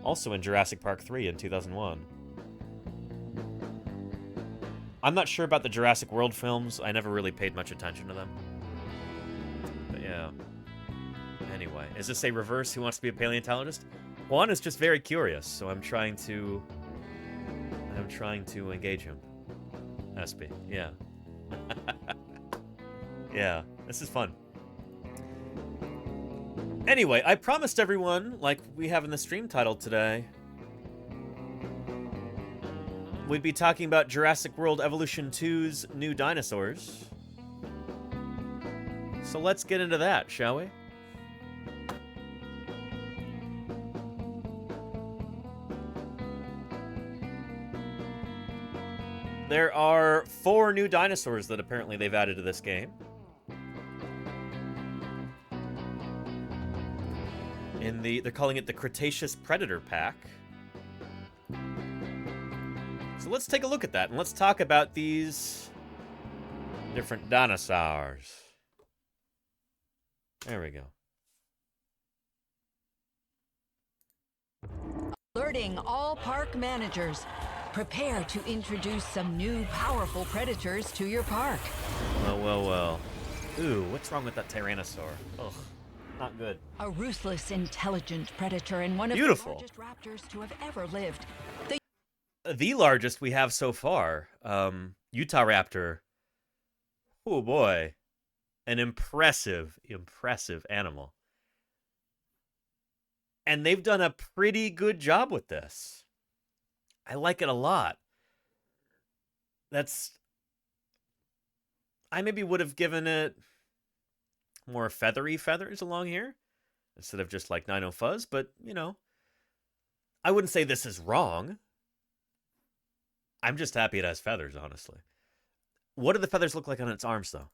F: also in Jurassic Park 3 in 2001. I'm not sure about the Jurassic World films. I never really paid much attention to them. But yeah. Anyway, is this a reverse Who Wants to Be a Paleontologist? Juan is just very curious, so I'm trying to engage him. SB, yeah. Yeah, this is fun. Anyway, I promised everyone, like we have in the stream title today, we'd be talking about Jurassic World Evolution 2's new dinosaurs. So let's get into that, shall we? There are 4 new dinosaurs that apparently they've added to this game. They're calling it the Cretaceous Predator Pack. So let's take a look at that, and let's talk about these different dinosaurs. There we go.
A: Alerting all park managers. Prepare to introduce some new powerful predators to your park.
F: Well. Ooh, what's wrong with that Tyrannosaur? Ugh, not good.
A: A ruthless, intelligent predator and one of
F: Beautiful.
A: the largest raptors to have ever lived.
F: The largest we have so far. Utah Raptor. Oh boy. An impressive animal. And they've done a pretty good job with this. I like it a lot. I maybe would have given it more feathery feathers along here instead of just like Nino Fuzz, but, you know, I wouldn't say this is wrong. I'm just happy it has feathers, honestly. What do the feathers look like on its arms, though?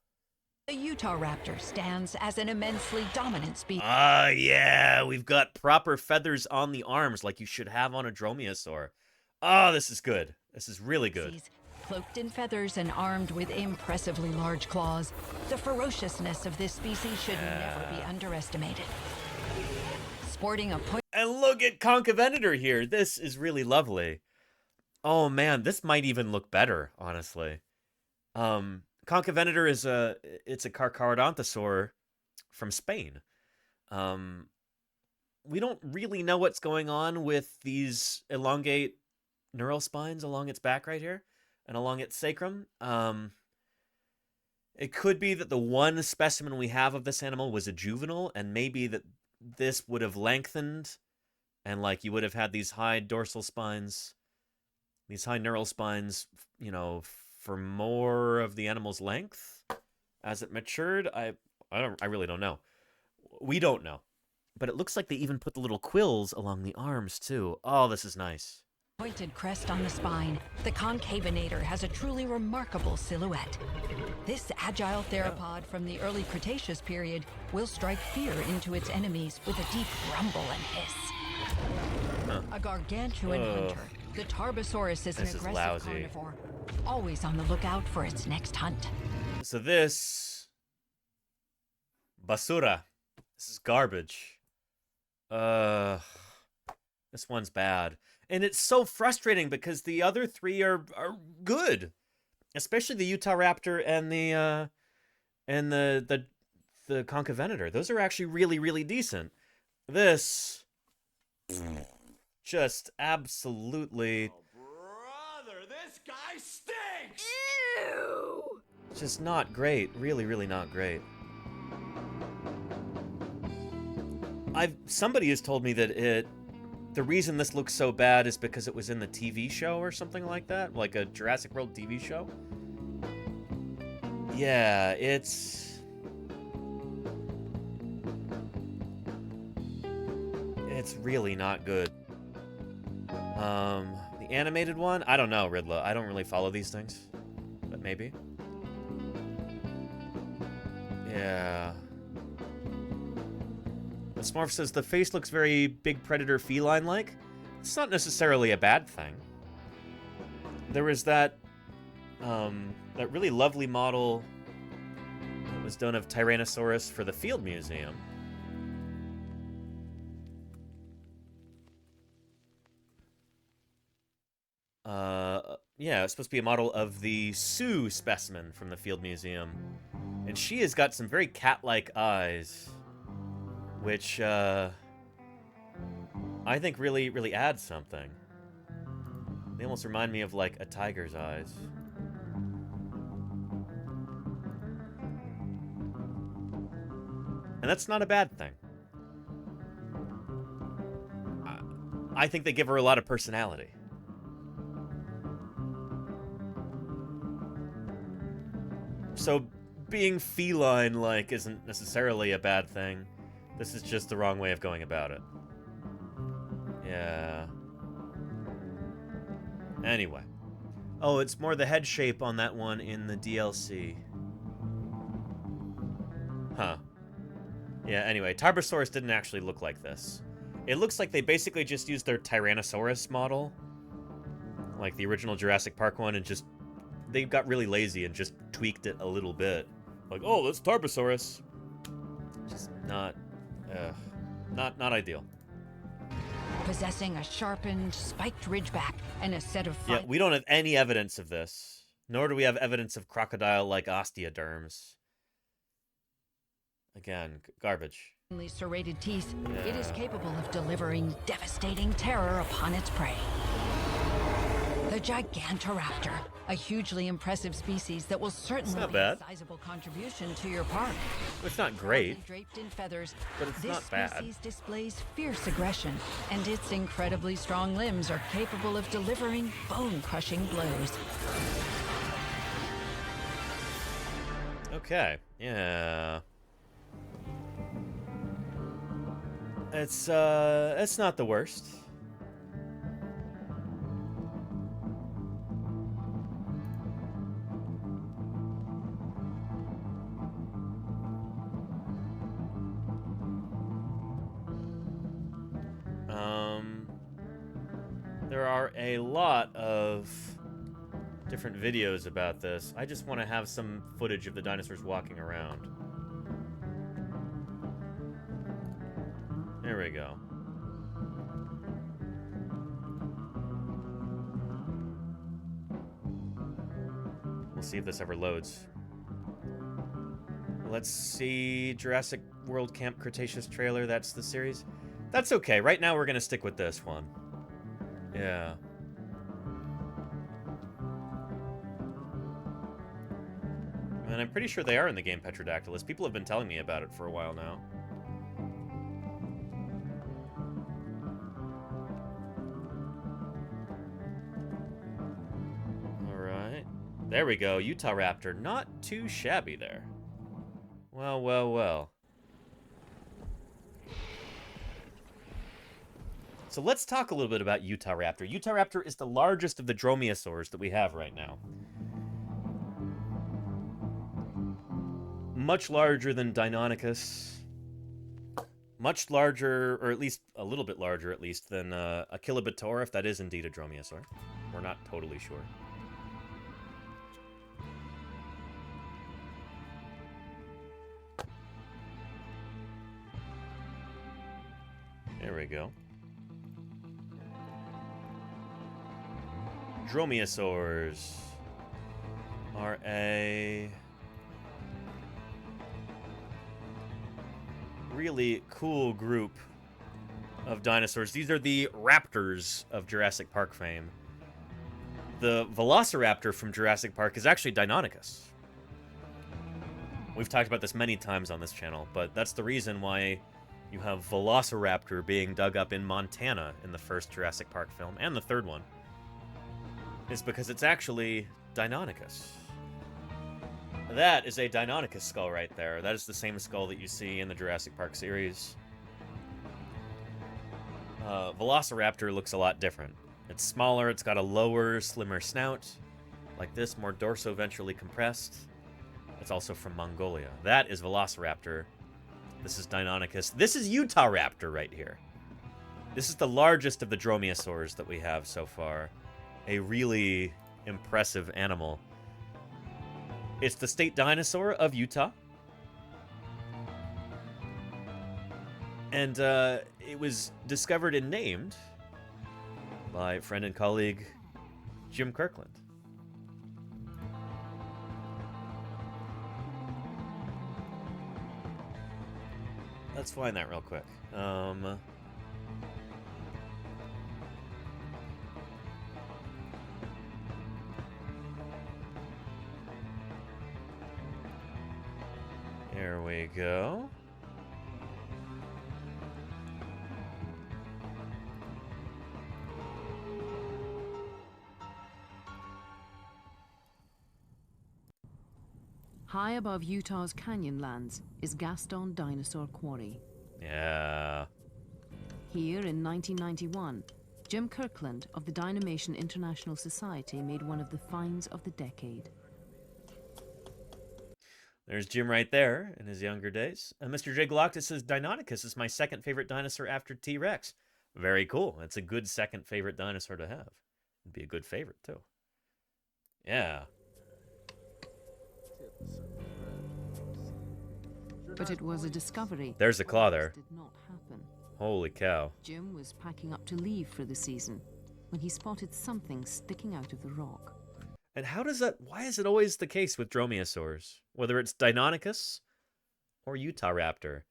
A: The Utah Raptor stands as an immensely dominant species.
F: Ah, yeah, we've got proper feathers on the arms like you should have on a dromaeosaur. Oh, this is good. This is really good.
A: Cloaked in feathers and armed with impressively large claws, the ferociousness of this species should never be underestimated. Sporting a point.
F: And look at Concavenator here. This is really lovely. Oh man, this might even look better, honestly. Concavenator is a Carcharodontosaur from Spain. We don't really know what's going on with these elongate neural spines along its back right here and along its sacrum. It could be that the one specimen we have of this animal was a juvenile, and maybe that this would have lengthened, and like you would have had these high dorsal spines, these high neural spines, you know, for more of the animal's length as it matured. I really don't know. We don't know. But it looks like they even put the little quills along the arms too. Oh, this is nice.
A: Pointed crest on the spine, the Concavenator has a truly remarkable silhouette. This agile theropod from the early Cretaceous period will strike fear into its enemies with a deep rumble and hiss. A gargantuan hunter, the Tarbosaurus is an aggressive carnivore, always on the lookout for its next hunt.
F: So this basura, this is garbage. This one's bad. And it's so frustrating because the other 3 are good. Especially the Utah Raptor and the Concavenator. Those are actually really, really decent. This just absolutely...
C: Oh, brother, this guy stinks!
A: Ew!
F: Just not great. Really, really not great. Somebody has told me that the reason this looks so bad is because it was in the TV show or something like that, like a Jurassic World TV show. Yeah, it's really not good. The animated one? I don't know, Ridla. I don't really follow these things. But maybe. Yeah. The Smurf says the face looks very big predator feline-like. It's not necessarily a bad thing. There was that really lovely model that was done of Tyrannosaurus for the Field Museum. Yeah, it's supposed to be a model of the Sioux specimen from the Field Museum. And she has got some very cat-like eyes, which, I think really adds something. They almost remind me of, like, a tiger's eyes. And that's not a bad thing. I think they give her a lot of personality. So, being feline-like isn't necessarily a bad thing. This is just the wrong way of going about it. Yeah. Anyway. Oh, it's more the head shape on that one in the DLC. Huh. Yeah, anyway, Tarbosaurus didn't actually look like this. It looks like they basically just used their Tyrannosaurus model, like the original Jurassic Park one, and just... they got really lazy and just tweaked it a little bit. Like, oh, that's Tarbosaurus. Just not ideal.
A: Possessing a sharpened, spiked ridgeback and a set of...
F: Yeah, we don't have any evidence of this. Nor do we have evidence of crocodile-like osteoderms. Again, garbage.
A: Serrated teeth, it is capable of delivering devastating terror upon its prey. The Gigantoraptor, a hugely impressive species that will certainly
F: not
A: be
F: bad.
A: a sizable contribution to your park.
F: It's not great,
A: Draped in feathers,
F: but it's
A: this
F: not bad.
A: species displays fierce aggression, and its incredibly strong limbs are capable of delivering bone-crushing blows.
F: Okay, yeah. It's not the worst. There are a lot of different videos about this. I just want to have some footage of the dinosaurs walking around. There we go. We'll see if this ever loads. Let's see. Jurassic World Camp Cretaceous trailer. That's the series. That's okay. Right now we're going to stick with this one. Yeah. And I'm pretty sure they are in the game Petrodactylus. People have been telling me about it for a while now. Alright. There we go. Utah Raptor. Not too shabby there. Well, well, well. So let's talk a little bit about Utah Raptor. Utah Raptor is the largest of the dromaeosaurs that we have right now. Much larger than Deinonychus. Much larger, or at least a little bit larger, at least, than Achillobator, if that is indeed a dromaeosaur. We're not totally sure. There we go. Dromaeosaurs are a really cool group of dinosaurs. These are the raptors of Jurassic Park fame. The Velociraptor from Jurassic Park is actually Deinonychus. We've talked about this many times on this channel, but that's the reason why you have Velociraptor being dug up in Montana in the first Jurassic Park film, and the third one. Is because it's actually Deinonychus. That is a Deinonychus skull right there. That is the same skull that you see in the Jurassic Park series. Velociraptor looks a lot different. It's smaller, it's got a lower, slimmer snout, like this, more dorso-ventrally compressed. It's also from Mongolia. That is Velociraptor. This is Deinonychus. This is Utah Raptor right here. This is the largest of the dromaeosaurs that we have so far. A really impressive animal. It's the state dinosaur of Utah. And it was discovered and named by friend and colleague Jim Kirkland. Let's find that real quick. There we go.
D: High above Utah's canyonlands is Gaston Dinosaur Quarry.
F: Yeah.
D: Here in 1991, Jim Kirkland of the Dynamation International Society made one of the finds of the decade.
F: There's Jim right there in his younger days. Mr. J. Galactus says, Deinonychus is my second favorite dinosaur after T-Rex. Very cool. That's a good second favorite dinosaur to have. It'd be a good favorite, too. Yeah.
D: But it was a discovery.
F: There's a claw there.
D: Did not happen.
F: Holy cow.
D: Jim was packing up to leave for the season when he spotted something sticking out of the rock.
F: And how does that... Why is it always the case with dromaeosaurs? Whether it's Deinonychus or Utah Raptor.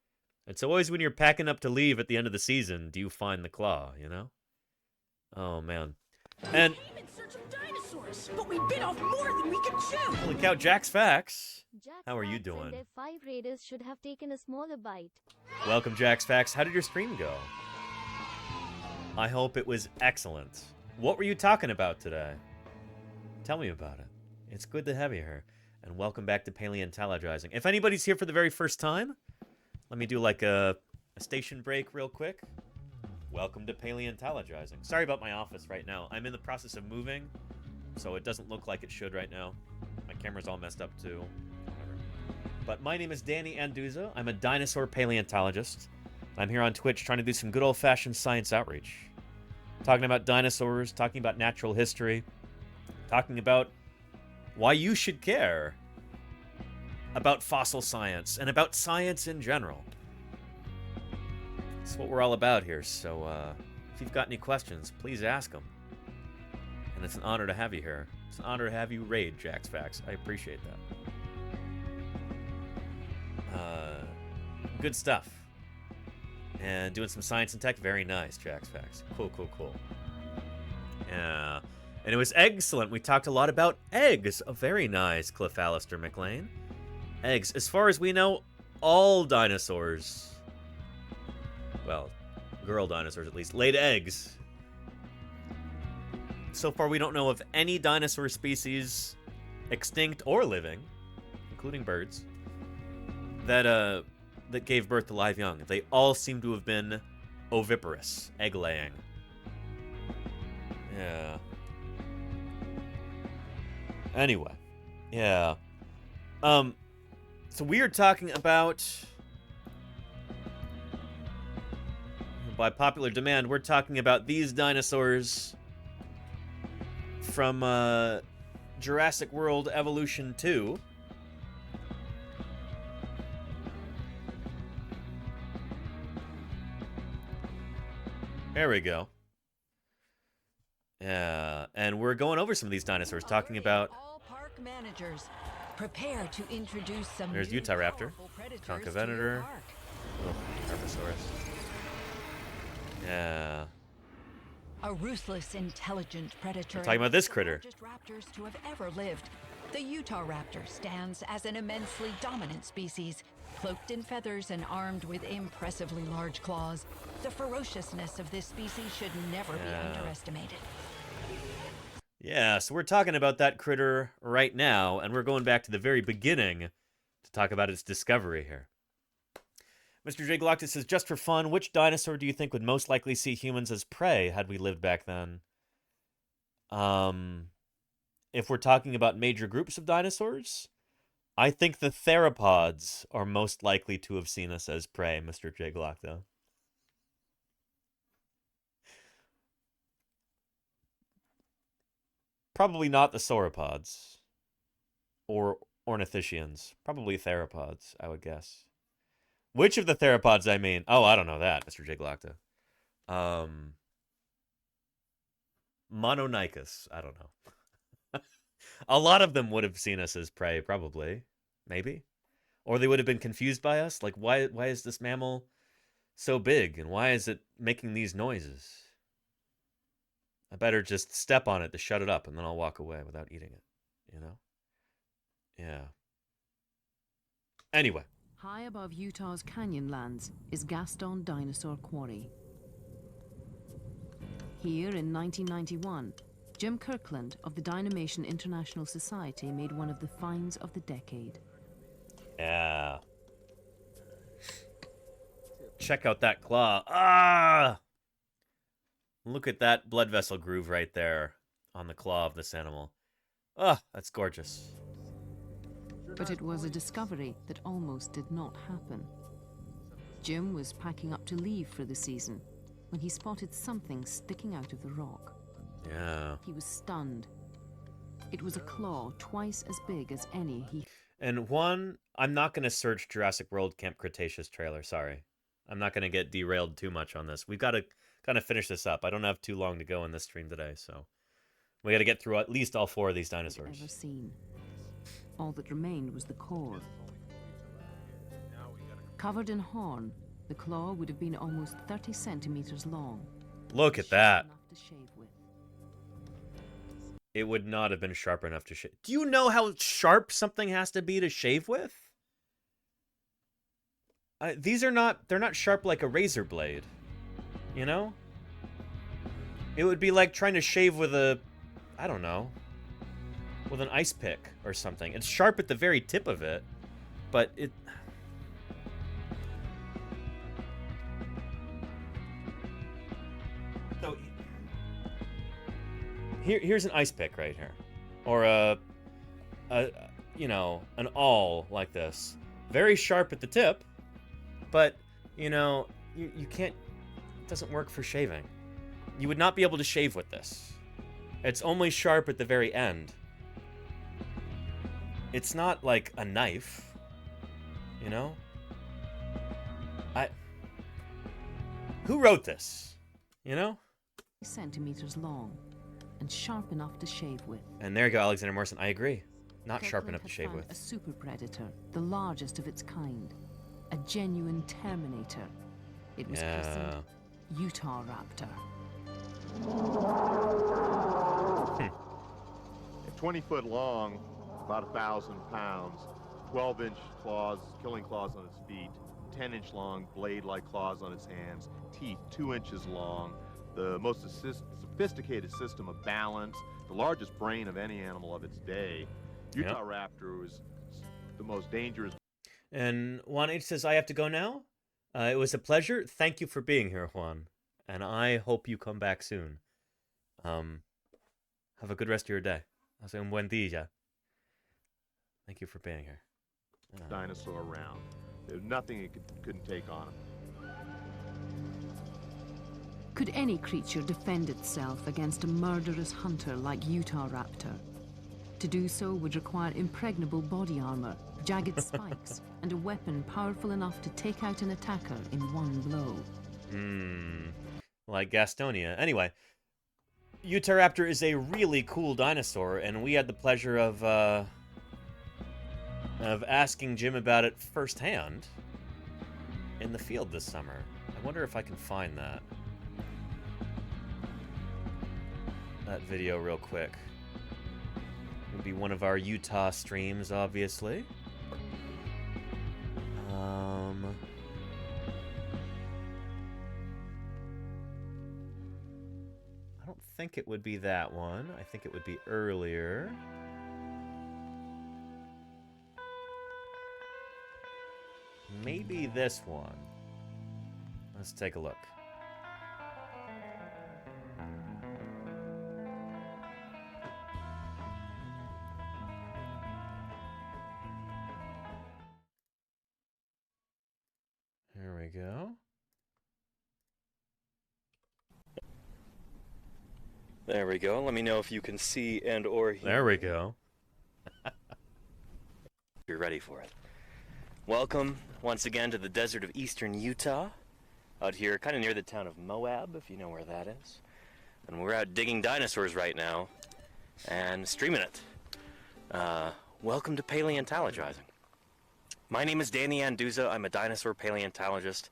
F: It's always when you're packing up to leave at the end of the season, do you find the claw, you know? Oh, man. And...
A: We came in search of dinosaurs, but we bit off more than we could chew!
F: Holy cow, Jack's Facts.
I: Jack's
F: How are you
I: Facts
F: doing?
I: and their 5 raiders should have taken a smaller bite.
F: Welcome, Jack's Facts. How did your stream go? I hope it was excellent. What were you talking about today? Tell me about it. It's good to have you here. And welcome back to Paleontologizing. If anybody's here for the very first time, let me do like a station break real quick. Welcome to Paleontologizing. Sorry about my office right now. I'm in the process of moving, so it doesn't look like it should right now. My camera's all messed up too. Whatever. But my name is Danny Anduza. I'm a dinosaur paleontologist. I'm here on Twitch trying to do some good old-fashioned science outreach. Talking about dinosaurs, talking about natural history, talking about why you should care about fossil science and about science in general. That's what we're all about here, so if you've got any questions, please ask them. And it's an honor to have you here. It's an honor to have you raid Jack's Facts. I appreciate that. Good stuff. And doing some science and tech, very nice, Jack's Facts. Cool, cool, cool. Yeah. And it was excellent. We talked a lot about eggs. Oh, very nice, Cliff Alistair McLean. Eggs. As far as we know, all dinosaurs, well, girl dinosaurs at least, laid eggs. So far, we don't know of any dinosaur species, extinct or living, including birds, that gave birth to live young. They all seem to have been oviparous, egg-laying. Yeah. Anyway, yeah. So we are talking about, by popular demand, we're talking about these dinosaurs from Jurassic World Evolution 2. There we go. Yeah, and we're going over some of these dinosaurs, talking about...
A: All park managers, prepare to introduce some.
F: There's Utah Raptor, Conchovenator, Carposaurus. Yeah.
A: A ruthless, intelligent predator.
F: We're talking about this critter.
A: The largest raptors to have ever lived. The Utah Raptor stands as an immensely dominant species, cloaked in feathers and armed with impressively large claws. The ferociousness of this species should never be underestimated.
F: Yeah, so we're talking about that critter right now, and we're going back to the very beginning to talk about its discovery here. Mr. J. Galactus says, just for fun, which dinosaur do you think would most likely see humans as prey had we lived back then? If we're talking about major groups of dinosaurs, I think the theropods are most likely to have seen us as prey, Mr. J. Galacto. Probably not the sauropods or ornithischians. Probably theropods, I would guess. Which of the theropods I mean? Oh, I don't know that, Mr. J. Galacto. Mononychus. I don't know. A lot of them would have seen us as prey, probably. Maybe. Or they would have been confused by us. Like, why is this mammal so big? And why is it making these noises? I better just step on it to shut it up, and then I'll walk away without eating it. You know? Yeah. Anyway.
D: High above Utah's Canyonlands is Gaston Dinosaur Quarry. Here in 1991, Jim Kirkland of the Dynamation International Society made one of the finds of the decade.
F: Yeah. Check out that claw. Ah! Look at that blood vessel groove right there on the claw of this animal. Ah, that's gorgeous.
D: But it was a discovery that almost did not happen. Jim was packing up to leave for the season when he spotted something sticking out of the rock.
F: Yeah.
D: He was stunned. It was a claw twice as big as any he...
F: And one, I'm not going to search Jurassic World Camp Cretaceous trailer, sorry. I'm not going to get derailed too much on this. We've got to kind of finish this up. I don't have too long to go in this stream today, so we got to get through at least all 4 of these dinosaurs.
D: Ever seen. All that remained was the core. Covered in horn, the claw would have been almost 30 centimeters long.
F: Look at that.
D: Enough to shave with.
F: It would not have been sharp enough to shave. Do you know how sharp something has to be to shave with? They're not sharp like a razor blade. You know? It would be like trying to shave with I don't know, with an ice pick or something. It's sharp at the very tip of it, but it... So, here's an ice pick right here. Or you know, an awl like this. Very sharp at the tip, but, you know, you can't... It doesn't work for shaving. You would not be able to shave with this. It's only sharp at the very end. It's not like a knife, you know? Who wrote this? You know?
D: Centimeters long and sharp enough to shave with.
F: And there you go, Alexander Morrison. I agree. Not
D: Kirkland
F: sharp enough to
D: had
F: shave
D: found
F: with.
D: A super predator, the largest of its kind, a genuine Terminator. It was christened Utah Raptor.
H: At 20 foot long, about 1,000 pounds, 12-inch claws, killing claws on its feet, 10-inch long blade-like claws on its hands, teeth 2 inches long, the most sophisticated system of balance, the largest brain of any animal of its day. Utah Raptor was the most dangerous.
F: And Juan H says, I have to go now. It was a pleasure. Thank you for being here, Juan. And I hope you come back soon. Have a good rest of your day. Un buen día. Thank you for being here.
H: Dinosaur around. There's nothing it couldn't take on him.
D: Could any creature defend itself against a murderous hunter like Utah Raptor? To do so would require impregnable body armor, jagged spikes, and a weapon powerful enough to take out an attacker in one blow.
F: Like Gastonia. Anyway, Utahraptor is a really cool dinosaur, and we had the pleasure of asking Jim about it firsthand in the field this summer. I wonder if I can find that video real quick. It'll be one of our Utah streams, obviously. I don't think think it would be that one. I think it would be earlier. Maybe this one. Let's take a look. There we go.
J: There we go. Let me know if you can see and or hear.
F: There we go.
J: You're ready for it. Welcome once again to the desert of eastern Utah. Out here kind of near the town of Moab, if you know where that is. And we're out digging dinosaurs right now and streaming it. Welcome to Paleontologizing. My name is Danny Anduza. I'm a dinosaur paleontologist.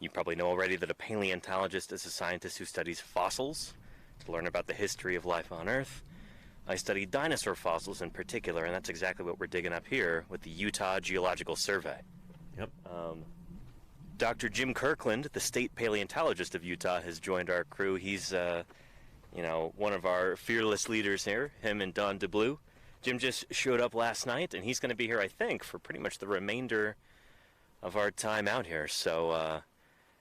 J: You probably know already that a paleontologist is a scientist who studies fossils to learn about the history of life on Earth. I study dinosaur fossils in particular, and that's exactly what we're digging up here with the Utah Geological Survey.
F: Yep.
J: Dr. Jim Kirkland, the state paleontologist of Utah, has joined our crew. He's, one of our fearless leaders here, him and Don DeBlue. Jim just showed up last night, and he's going to be here, I think, for pretty much the remainder of our time out here. So,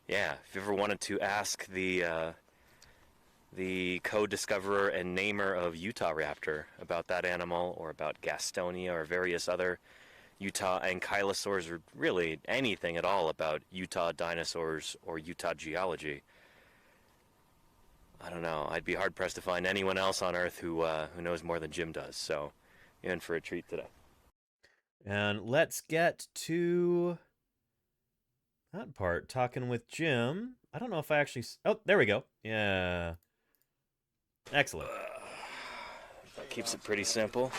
J: yeah, if you ever wanted to ask the co-discoverer and namer of Utah Raptor about that animal, or about Gastonia, or various other Utah ankylosaurs, or really anything at all about Utah dinosaurs or Utah geology, I don't know. I'd be hard-pressed to find anyone else on Earth who knows more than Jim does. So, you're in for a treat today.
F: And let's get to that part, talking with Jim. I don't know if I actually... Oh, there we go. Yeah. Excellent.
J: That keeps it pretty simple.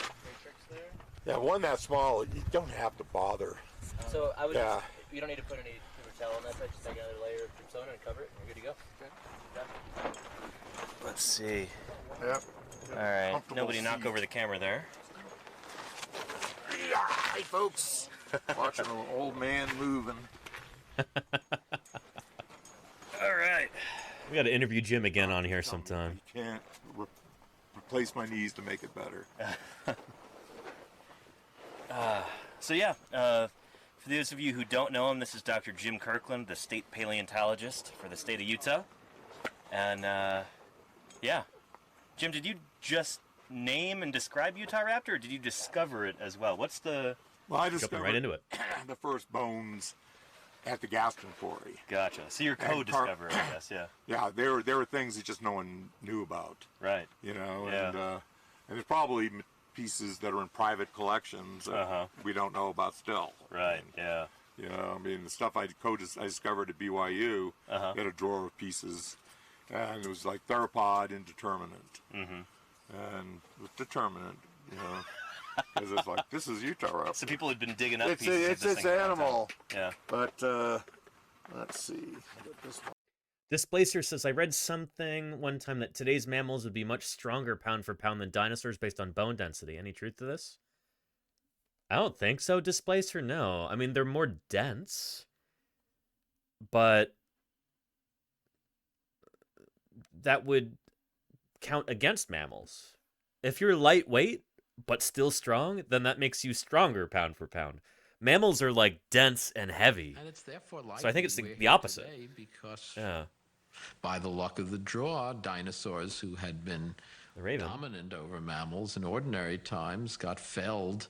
H: Yeah, one that small, you don't have to bother.
K: So I would
H: Yeah.
K: just, you don't need to put any paper towel on that side, just take another layer of Persona and cover it, and you're good to go. Okay.
J: Let's see.
H: Yep.
J: All right. Nobody knock over the camera there.
H: Hi, folks. Watching an old man moving.
J: All right.
F: We got to interview Jim again on here sometime.
H: Can't replace my knees to make it better.
J: For those of you who don't know him, this is Dr. Jim Kirkland, the state paleontologist for the state of Utah. And, Jim, did you just name and describe Utah Raptor, or did you discover it as well? What's the...
H: Well, I discovered
F: right into it.
H: The first bones at the Gaston Quarry.
J: Gotcha. So you're co-discoverer, I guess, yeah.
H: Yeah, there were things that just no one knew about.
J: Right.
H: You know,
J: Yeah.
H: and there's probably pieces that are in private collections that we don't know about still.
J: Right, yeah.
H: You know, I mean, the stuff I discovered at BYU, had a drawer of pieces, and it was like theropod indeterminate. And with determinate, you know, because it's like, this is Utah Raptor.
J: So people had been digging up
H: It's
J: pieces of this
H: it's
J: thing for a long
H: animal.
J: time. Yeah.
H: But, let's see. This one.
F: Displacer says, I read something one time that today's mammals would be much stronger pound for pound than dinosaurs based on bone density. Any truth to this? I don't think so, Displacer, no. I mean, they're more dense, but that would count against mammals. If you're lightweight, but still strong, then that makes you stronger pound for pound. Mammals are like dense and heavy.
W: And it's therefore likely
F: so I think it's
W: we're
F: the
W: here
F: opposite.
W: today because
F: Yeah.
W: by the luck of the draw, dinosaurs who had been dominant over mammals in ordinary times got felled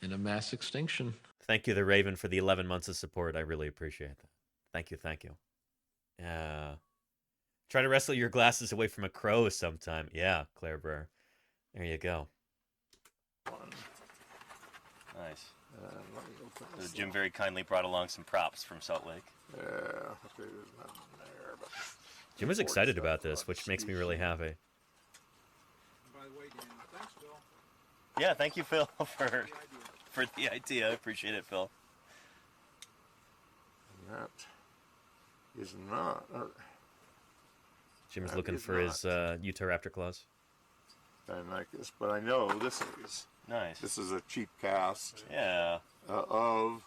W: in a mass extinction.
F: Thank you, the Raven, for the 11 months of support. I really appreciate that. Thank you, thank you. Try to wrestle your glasses away from a crow sometime. Yeah, Claire Brewer. There you go.
J: Nice. So Jim very kindly brought along some props from Salt Lake.
H: Yeah, okay, there's nothing there, but...
F: Jim was excited about this, which makes me really happy.
W: By the way, Dan, thanks, Phil.
J: Yeah, thank you, Phil, for the idea. I appreciate it, Phil.
H: And that is not...
F: Jim's looking for his Utah Raptor claws.
H: Deinonychus, but I know this is.
J: Nice.
H: This is a cheap cast.
J: Yeah.
H: Of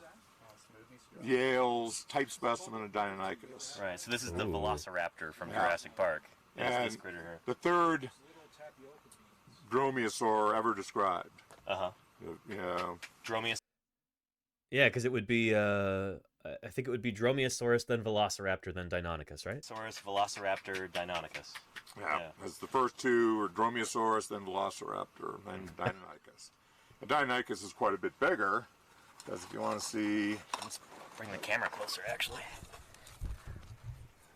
H: Yale's type specimen of Deinonychus.
J: Right, so this is the Velociraptor from Jurassic Park.
H: And
J: this critter here.
H: the third dromaeosaur ever described.
J: Uh-huh.
H: Yeah.
J: Dromaeosaurus.
F: Yeah, because it would be, I think it would be Dromaeosaurus, then Velociraptor, then Deinonychus, right?
J: Velociraptor, Deinonychus.
H: Yeah, as the first two are Dromaeosaurus, then Velociraptor, then Deinonychus. The Deinonychus is quite a bit bigger, because if you want to see...
J: Let's bring the camera closer, actually.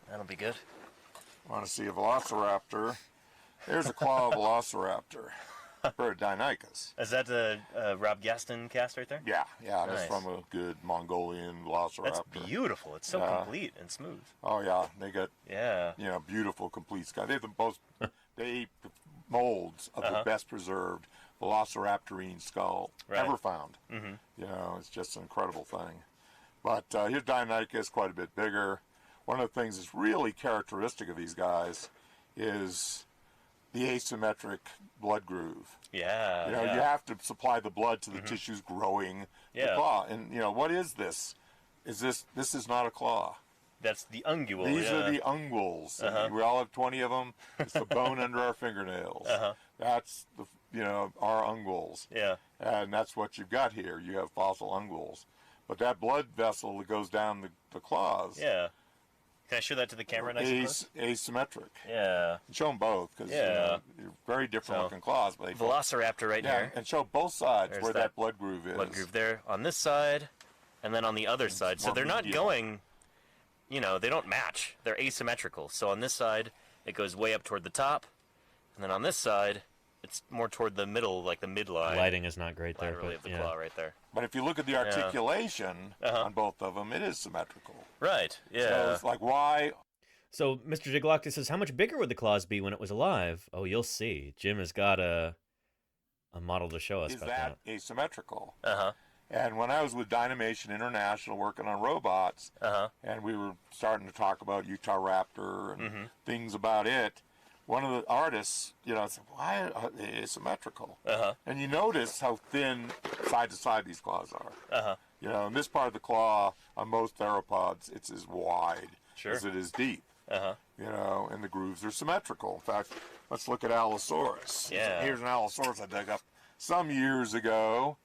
J: That'll be good.
H: Want to see a Velociraptor? There's a claw Velociraptor. For a Deinonychus.
J: Is that the Rob Gaston cast right there?
H: Yeah, yeah,
J: Nice.
H: that's from a good Mongolian Velociraptor.
J: That's beautiful. It's so complete and smooth.
H: Oh yeah, they got
J: Yeah.
H: you know, beautiful complete sky. They have the most they molds of the best preserved Velociraptorine skull ever found.
J: Mm-hmm.
H: You know, it's just an incredible thing. But here's Deinonychus, quite a bit bigger. One of the things that's really characteristic of these guys is the asymmetric blood groove.
J: Yeah.
H: You know, you have to supply the blood to the tissues growing the claw. And, you know, what is this? This is not a claw.
J: That's the ungule.
H: These are the unguals. We all have 20 of them. It's the bone under our fingernails. That's, the you know, our unguals.
J: Yeah.
H: And that's what you've got here. You have fossil unguals. But that blood vessel that goes down the claws.
J: Yeah. Can I show that to the camera nice and close?
H: Asymmetric.
J: Yeah.
H: Show them both, because you know, they're very different looking claws. But they
J: Velociraptor right here.
H: And show both sides
J: There's
H: where that blood groove is.
J: Blood groove there on this side, and then on the other side. So they're not going, you know, they don't match. They're asymmetrical. So on this side, it goes way up toward the top, and then on this side, it's more toward the middle, like the midline.
F: The lighting is not great there.
J: Laterally
F: But,
J: of the claw right there.
H: But if you look at the articulation on both of them, it is symmetrical.
J: Right, yeah.
H: So it's like, why?
F: So Mr. Jigloctus says, how much bigger would the claws be when it was alive? Oh, you'll see. Jim has got a model to show us
H: Is
F: about
H: that asymmetrical?
J: Uh-huh.
H: And when I was with Dynamation International working on robots, and we were starting to talk about Utah Raptor and things about it, one of the artists, you know, said, why are they asymmetrical? And you notice how thin side to side these claws are. You know, in this part of the claw, on most theropods, it's as wide as it is deep. You know, and the grooves are symmetrical. In fact, let's look at Allosaurus.
J: Yeah.
H: Here's an Allosaurus I dug up some years ago.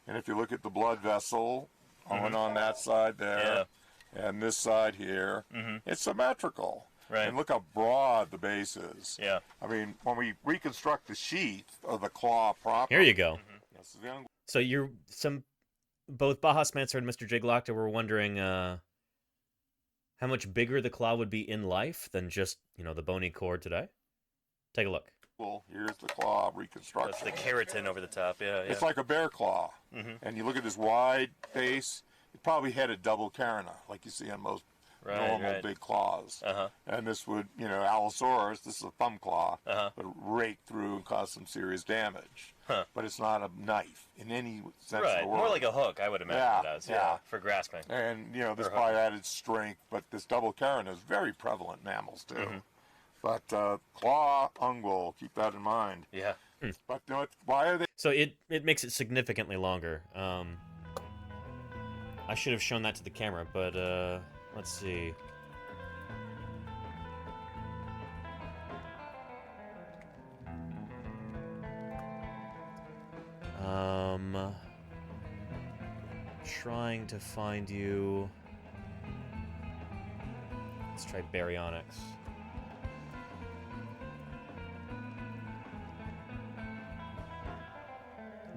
H: And if you look at the blood vessel on that side there, and this side here, it's symmetrical.
J: Right.
H: And look how broad the base is.
J: Yeah.
H: I mean, when we reconstruct the sheath of the claw proper.
F: Here you go.
H: This is the
F: So both Baja Smancer and Mr. Jiglocta were wondering how much bigger the claw would be in life than just, you know, the bony core today. Take a look.
H: Well, here's the claw reconstruction.
J: That's the keratin over the top, yeah.
H: It's like a bear claw. And you look at this wide face, it probably had a double carina, like you see on most normal big claws. And this would, you know, Allosaurus, this is a thumb claw, would rake through and cause some serious damage. But it's not a knife in any sense of the word.
J: More like a hook, I would imagine it as, for grasping.
H: And, you know, this probably added strength, but this double carina is very prevalent in mammals, too. But claw ungual, keep that in mind.
J: Yeah.
H: But you know, why are they...
F: So it makes it significantly longer. I should have shown that to the camera, but let's see. Trying to find you. Let's try baryonyx.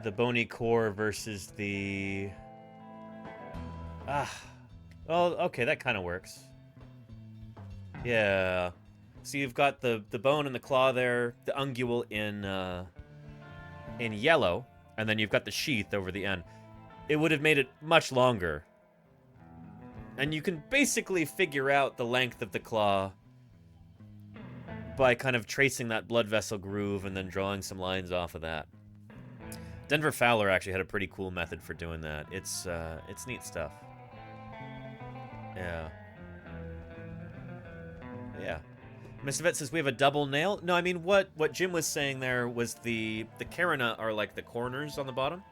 F: The bony core versus the... Oh, okay, that kind of works. Yeah. So you've got the bone and the claw there, the ungule in yellow, and then you've got the sheath over the end. It would have made it much longer. And you can basically figure out the length of the claw by kind of tracing that blood vessel groove and then drawing some lines off of that. Denver Fowler actually had a pretty cool method for doing that. It's neat stuff. Yeah. Yeah. Mr. Vet says we have a double nail. No, I mean what Jim was saying there was the carina are like the corners on the bottom.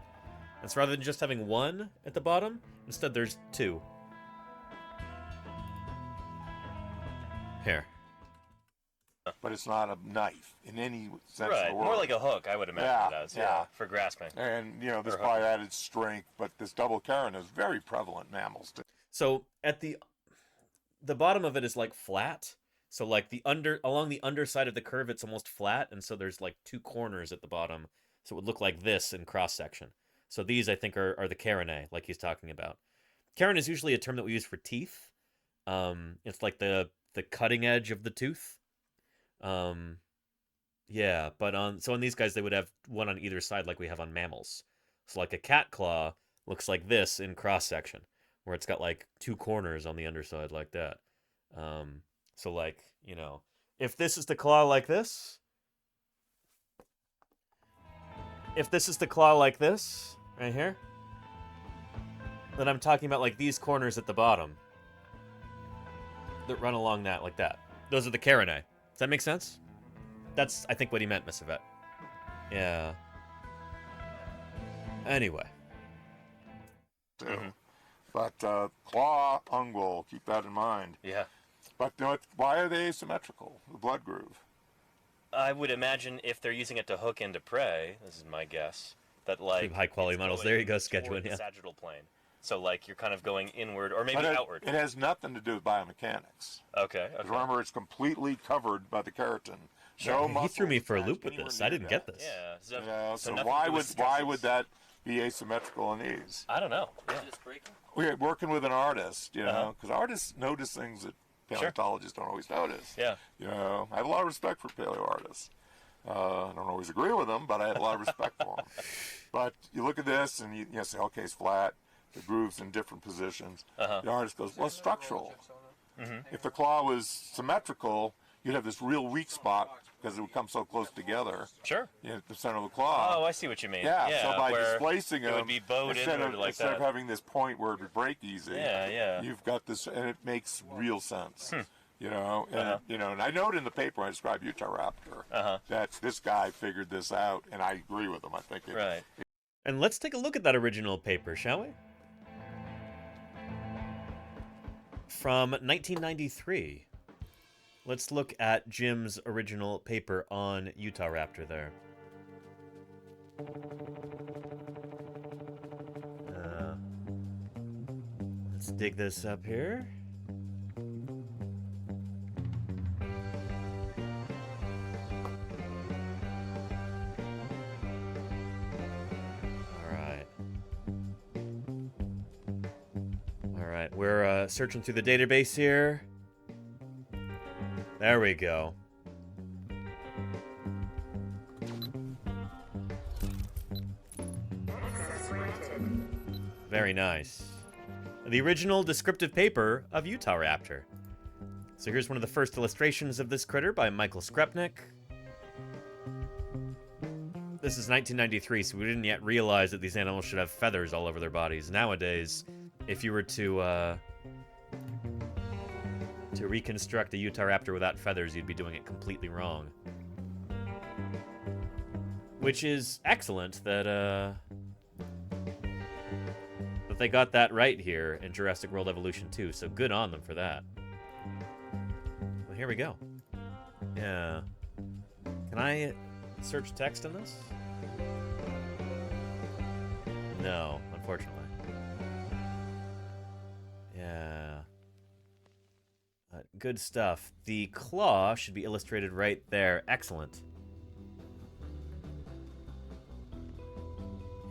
F: And so rather than just having one at the bottom, instead there's two. Here.
H: but it's not a knife in any sense of
J: Right,
H: the word.
J: more like a hook, I would imagine it as,
H: yeah.
J: for grasping.
H: And, you know, this
J: Or
H: probably added strength, but this double carina is very prevalent in mammals.
F: So at the bottom of it is like flat. So like along the underside of the curve, it's almost flat, and so there's like two corners at the bottom. So it would look like this in cross section. So these, I think, are the carinae, like he's talking about. Carina is usually a term that we use for teeth. It's like the cutting edge of the tooth. Yeah, but on these guys, they would have one on either side, like we have on mammals. So like a cat claw looks like this in cross section, where it's got like two corners on the underside like that. So like, you know, if this is the claw like this, right here, then I'm talking about like these corners at the bottom that run along that, like that. Those are the carinae. Does that make sense? That's, I think, what he meant, Miss Yvette. Yeah. Anyway.
H: But claw, ungual, keep that in mind.
J: Yeah.
H: But you know, why are they asymmetrical, the blood groove?
J: I would imagine if they're using it to hook into prey, this is my guess, that like
F: high quality models. There you go, Sketchwin.
J: The
F: Yeah.
J: sagittal plane. So like you're kind of going inward or maybe outward.
H: It has nothing to do with biomechanics.
J: Okay.
H: Remember, it's completely covered by the keratin.
F: He threw me for a loop with this. I didn't get this.
J: Yeah.
H: So why would that be asymmetrical in these?
J: I don't know. Yeah.
H: We're working with an artist, you know, because artists notice things that paleontologists don't always notice.
J: Yeah.
H: You know, I have a lot of respect for paleo artists. I don't always agree with them, but I have a lot of respect for them. But you look at this and you say, okay, it's flat. The groove's in different positions. The artist goes, well, it's structural. If the claw was symmetrical, you'd have this real weak spot because it would come so close together.
J: Sure.
H: At the center of the claw.
J: Oh, I see what you mean.
H: Yeah, so by displacing them,
J: it would be bowed inward like
H: instead
J: that.
H: of having this point where it would break easy, you've got this, and it makes real sense. You know, and and I note in the paper I describe Utahraptor that this guy figured this out, and I agree with him. I think
F: And let's take a look at that original paper, shall we? From 1993. Let's look at Jim's original paper on Utahraptor there. Let's dig this up here. All right, we're searching through the database here. There we go. Very nice. The original descriptive paper of Utahraptor. So here's one of the first illustrations of this critter by Michael Skrepnik. This is 1993, so we didn't yet realize that these animals should have feathers all over their bodies. Nowadays, if you were to reconstruct a Utahraptor without feathers, you'd be doing it completely wrong. Which is excellent that they got that right here in Jurassic World Evolution 2, so good on them for that. Well, here we go. Yeah. Can I search text in this? No, unfortunately. Yeah. Good stuff. The claw should be illustrated right there. Excellent.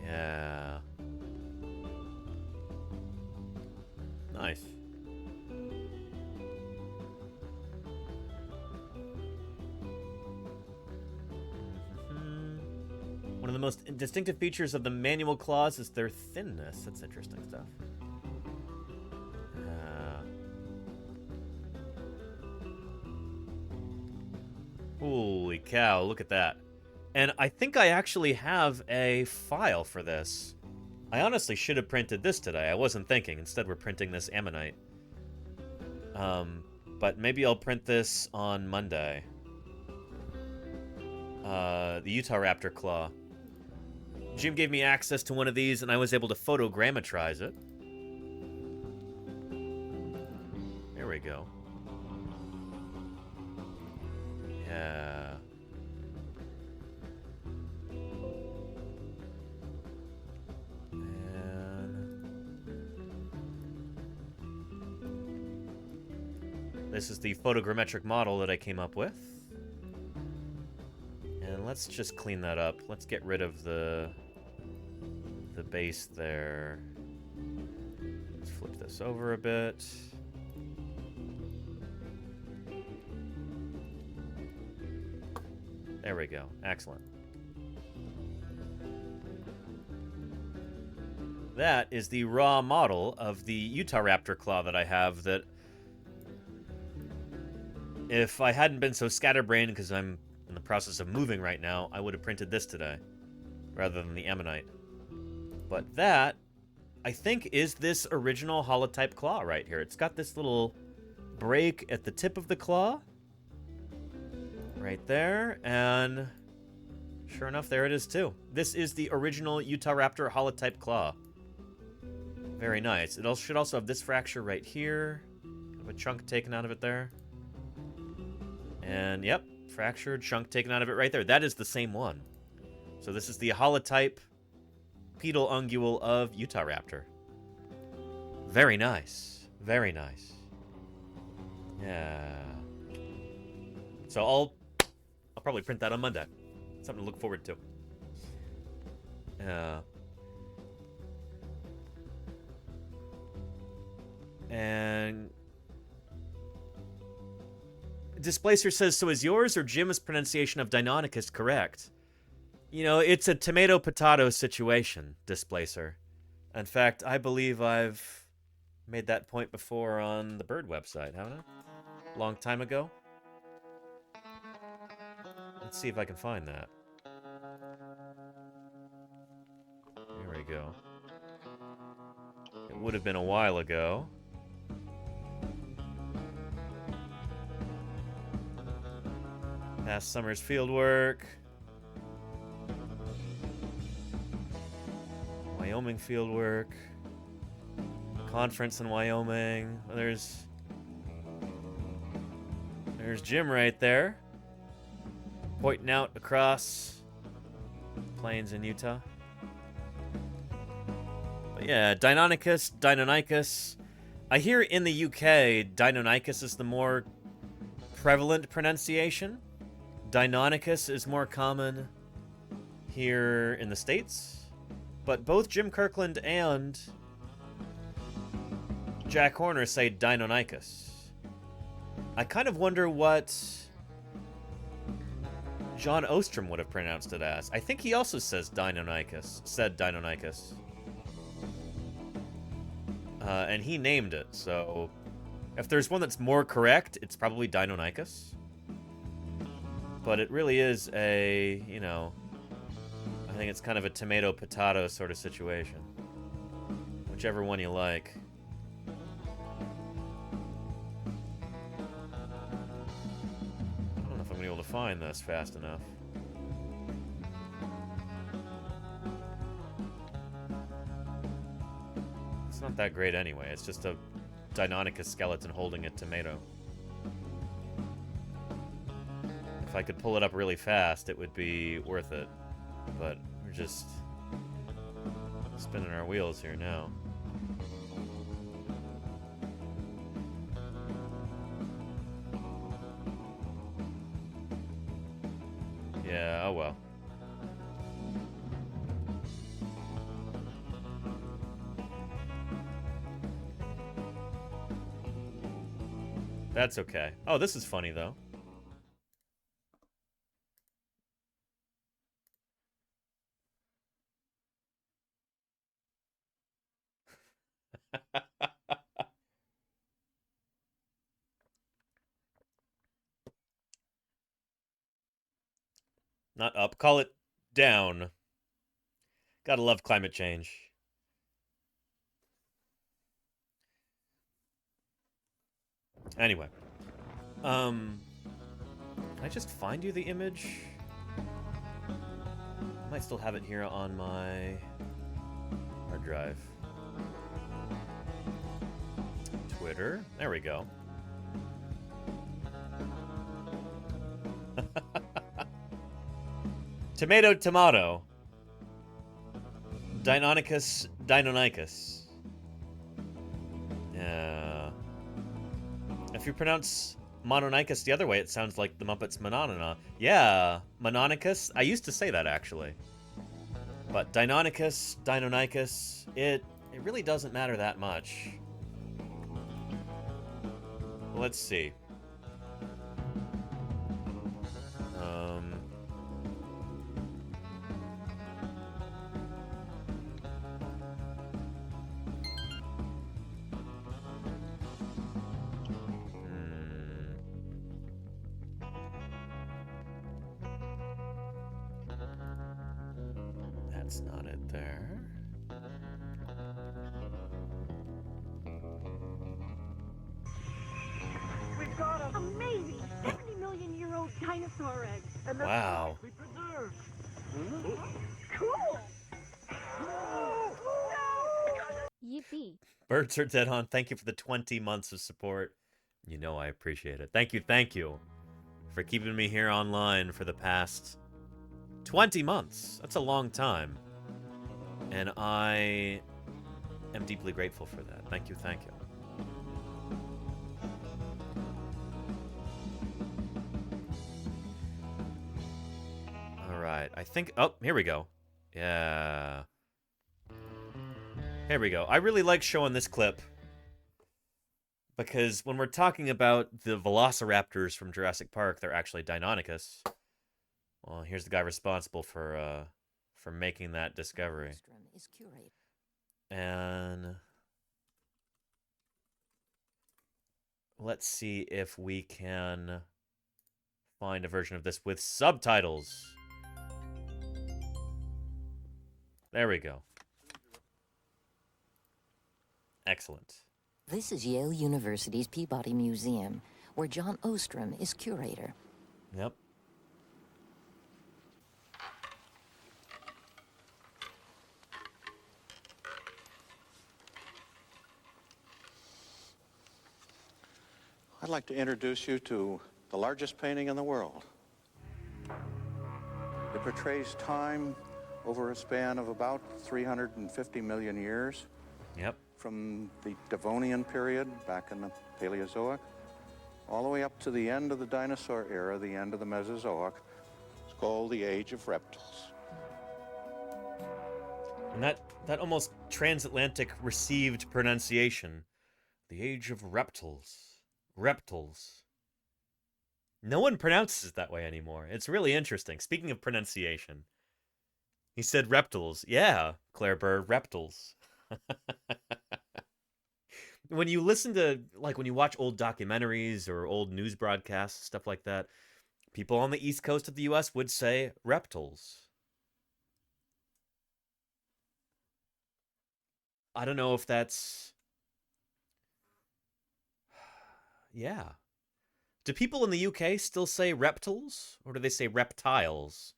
F: Yeah. Nice. One of the most distinctive features of the manual claws is their thinness. That's interesting stuff. Holy cow, look at that. And I think I actually have a file for this. I honestly should have printed this today. I wasn't thinking. Instead, we're printing this ammonite. But maybe I'll print this on Monday. The Utahraptor claw. Jim gave me access to one of these, and I was able to photogrammetrize it. There we go. Yeah. This is the photogrammetric model that I came up with. And let's just clean that up. Let's get rid of the base there. Let's flip this over a bit. There we go. Excellent. That is the raw model of the Utahraptor claw that I have that if I hadn't been so scatterbrained because I'm in the process of moving right now, I would have printed this today rather than the ammonite. But that, I think, is this original holotype claw right here. It's got this little break at the tip of the claw right there, and sure enough, there it is too. This is the original Utahraptor holotype claw. Very nice. It should also have this fracture right here. Have a chunk taken out of it there. And yep, fractured, chunk taken out of it right there. That is the same one. So this is the holotype pedal ungule of Utahraptor. Very nice. Very nice. Yeah. So I'll probably print that on Monday. Something to look forward to. And Displacer says, so is yours or Jim's pronunciation of Deinonychus correct? You know, it's a tomato-potato situation, Displacer. In fact, I believe I've made that point before on the Bird website, haven't I? Long time ago. Let's see if I can find that. Here we go. It would have been a while ago. Past summer's fieldwork. Wyoming fieldwork. Conference in Wyoming. There's Jim right there. Pointing out across plains in Utah. But yeah, Deinonychus. I hear in the UK, Deinonychus is the more prevalent pronunciation. Deinonychus is more common here in the States. But both Jim Kirkland and Jack Horner say Deinonychus. I kind of wonder what John Ostrom would have pronounced it as. I think he also said Deinonychus. And he named it, so if there's one that's more correct, it's probably Deinonychus. But it really is a, you know, I think it's kind of a tomato-potato sort of situation. Whichever one you like. I don't know if I'm going to be able to find this fast enough. It's not that great anyway. It's just a Deinonychus skeleton holding a tomato. If I could pull it up really fast, it would be worth it. But we're just spinning our wheels here now. Yeah, oh well. That's okay. Oh, this is funny, though. Not up. Call it down. Gotta love climate change. Anyway. Can I just find you the image? I might still have it here on my hard drive. Twitter. There we go. Tomato, tomato. Deinonychus. Yeah. If you pronounce Mononychus the other way, it sounds like the Muppets Mononona. Yeah, Mononychus. I used to say that, actually. But Deinonychus, it really doesn't matter that much. Let's see. That's not it there.
E: We've got an amazing 70-million-year-old dinosaur egg. And
F: Wow.
E: we preserved. Cool.
I: Yippee.
F: Birds are dead on. Thank you for the 20 months of support. You know I appreciate it. Thank you for keeping me here online for the past 20 months. That's a long time. And I am deeply grateful for that. Thank you. All right. I think... Oh, here we go. Yeah. Here we go. I really like showing this clip because when we're talking about the velociraptors from Jurassic Park, they're actually Deinonychus. Well, here's the guy responsible for making that discovery. And let's see if we can find a version of this with subtitles. There we go. Excellent.
G: This is Yale University's Peabody Museum, where John Ostrom is curator.
F: Yep.
M: I'd like to introduce you to the largest painting in the world. It portrays time over a span of about 350 million years.
F: Yep.
M: From the Devonian period, back in the Paleozoic, all the way up to the end of the dinosaur era, the end of the Mesozoic. It's called the Age of Reptiles.
F: And that almost transatlantic received pronunciation. The Age of Reptiles. Reptiles. No one pronounces it that way anymore. It's really interesting. Speaking of pronunciation, he said reptiles. Yeah, Claire Burr, reptiles. When you listen to, like, when you watch old documentaries or old news broadcasts, stuff like that, people on the east coast of the U.S. would say reptiles. I don't know if that's... Yeah. Do people in the UK still say reptiles? Or do they say reptiles?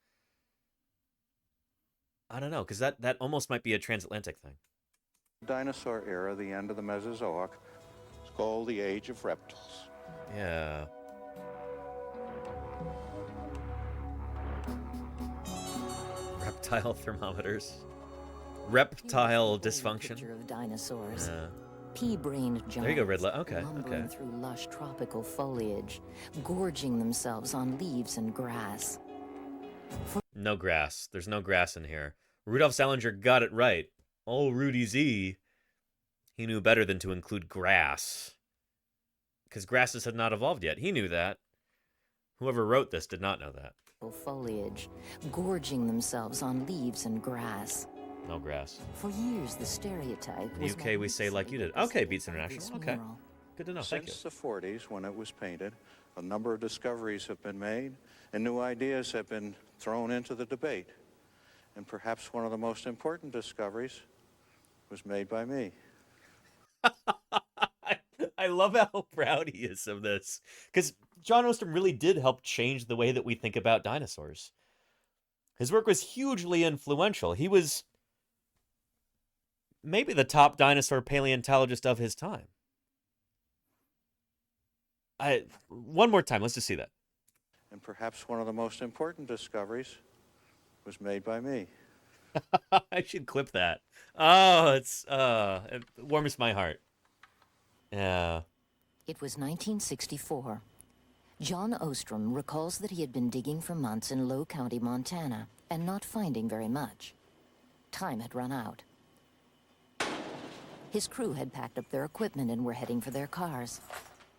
F: I don't know, because that almost might be a transatlantic thing.
M: Dinosaur era, the end of the Mesozoic. It's called the Age of Reptiles.
F: Yeah. Reptile thermometers. Reptile dysfunction.
G: Picture of dinosaurs.
F: Yeah.
G: Pea-brained giants.
F: There you go, Ridla. Okay,
G: lumbering through lush tropical foliage, gorging themselves on leaves and grass.
F: No grass. There's no grass in here. Rudolf Salinger got it right. Oh, Rudy Z. He knew better than to include grass. Because grasses had not evolved yet. He knew that. Whoever wrote this did not know that.
G: Foliage, gorging themselves on leaves and grass.
F: No grass.
G: For years, the stereotype
F: In
G: was
F: the UK, we say like you did. Okay, Beats International. Okay. Good to know. Thank you.
M: Since the 40s, when it was painted, a number of discoveries have been made, and new ideas have been thrown into the debate. And perhaps one of the most important discoveries was made by me.
F: I love how proud he is of this. Because John Ostrom really did help change the way that we think about dinosaurs. His work was hugely influential. He was maybe the top dinosaur paleontologist of his time. One more time, let's just see that.
M: And perhaps one of the most important discoveries was made by me.
F: I should clip that. Oh, it warms my heart. Yeah.
G: It was 1964. John Ostrom recalls that he had been digging for months in Low County, Montana, and not finding very much. Time had run out. His crew had packed up their equipment and were heading for their cars.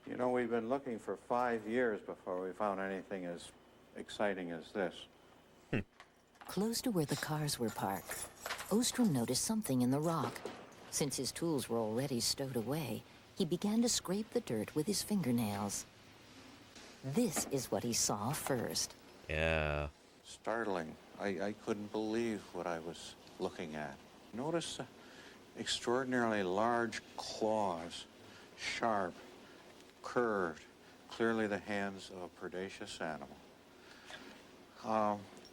M: You know, we've been looking for 5 years before we found anything as exciting as this.
G: Close to where the cars were parked, Ostrom noticed something in the rock. Since his tools were already stowed away, he began to scrape the dirt with his fingernails. This is what he saw first.
F: Yeah.
M: Startling. I couldn't believe what I was looking at. Notice the extraordinarily large claws, sharp, curved, clearly the hands of a predaceous animal.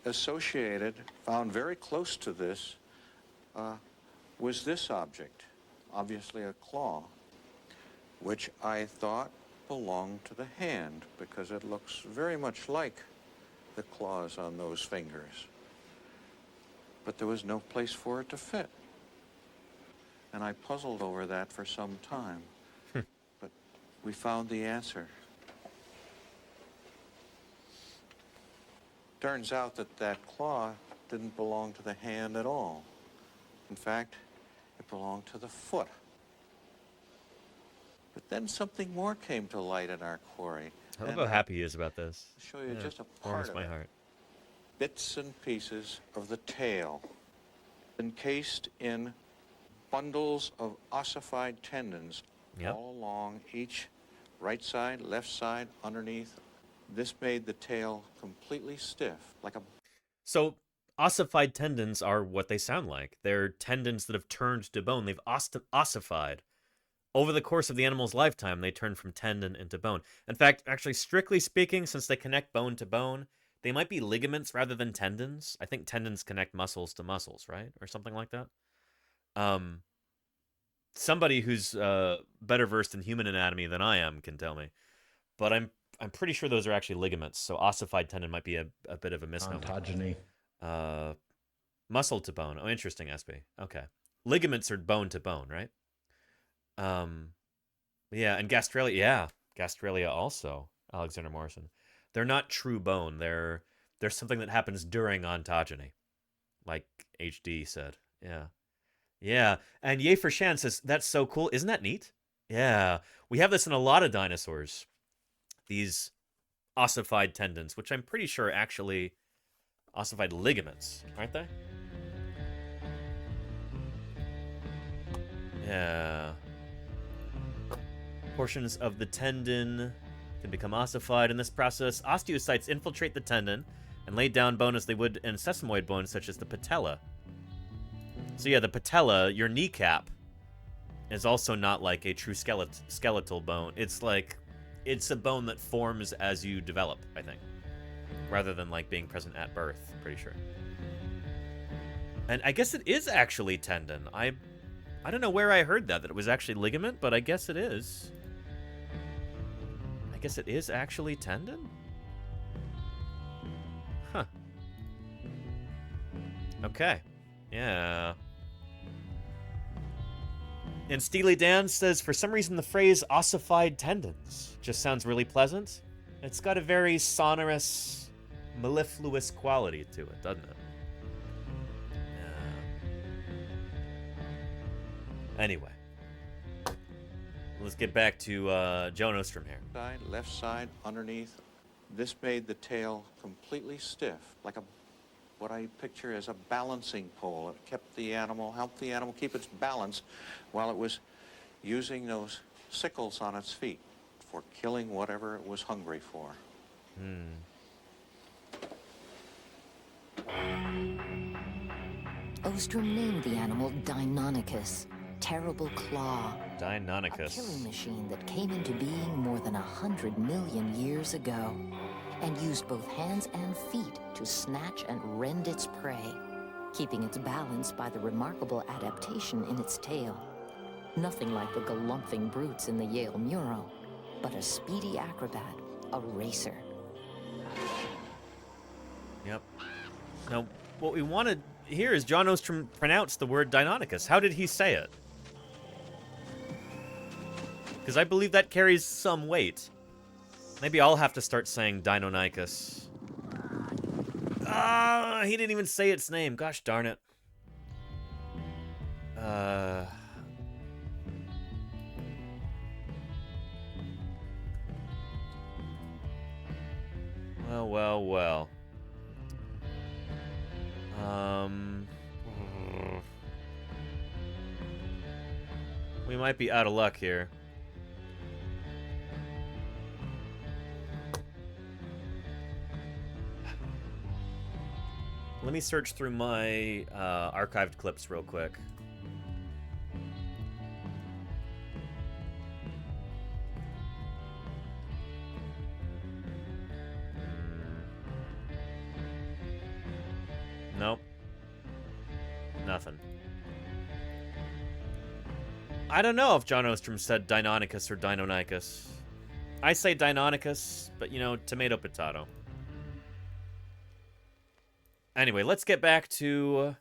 M: Associated, found very close to this, was this object, obviously a claw, which I thought belonged to the hand because it looks very much like the claws on those fingers. But there was no place for it to fit. And I puzzled over that for some time. But we found the answer. Turns out that that claw didn't belong to the hand at all. In fact, it belonged to the foot. But then something more came to light in our quarry.
F: I love how happy he is about this.
M: I'll show you just a part
F: warms
M: of
F: my
M: it.
F: heart.
M: Bits and pieces of the tail, encased in bundles of ossified tendons all along each right side, left side, underneath. This made the tail completely stiff, like a...
F: So, ossified tendons are what they sound like. They're tendons that have turned to bone. They've ossified. Over the course of the animal's lifetime, they turn from tendon into bone. In fact, actually, strictly speaking, since they connect bone to bone, they might be ligaments rather than tendons. I think tendons connect muscles to muscles, right? Or something like that. Somebody who's better versed in human anatomy than I am can tell me. But I'm pretty sure those are actually ligaments, so ossified tendon might be a bit of a misnomer.
N: Ontogeny.
F: Muscle to bone. Oh, interesting, SB. Okay. Ligaments are bone to bone, right? Yeah, and gastralia. Yeah, gastralia also, Alexander Morrison. They're not true bone. They're something that happens during ontogeny, like HD said. Yeah. Yeah, and Yay for Shan says, that's so cool. Isn't that neat? Yeah, we have this in a lot of dinosaurs. These ossified tendons, which I'm pretty sure are actually ossified ligaments, aren't they? Yeah. Portions of the tendon can become ossified in this process. Osteocytes infiltrate the tendon and lay down bone as they would in sesamoid bones, such as the patella. So yeah, the patella, your kneecap, is also not like a true skeletal bone. It's like, it's a bone that forms as you develop, I think, rather than like being present at birth, pretty sure. And I guess it is actually tendon. I don't know where I heard that it was actually ligament, but I guess it is. I guess it is actually tendon? Huh. Okay. Yeah. And Steely Dan says, for some reason the phrase ossified tendons just sounds really pleasant. It's got a very sonorous, mellifluous quality to it, doesn't it? Yeah. Anyway. Let's get back to Joan Ostrom here.
M: Side, left side, underneath. This made the tail completely stiff, like what I picture as a balancing pole. It kept the animal, helped the animal keep its balance while it was using those sickles on its feet for killing whatever it was hungry for.
G: Ostrom named the animal Deinonychus, terrible claw.
F: Deinonychus.
G: A killing machine that came into being more than 100 million years ago and used both hands and feet to snatch and rend its prey, keeping its balance by the remarkable adaptation in its tail. Nothing like the galumphing brutes in the Yale mural, but a speedy acrobat, a racer.
F: Yep. Now, what we want to hear is John Ostrom pronounce the word Deinonychus. How did he say it? Because I believe that carries some weight. Maybe I'll have to start saying Deinonychus. Ah, he didn't even say its name. Gosh darn it. Well. We might be out of luck here. Let me search through my archived clips real quick. Nope. Nothing. I don't know if John Ostrom said Deinonychus or Deinonychus. I say Deinonychus, but, you know, tomato, potato. Anyway, let's get back to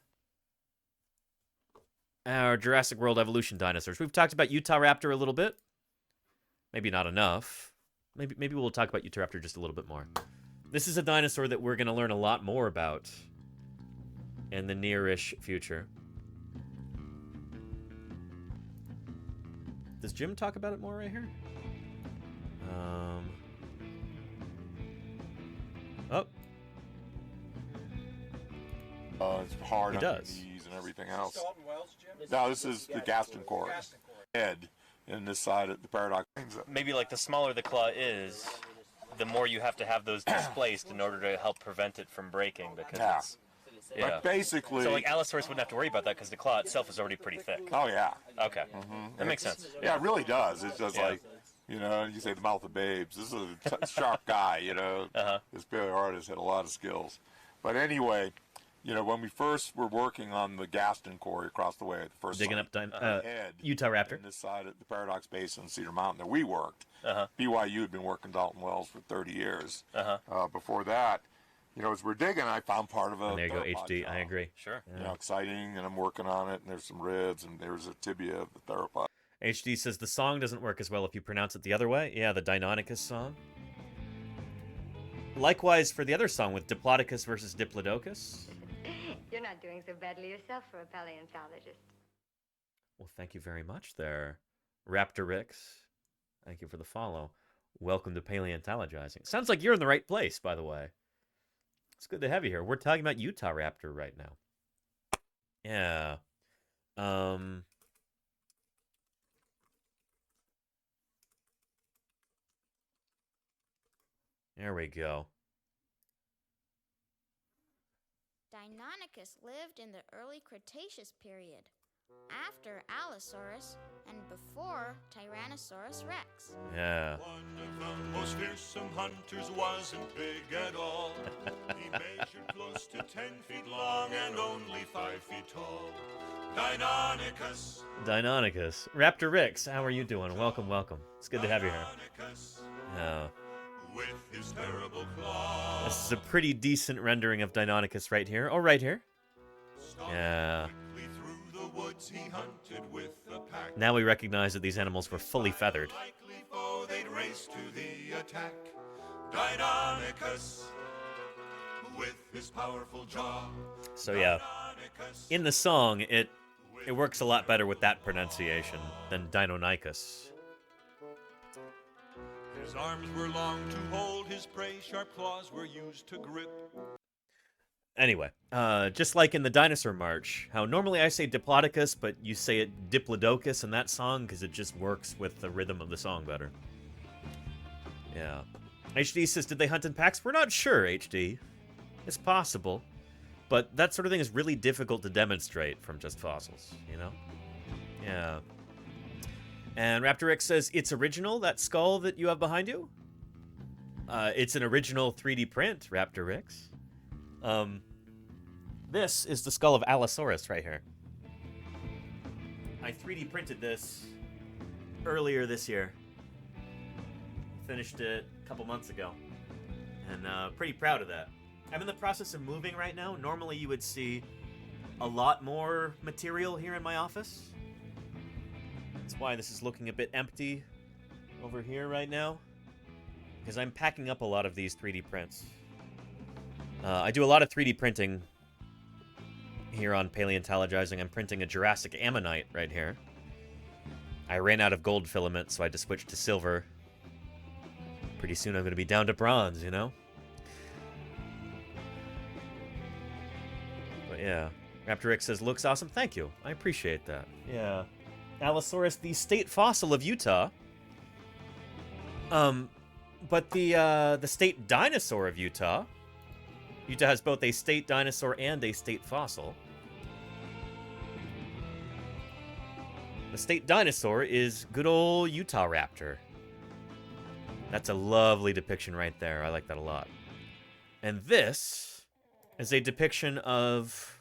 F: our Jurassic World evolution dinosaurs. We've talked about Utahraptor a little bit. Maybe not enough. Maybe we'll talk about Utahraptor just a little bit more. This is a dinosaur that we're going to learn a lot more about in the near-ish future. Does Jim talk about it more right here? Oh.
H: It's hard
F: He
H: on
F: does.
H: the knees and everything else. No, this is the gaston core. Head in this side of the paradox.
J: Maybe like the smaller the claw is, the more you have to have those displaced in order to help prevent it from breaking, because it's... Yeah.
H: But basically...
J: So like Allosaurus wouldn't have to worry about that because the claw itself is already pretty thick.
H: Oh, yeah.
J: Okay. That makes sense.
H: Yeah, it really does. It's just like, you know, you say the mouth of babes. This is a sharp guy, you know. This paleoartist had a lot of skills. But anyway, you know, when we first were working on the gaston core across the way, the first
F: digging up
H: head
F: Utahraptor.
H: on this side of the Paradox Basin, Cedar Mountain, that we worked. BYU had been working Dalton Wells for 30 years. Before that, you know, as we're digging, I found part of a...
F: And there you go, HD. I agree.
J: Sure.
H: You know, exciting, and I'm working on it, and there's some ribs, and there's a tibia of the theropod.
F: HD says the song doesn't work as well if you pronounce it the other way. Yeah, the Deinonychus song. Likewise for the other song with Diplodocus versus Diplodocus.
N: You're not doing so badly yourself for a paleontologist.
F: Well, thank you very much there, Raptorix. Thank you for the follow. Welcome to Paleontologizing. Sounds like you're in the right place, by the way. It's good to have you here. We're talking about Utahraptor right now. Yeah. There we go.
O: Deinonychus lived in the early Cretaceous period, after Allosaurus and before Tyrannosaurus rex.
F: Yeah.
C: One of the most fearsome hunters wasn't big at all. He measured close to 10 feet long and only 5 feet tall. Deinonychus.
F: Deinonychus. Raptorix, how are you doing? Welcome, welcome. It's good to have you here. Yeah.
C: With his terrible claws.
F: This is a pretty decent rendering of Deinonychus right here. Oh, right here. Yeah. Now we recognize that these animals were fully feathered.
C: They'd race to the attack. Deinonychus, with his powerful jaw.
F: So yeah, in the song, it works a lot better with that pronunciation than Deinonychus.
C: His arms were long to hold his prey, sharp claws were used to grip.
F: Anyway, just like in the Dinosaur March, how normally I say Diplodocus, but you say it Diplodocus in that song because it just works with the rhythm of the song better. Yeah. HD says, did they hunt in packs? We're not sure, HD. It's possible. But that sort of thing is really difficult to demonstrate from just fossils, you know? Yeah. And Raptorix says, it's original, that skull that you have behind you? It's an original 3D print, Raptorix. This is the skull of Allosaurus right here. I 3D printed this earlier this year. Finished it a couple months ago. And pretty proud of that. I'm in the process of moving right now. Normally you would see a lot more material here in my office. That's why this is looking a bit empty over here right now. Because I'm packing up a lot of these 3D prints. I do a lot of 3D printing here on Paleontologizing. I'm printing a Jurassic Ammonite right here. I ran out of gold filament, so I had to switch to silver. Pretty soon I'm going to be down to bronze, you know? But yeah. Raptor Rick says, looks awesome. Thank you. I appreciate that. Yeah. Allosaurus, the state fossil of Utah. But the state dinosaur of Utah. Utah has both a state dinosaur and a state fossil. The state dinosaur is good old Utah raptor. That's a lovely depiction right there. I like that a lot. And this is a depiction of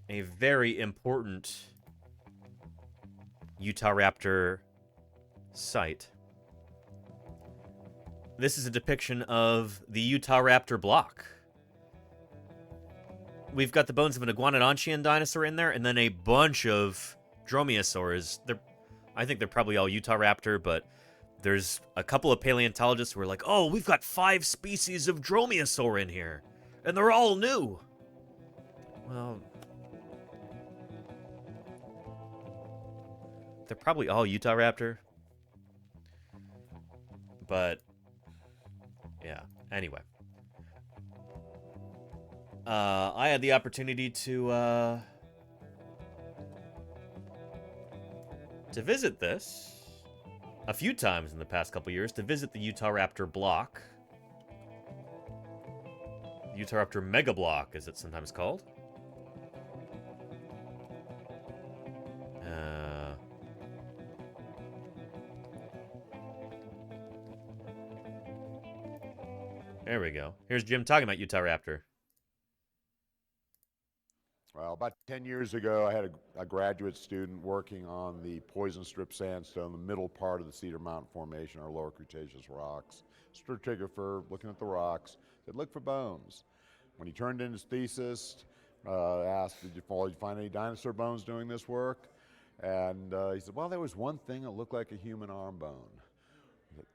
F: a very important Utah raptor site. This is a depiction of the Utah raptor block. We've got the bones of an iguanodontian dinosaur in there, and then a bunch of dromaeosaurs. I think they're probably all Utah raptor, but there's a couple of paleontologists who are like, oh, we've got 5 species of dromaeosaur in here, and they're all new. Well, they're probably all Utah raptor. But yeah, anyway. I had the opportunity to visit this a few times in the past couple years, to visit the Utah Raptor block. Utah Raptor Mega Block, as it's sometimes called. There we go. Here's Jim talking about Utah Raptor.
L: Well, about 10 years ago, I had a graduate student working on the poison strip sandstone, the middle part of the Cedar Mountain Formation, our lower Cretaceous rocks. Stratigrapher, looking at the rocks, said, look for bones. When he turned in his thesis, asked, did you find any dinosaur bones doing this work? And he said, well, there was one thing that looked like a human arm bone.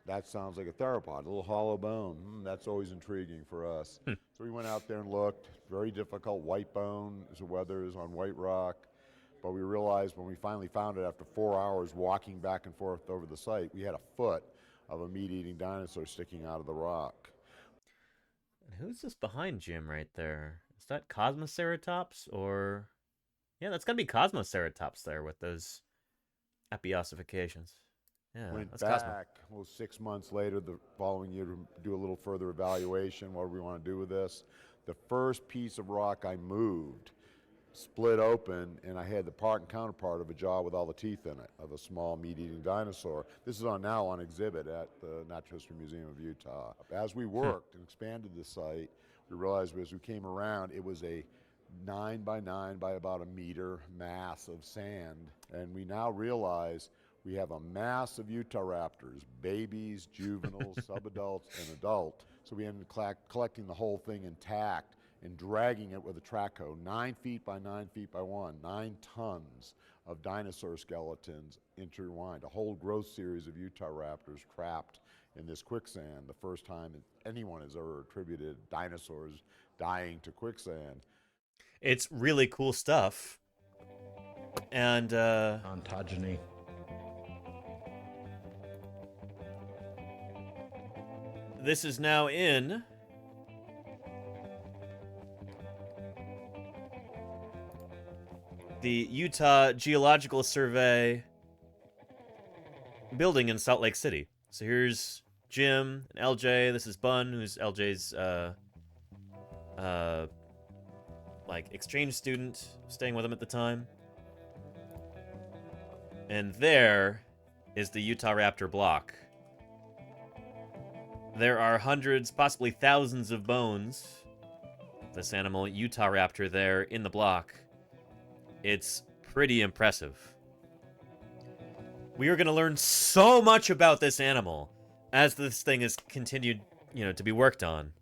L: That sounds like a theropod, a little hollow bone. That's always intriguing for us. So we went out there and looked. Very difficult, white bone, so weathers on white rock. But we realized when we finally found it after 4 hours walking back and forth over the site, we had a foot of a meat-eating dinosaur sticking out of the rock.
F: And who's this behind Jim right there? Is that Cosmoceratops or... Yeah, that's gotta be Cosmoceratops there with those epiossifications. Yeah,
L: Went
F: that's
L: back, well, 6 months later, the following year, to do a little further evaluation. What do we want to do with this? The first piece of rock I moved split open, and I had the part and counterpart of a jaw with all the teeth in it, of a small meat-eating dinosaur. This is now on exhibit at the Natural History Museum of Utah. As we worked and expanded the site, we realized as we came around, it was a 9 by 9 by about a meter mass of sand. And we now realize we have a mass of Utah raptors, babies, juveniles, subadults, and adult. So we ended up collecting the whole thing intact and dragging it with a track hoe, 9 feet by 9 feet by 1, 9 tons of dinosaur skeletons intertwined, a whole growth series of Utah raptors trapped in this quicksand, the first time anyone has ever attributed dinosaurs dying to quicksand.
F: It's really cool stuff. And,
P: ontogeny.
F: This is now in the Utah Geological Survey building in Salt Lake City. So here's Jim and LJ. This is Bun, who's LJ's like exchange student staying with him at the time. And there is the Utah Raptor block. There are hundreds, possibly thousands of bones of this animal, Utah Raptor, there in the block. It's pretty impressive. We are going to learn so much about this animal as this thing is continued, to be worked on.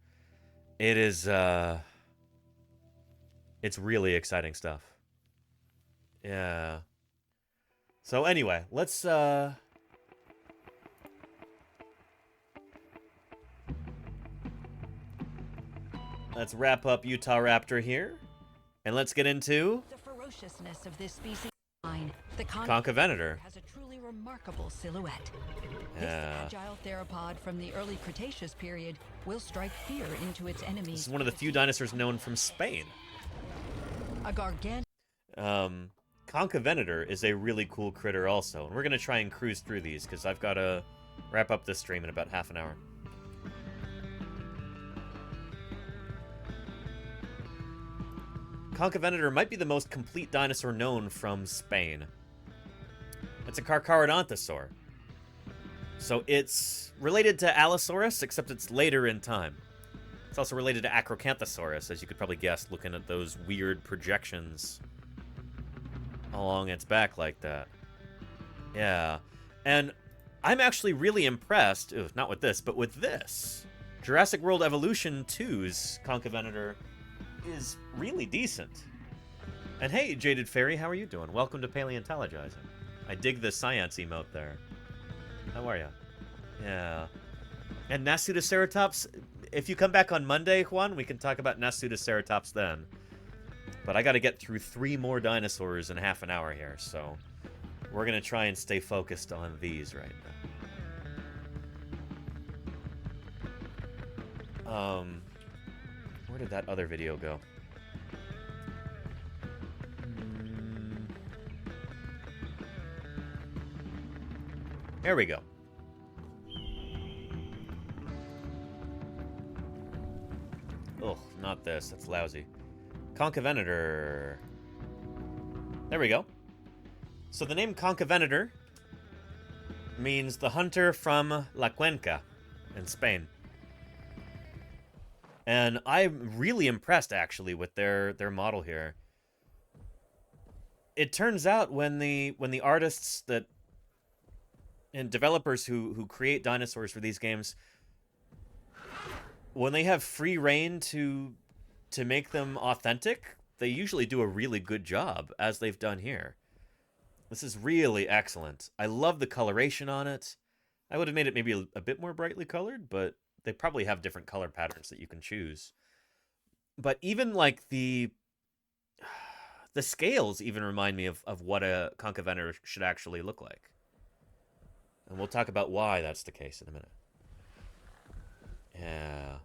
F: It is, it's really exciting stuff. Yeah. So anyway, let's wrap up Utah Raptor here, and let's get into
A: the ferociousness of this species. The
F: Concavenator
A: has a truly remarkable silhouette.
F: Yeah.
A: This agile theropod from the early Cretaceous period will strike fear into its enemies.
F: This is one of the few dinosaurs known from Spain.
A: A gargantuan.
F: Concavenator is a really cool critter also, and we're gonna try and cruise through these because I've got to wrap up this stream in about half an hour. Concavenator might be the most complete dinosaur known from Spain. It's a Carcharodontosaur. So it's related to Allosaurus, except it's later in time. It's also related to Acrocanthosaurus, as you could probably guess, looking at those weird projections along its back like that. Yeah. And I'm actually really impressed, not with this, but with this. Jurassic World Evolution 2's Concavenator is really decent. And hey, Jaded Fairy, how are you doing? Welcome to Paleontologizing. I dig the science emote there. How are you? Yeah. And Nasutoceratops, if you come back on Monday, Juan, we can talk about Nasutoceratops then. But I got to get through 3 more dinosaurs in half an hour here, so we're going to try and stay focused on these right now. Where did that other video go? There we go. Ugh, not this. That's lousy. Concavenator. There we go. So the name Concavenator means the hunter from La Cuenca in Spain. And I'm really impressed, actually, with their model here. It turns out when the artists that and developers who create dinosaurs for these games, when they have free reign to make them authentic, they usually do a really good job, as they've done here. This is really excellent. I love the coloration on it. I would have made it maybe a bit more brightly colored, but they probably have different color patterns that you can choose. But even like the scales even remind me of what a Concavenator should actually look like. And we'll talk about why that's the case in a minute. Yeah.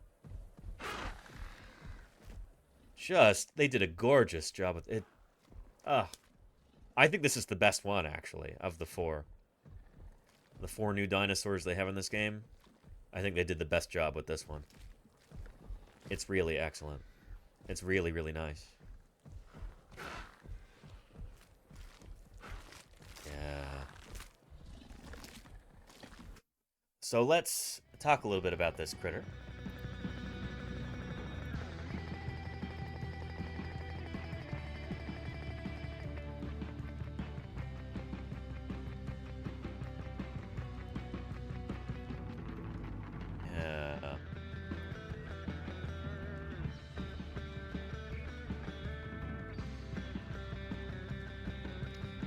F: They did a gorgeous job with it. I think this is the best one, actually, of the 4. The 4 new dinosaurs they have in this game. I think they did the best job with this one. It's really excellent. It's really, really nice. Yeah. So let's talk a little bit about this critter.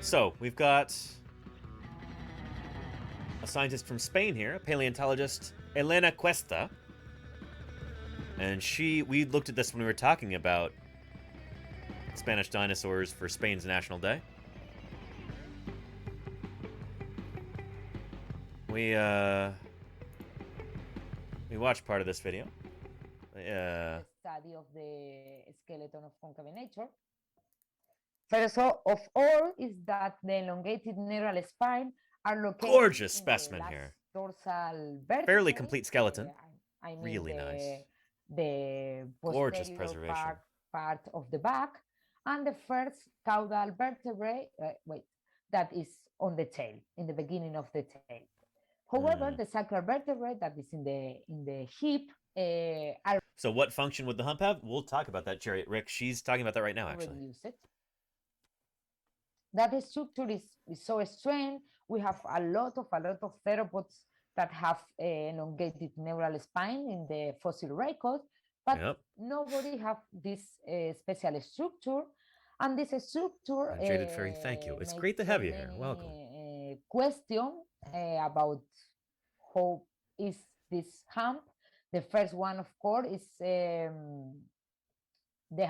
F: So, we've got a scientist from Spain here, a paleontologist, Elena Cuesta. And we looked at this when we were talking about Spanish dinosaurs for Spain's National Day. We watched part of this video.
P: Study of the skeleton of Concavenator. First of all is that the elongated neural spine are located
F: gorgeous
P: in
F: specimen
P: the
F: here.
P: Dorsal vertebrae.
F: Fairly complete skeleton.
P: I mean
F: really nice.
P: The
F: gorgeous preservation.
P: Part of the back, and the first caudal vertebrae. That is on the tail, in the beginning of the tail. However, the sacral vertebrae that is in the hip are.
F: So, what function would the hump have? We'll talk about that, Chariot Rick. She's talking about that right now, actually.
P: That structure is so strange. We have a lot of theropods that have elongated neural spine in the fossil record, but nobody have this special structure, and this structure
F: Jaded Fairy, thank you. It's great to have you here. Welcome.
P: Question about how is this hump. The first one, of course, is the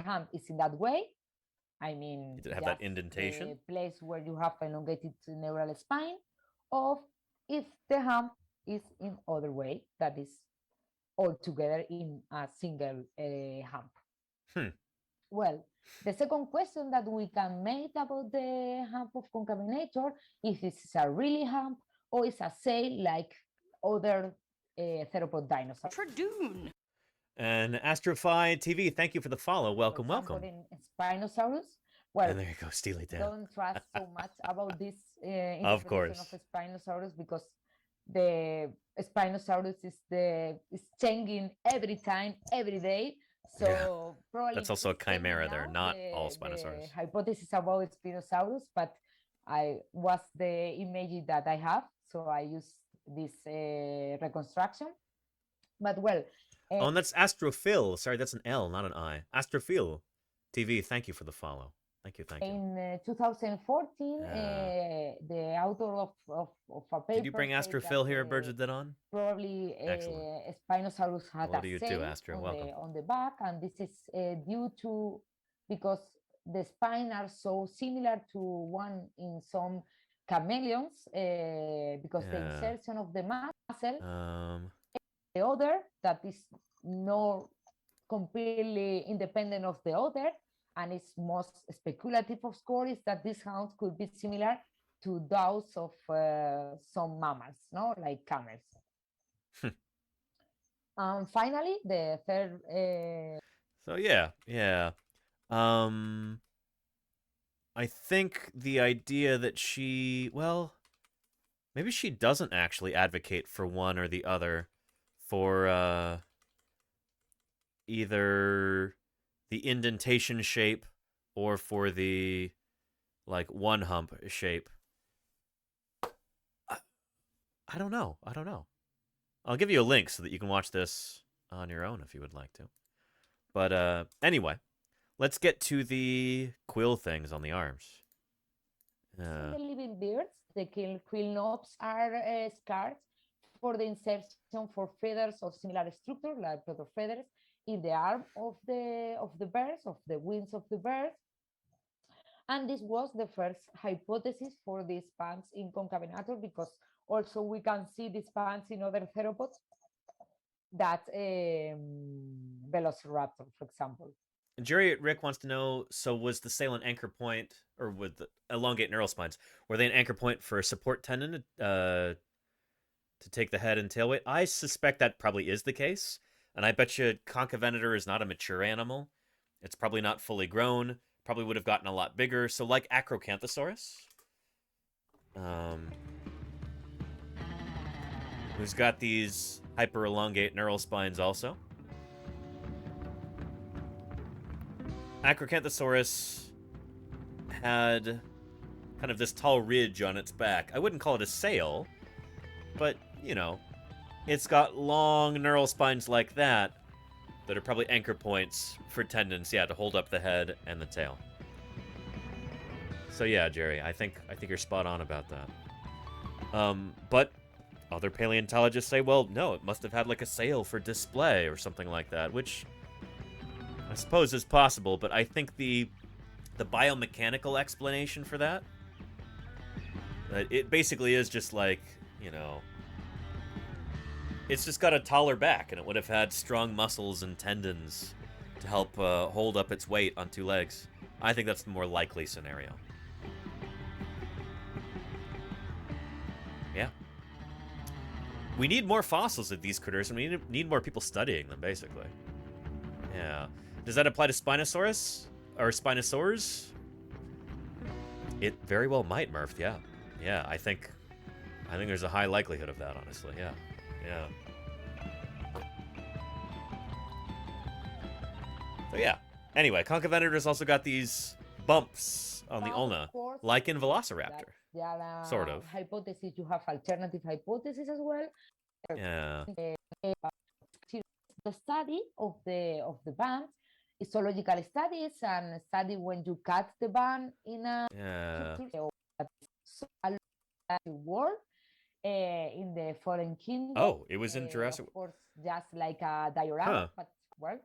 P: hump is in that way. I mean,
F: did it have that indentation?
P: The place where you have elongated neural spine, of if the hump is in other way, that is all together in a single hump. Well, the second question that we can make about the hump of concavenator, if it's a really hump or it's a sail like other theropod dinosaurs.
A: Tradoon.
F: And Astrophi TV, thank you for the follow. Welcome, welcome.
P: In Spinosaurus, well,
F: and there you go, Steely Dan.
P: Don't trust so much about this
F: of course
P: of Spinosaurus, because the Spinosaurus is changing every time, every day. So probably
F: that's also a chimera. They're not all Spinosaurus.
P: The hypothesis about Spinosaurus, but I was the image that I have, so I use this reconstruction. But well.
F: Oh, and that's Astrophil. Sorry, that's an L, not an I. Astrophil TV, thank you for the follow. Thank you, thank you.
P: In 2014, the author of a paper.
F: Did you bring Astrophil here, Birds of Dead on?
P: Probably Spinosaurus had
F: what do you do, Astro?
P: On the back, and this is due to because the spine are so similar to one in some chameleons, because the insertion of the muscle. The other that is not completely independent of the other, and it's most speculative of course, is that these hounds could be similar to those of some mammals, no, like camels. Finally, the third.
F: So yeah. I think the idea that maybe she doesn't actually advocate for one or the other. For either the indentation shape or for the one hump shape. I don't know. I'll give you a link so that you can watch this on your own if you would like to. But anyway, let's get to the quill things on the arms.
P: The living birds, the quill knobs are scarred for the insertion for feathers of similar structure, like proto feathers, in the arm of the birds, of the wings of the birds. And this was the first hypothesis for these bands in concavenator, because also we can see these bands in other theropods, that Velociraptor, for example.
F: And Jerry Rick wants to know, so was the sail an anchor point, or with the elongate neural spines, were they an anchor point for a support tendon to take the head and tail weight? I suspect that probably is the case. And I bet you concavenator is not a mature animal. It's probably not fully grown. Probably would have gotten a lot bigger. So like Acrocanthosaurus, who's got these hyper elongate neural spines also. Acrocanthosaurus had kind of this tall ridge on its back. I wouldn't call it a sail, but it's got long neural spines like that are probably anchor points for tendons, to hold up the head and the tail. So yeah, Jerry, I think you're spot on about that. But other paleontologists say, well, no, it must have had like a sail for display or something like that, which I suppose is possible, but I think the biomechanical explanation for that, it basically is just like, it's just got a taller back, and it would have had strong muscles and tendons to help hold up its weight on two legs. I think that's the more likely scenario. Yeah. We need more fossils of these critters, and we need more people studying them, basically. Yeah. Does that apply to Spinosaurus? Or Spinosaurs? It very well might, Murph, yeah. Yeah, I think there's a high likelihood of that, honestly, yeah. Yeah. So yeah. Anyway, concavenator's also got these bumps on the ulna, like in Velociraptor. Sort of.
P: Hypothesis, you have alternative hypotheses as well.
F: Yeah.
P: the study of the band, zoological studies and study when you cut the band in a world in the Fallen Kingdom.
F: Oh, it was in Jurassic.
P: Of course, just like a diorama, but work.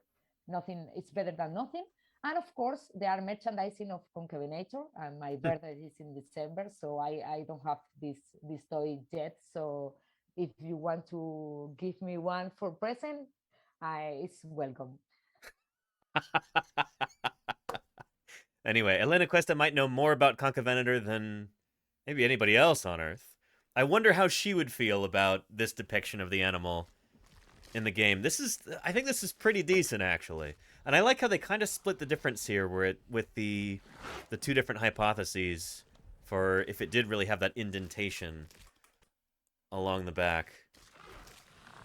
P: Nothing. It's better than nothing. And of course, there are merchandising of Concavenator, and my birthday is in December, so I don't have this toy yet. So if you want to give me one for present, it's welcome.
F: Anyway, Elena Cuesta might know more about Concavenator than maybe anybody else on Earth. I wonder how she would feel about this depiction of the animal in the game. I think this is pretty decent, actually. And I like how they kind of split the difference here with the two different hypotheses for if it did really have that indentation along the back.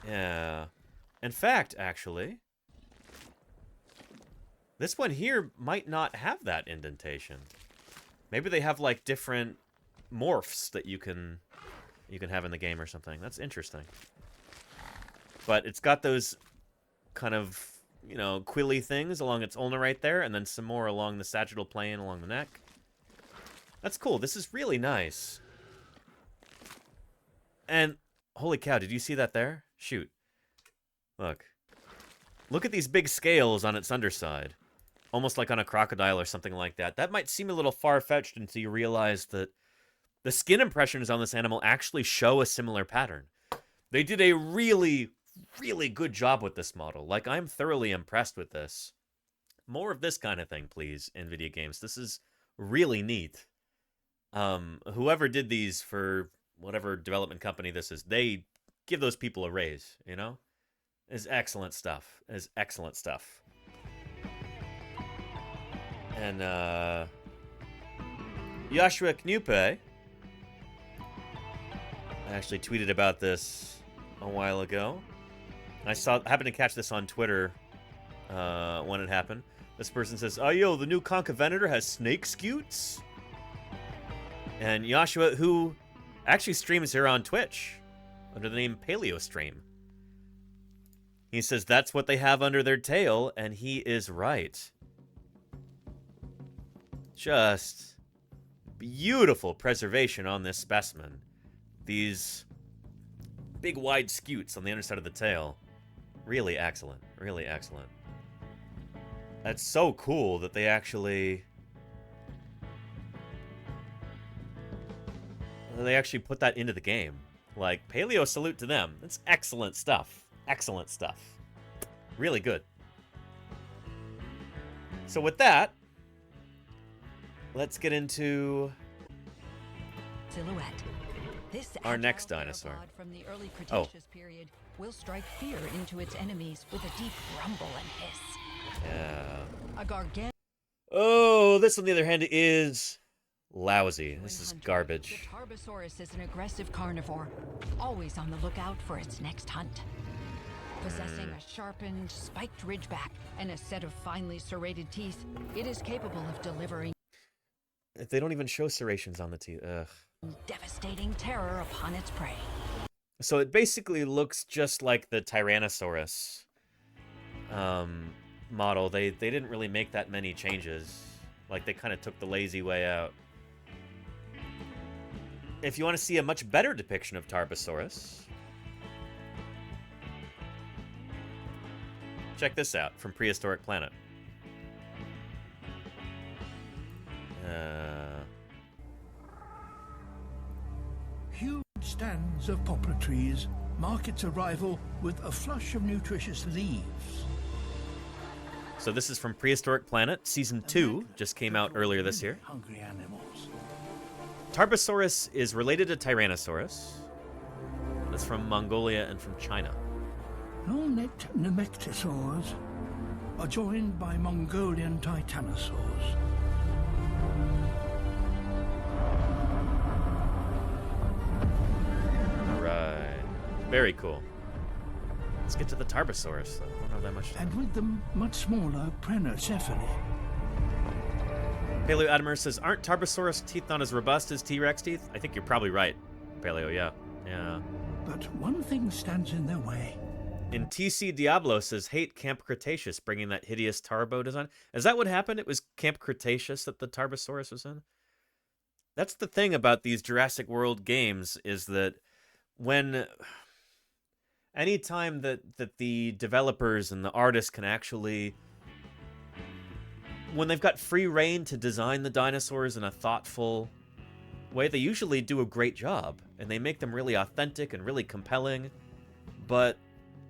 F: Yeah. In fact, actually, this one here might not have that indentation. Maybe they have like different morphs that you can have in the game or something. That's interesting. But it's got those kind of, quilly things along its ulna right there, and then some more along the sagittal plane along the neck. That's cool. This is really nice. And holy cow, did you see that there? Shoot. Look at these big scales on its underside. Almost like on a crocodile or something like that. That might seem a little far-fetched until you realize that the skin impressions on this animal actually show a similar pattern. They did a really, really good job with this model. Like, I'm thoroughly impressed with this. More of this kind of thing, please, in video games. This is really neat. Whoever did these for whatever development company this is, they give those people a raise, It's excellent stuff. It's excellent stuff. And, Joshua Knupe actually tweeted about this a while ago. I happened to catch this on Twitter when it happened. This person says, "Oh, yo, the new Concavenator has snake scutes?" And Joshua, who actually streams here on Twitch under the name PaleoStream, he says that's what they have under their tail, and he is right. Just beautiful preservation on this specimen. These big wide scutes on the underside of the tail. Really excellent. Really excellent. That's so cool that they actually put that into the game. Like, Paleo salute to them. That's excellent stuff. Excellent stuff. Really good. So with that, let's get into
A: silhouette. This
F: our next dinosaur
A: from the early Cretaceous period will strike fear into its enemies with a deep rumble and hiss.
F: Yeah.
A: A gargantuan.
F: Oh, this on the other hand is lousy. This is garbage.
A: The Tarbosaurus is an aggressive carnivore, always on the lookout for its next hunt. Possessing a sharpened, spiked ridgeback and a set of finely serrated teeth, it is capable of delivering.
F: If they don't even show serrations on the teeth, ugh.
A: Devastating terror upon its prey.
F: So it basically looks just like the Tyrannosaurus model. They didn't really make that many changes. Like, they kind of took the lazy way out. If you want to see a much better depiction of Tarbosaurus, check this out from Prehistoric Planet.
S: Huge stands of poplar trees mark its arrival with a flush of nutritious leaves.
F: So this is from Prehistoric Planet. Season 2 just came out earlier this year.
S: Hungry animals.
F: Tarbosaurus is related to Tyrannosaurus. That's from Mongolia and from China.
S: Long-necked nemectosaurs are joined by Mongolian titanosaurs.
F: Right. Very cool. Let's get to the Tarbosaurus, though. I don't have that much time.
S: And with them, much smaller prenocephaly.
F: Paleo Adamir says, aren't Tarbosaurus teeth not as robust as T-Rex teeth? I think you're probably right, Paleo, yeah. Yeah.
S: But one thing stands in their way.
F: And TC Diablo says, hate Camp Cretaceous, bringing that hideous Tarbo design. Is that what happened? It was Camp Cretaceous that the Tarbosaurus was in? That's the thing about these Jurassic World games, is that when... anytime that the developers and the artists can actually... when they've got free reign to design the dinosaurs in a thoughtful way, they usually do a great job. And they make them really authentic and really compelling. But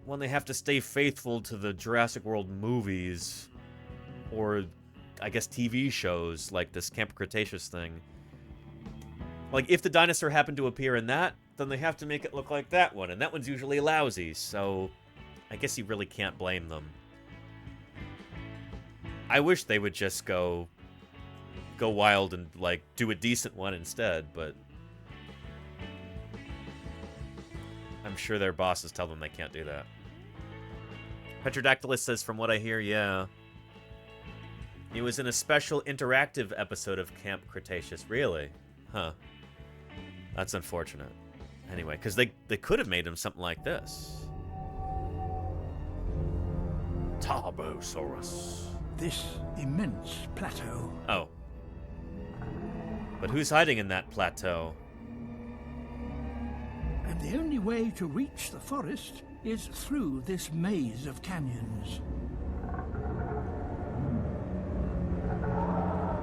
F: when they have to stay faithful to the Jurassic World movies, or I guess TV shows like this Camp Cretaceous thing, like if the dinosaur happened to appear in that, then they have to make it look like that one, and that one's usually lousy, so I guess you really can't blame them. I wish they would just go wild and like do a decent one instead, but I'm sure their bosses tell them they can't do that. Petrodactylus says, from what I hear, yeah. He was in a special interactive episode of Camp Cretaceous. Really? Huh. That's unfortunate. Anyway, because they could have made him something like this. Tarbosaurus.
S: This immense plateau.
F: Oh. But who's hiding in that plateau?
S: And the only way to reach the forest is through this maze of canyons.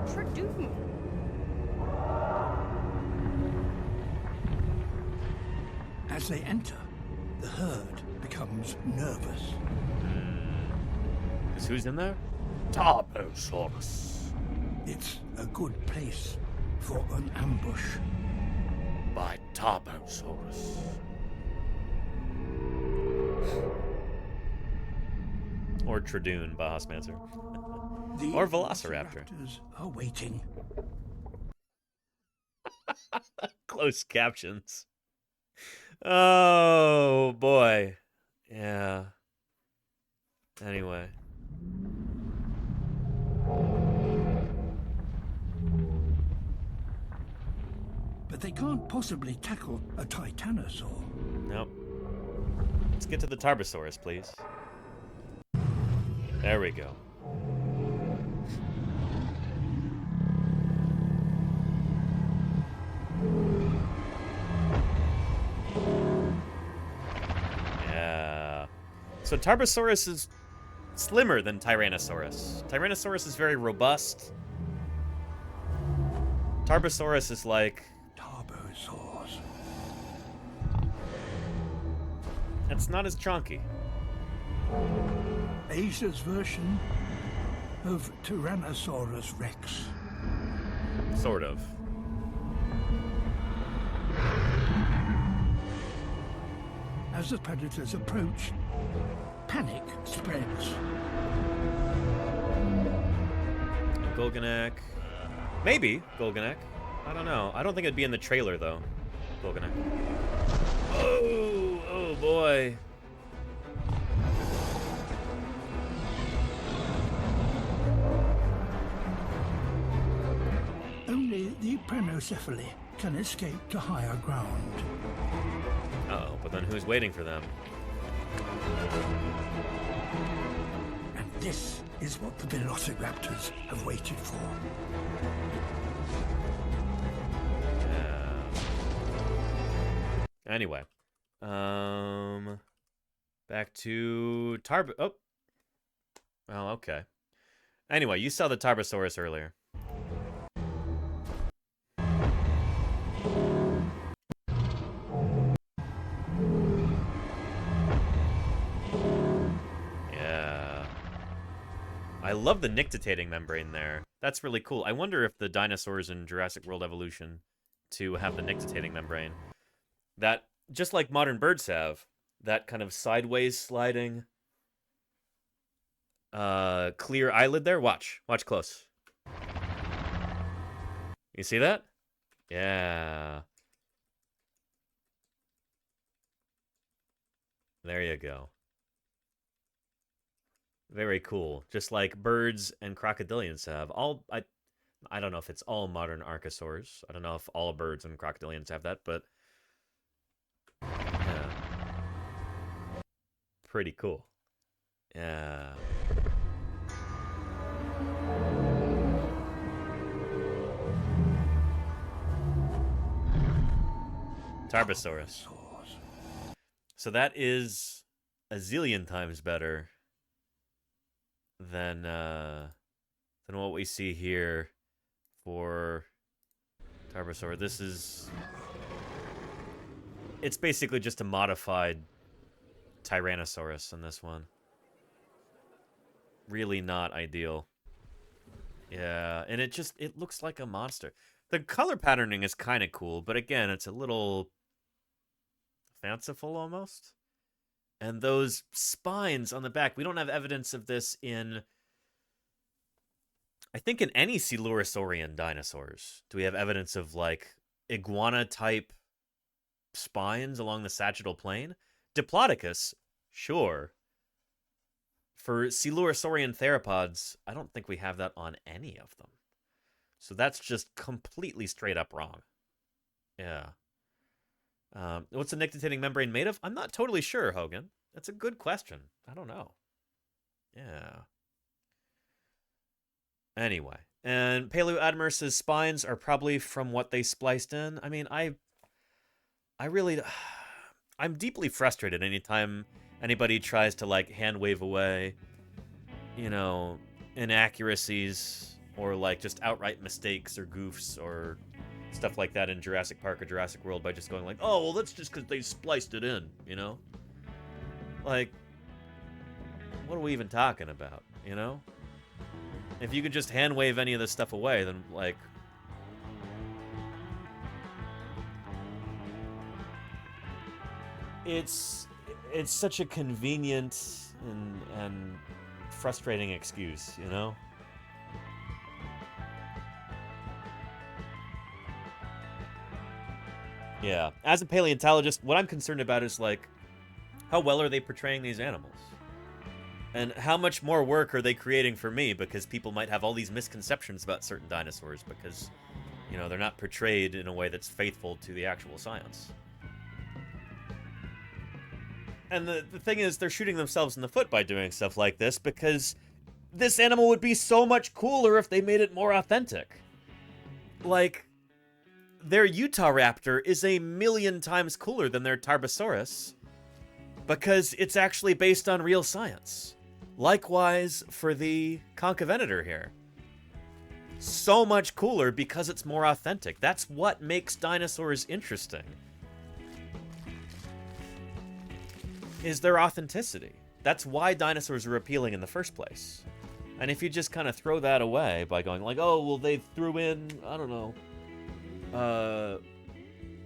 E: Tradoon.
S: As they enter, the herd becomes nervous.
F: Because who's in there? Tarbosaurus.
S: It's a good place for an ambush.
F: By Tarbosaurus. Or Tradoon, Bahasmancer. Or Velociraptor.
S: Are waiting.
F: Closed captions. Oh, boy. Yeah. Anyway.
S: But they can't possibly tackle a titanosaur.
F: Nope. Let's get to the Tarbosaurus, please. There we go. Yeah. So Tarbosaurus is slimmer than Tyrannosaurus. Tyrannosaurus is very robust. Tarbosaurus is like...
S: Tarbosaurs.
F: It's not as chunky.
S: Asia's version of Tyrannosaurus Rex.
F: Sort of.
S: As the predators approach, panic spreads.
F: Golganek. Maybe Golganek. I don't know. I don't think it'd be in the trailer, though. Golganek. Oh, oh boy.
S: Only the Prenocephaly can escape to higher ground.
F: Uh-oh, but then who's waiting for them?
S: And this is what the Velociraptors have waited for.
F: Anyway. Back to Oh. Oh, okay. Anyway, you saw the Tarbosaurus earlier. Yeah. I love the nictitating membrane there. That's really cool. I wonder if the dinosaurs in Jurassic World Evolution 2 have the nictitating membrane. That, just like modern birds have, that kind of sideways sliding clear eyelid there. Watch close. You see that? Yeah. There you go. Very cool. Just like birds and crocodilians have. I don't know if it's all modern archosaurs. I don't know if all birds and crocodilians have that, but yeah. pretty cool. Yeah. Tarbosaurus. So that is a zillion times better than what we see here for Tarbosaur. This is... It's basically just a modified Tyrannosaurus in this one. Really not ideal. Yeah, and it looks like a monster. The color patterning is kind of cool, but again, it's a little fanciful almost. And those spines on the back, we don't have evidence of this in, I think, in any Coelurosaurian dinosaurs. Do we have evidence of, like, iguana-type spines along the sagittal plane? Diplodocus, sure. For Coelurosaurian theropods, I don't think we have that on any of them. So that's just completely straight up wrong. Yeah. What's the nictitating membrane made of? I'm not totally sure, Hogan. That's a good question. I don't know. Yeah. Anyway. And Paleoadmerus's spines are probably from what they spliced in. I mean, I really... I'm deeply frustrated anytime anybody tries to, like, hand wave away, you know, inaccuracies or, like, just outright mistakes or goofs or stuff like that in Jurassic Park or Jurassic World by just going like, oh, well, that's just because they spliced it in, you know? Like, what are we even talking about, you know? If you could just hand wave any of this stuff away, then, like... It's such a convenient and frustrating excuse, you know? Yeah. As a paleontologist, what I'm concerned about is, like, how well are they portraying these animals? And how much more work are they creating for me? Because people might have all these misconceptions about certain dinosaurs because, you know, they're not portrayed in a way that's faithful to the actual science. And the thing is, they're shooting themselves in the foot by doing stuff like this because this animal would be so much cooler if they made it more authentic. Like, their Utahraptor is 1,000,000 times cooler than their Tarbosaurus because it's actually based on real science. Likewise for the Concavenator here. So much cooler because it's more authentic. That's what makes dinosaurs interesting. Is their authenticity. That's why dinosaurs are appealing in the first place. And if you just kind of throw that away by going like, oh, well, they threw in, I don't know,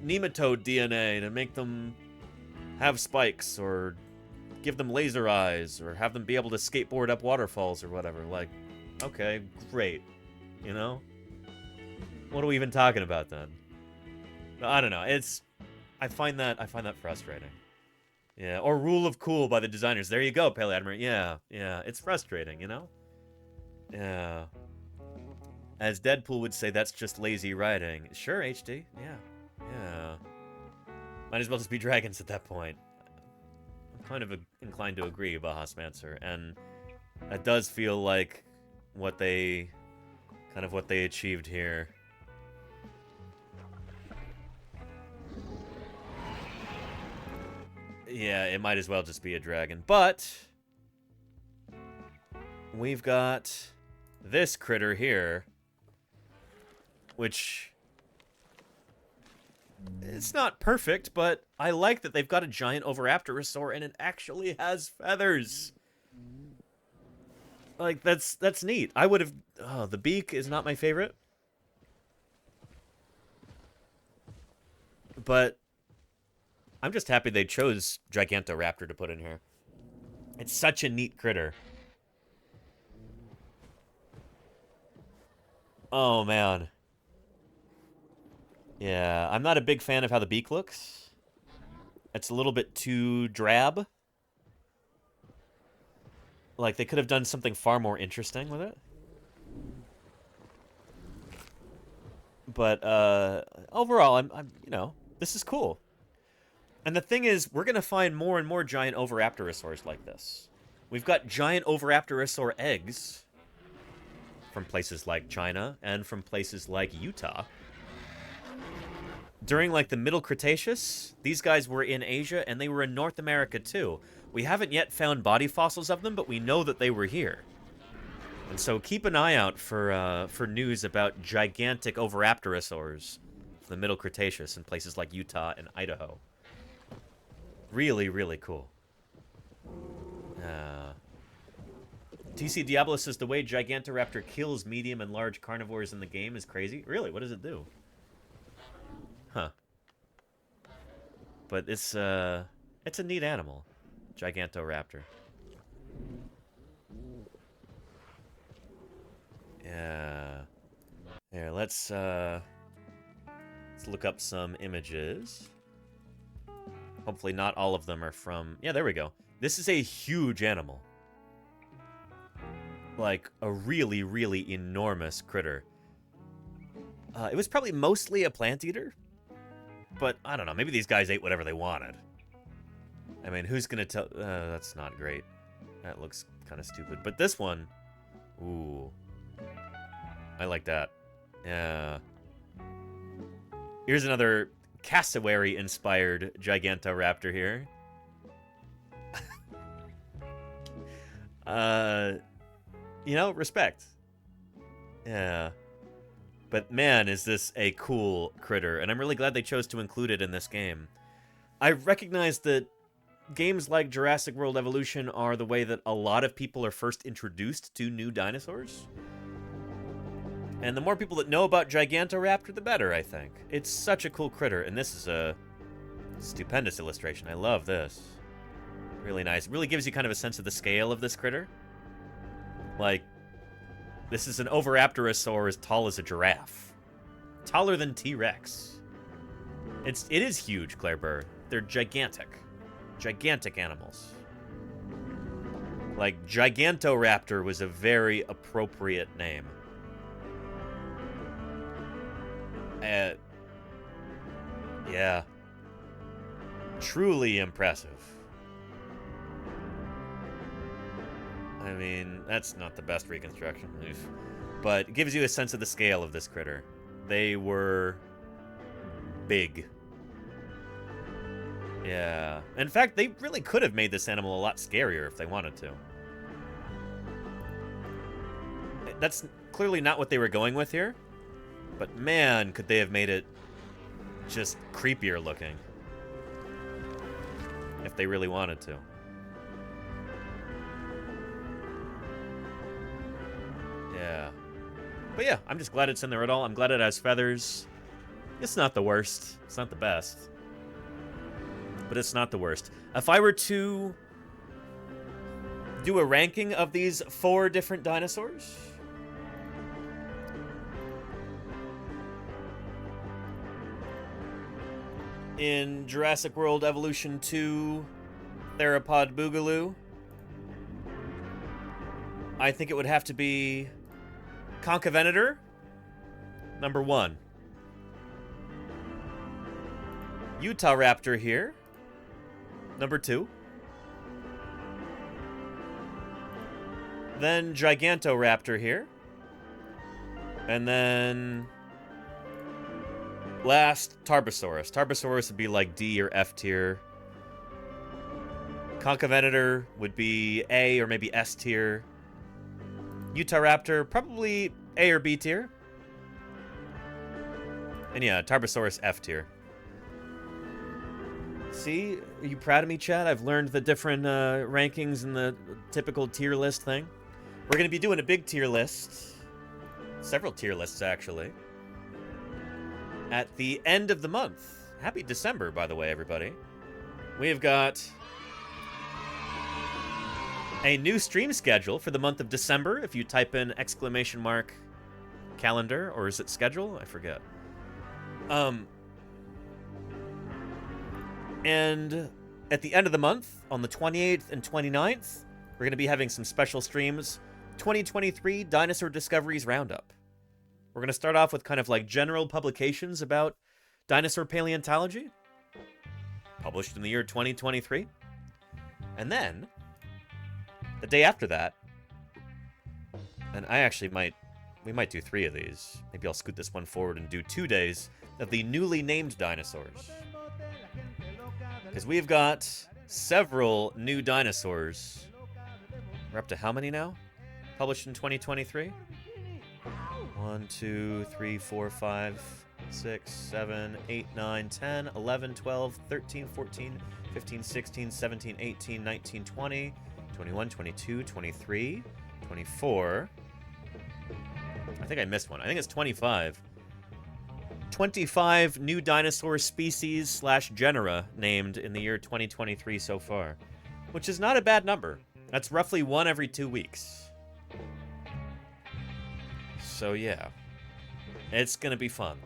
F: nematode DNA to make them have spikes or give them laser eyes or have them be able to skateboard up waterfalls or whatever. Like, okay, great. You know? What are we even talking about then? I don't know. I find that frustrating. Yeah, or Rule of Cool by the designers. There you go, Paleoadmer. Yeah, it's frustrating, you know? Yeah. As Deadpool would say, that's just lazy writing. Sure, HD. Yeah. Might as well just be dragons at that point. I'm kind of inclined to agree, Baja Smancer. And that does feel like what they achieved here. Yeah, it might as well just be a dragon. But we've got this critter here, which it's not perfect, but I like that they've got a giant Oviraptorosaur and it actually has feathers. Like, that's neat. I would have... Oh, the beak is not my favorite. But I'm just happy they chose Gigantoraptor to put in here. It's such a neat critter. Oh, man. Yeah, I'm not a big fan of how the beak looks. It's a little bit too drab. Like, they could have done something far more interesting with it. But, overall, I'm you know, this is cool. And the thing is, we're going to find more and more giant oviraptorosaurs like this. We've got giant oviraptorosaur eggs from places like China and from places like Utah. During, like, the Middle Cretaceous, these guys were in Asia, and they were in North America, too. We haven't yet found body fossils of them, but we know that they were here. And so keep an eye out for news about gigantic oviraptorosaurs from the Middle Cretaceous in places like Utah and Idaho. Really, really cool. TC Diablo says the way Gigantoraptor kills medium and large carnivores in the game is crazy. Really? What does it do? Huh. But it's a neat animal. Gigantoraptor. Yeah. Here, let's look up some images. Hopefully not all of them are from... Yeah, there we go. This is a huge animal. Like, a really, really enormous critter. It was probably mostly a plant eater. But, I don't know, maybe these guys ate whatever they wanted. I mean, who's gonna tell... that's not great. That looks kind of stupid. But this one... Ooh. I like that. Yeah. Here's another cassowary-inspired Gigantoraptor here. You know, respect. Yeah. But man, is this a cool critter. And I'm really glad they chose to include it in this game. I recognize that games like Jurassic World Evolution are the way that a lot of people are first introduced to new dinosaurs. And the more people that know about Gigantoraptor, the better, I think. It's such a cool critter, and this is a stupendous illustration. I love this. Really nice. It really gives you kind of a sense of the scale of this critter. Like, this is an Oviraptorosaur as tall as a giraffe. Taller than T-Rex. It is huge, Claire Burr. They're gigantic. Gigantic animals. Like, Gigantoraptor was a very appropriate name. Yeah. Truly impressive. I mean, that's not the best reconstruction. But it gives you a sense of the scale of this critter. They were big. Yeah. In fact, they really could have made this animal a lot scarier if they wanted to. That's clearly not what they were going with here. But man, could they have made it just creepier looking. If they really wanted to. Yeah. But yeah, I'm just glad it's in there at all. I'm glad it has feathers. It's not the worst. It's not the best. But it's not the worst. If I were to do a ranking of these 4 different dinosaurs... in Jurassic World Evolution 2, Theropod Boogaloo, I think it would have to be Concavenator, number 1. Utahraptor here, number 2. Then Gigantoraptor here. And then... last, Tarbosaurus. Tarbosaurus would be like D or F tier. Concavenator would be A or maybe S tier. Utahraptor, probably A or B tier. And yeah, Tarbosaurus F tier. See? Are you proud of me, Chad? I've learned the different rankings and the typical tier list thing. We're going to be doing a big tier list. Several tier lists, actually. At the end of the month. Happy December, by the way, everybody. We have got a new stream schedule for the month of December. If you type in ! calendar, or is it schedule? I forget. And at the end of the month, on the 28th and 29th, we're going to be having some special streams. 2023 Dinosaur Discoveries Roundup. We're going to start off with kind of like general publications about dinosaur paleontology. published in the year 2023. And then, the day after that, and we might do 3 of these. Maybe I'll scoot this one forward and do 2 days of the newly named dinosaurs. Because we've got several new dinosaurs. We're up to how many now? Published in 2023? 1, 2, 3, 4, 5, 6, 7, 8, 9, 10, 11, 12, 13, 14, 15, 16, 17, 18, 19, 20, 21, 22, 23, 24. I think I missed one. I think it's 25. 25 new dinosaur species / genera named in the year 2023 so far, which is not a bad number. That's roughly 1 every 2 weeks. So yeah, it's gonna be fun.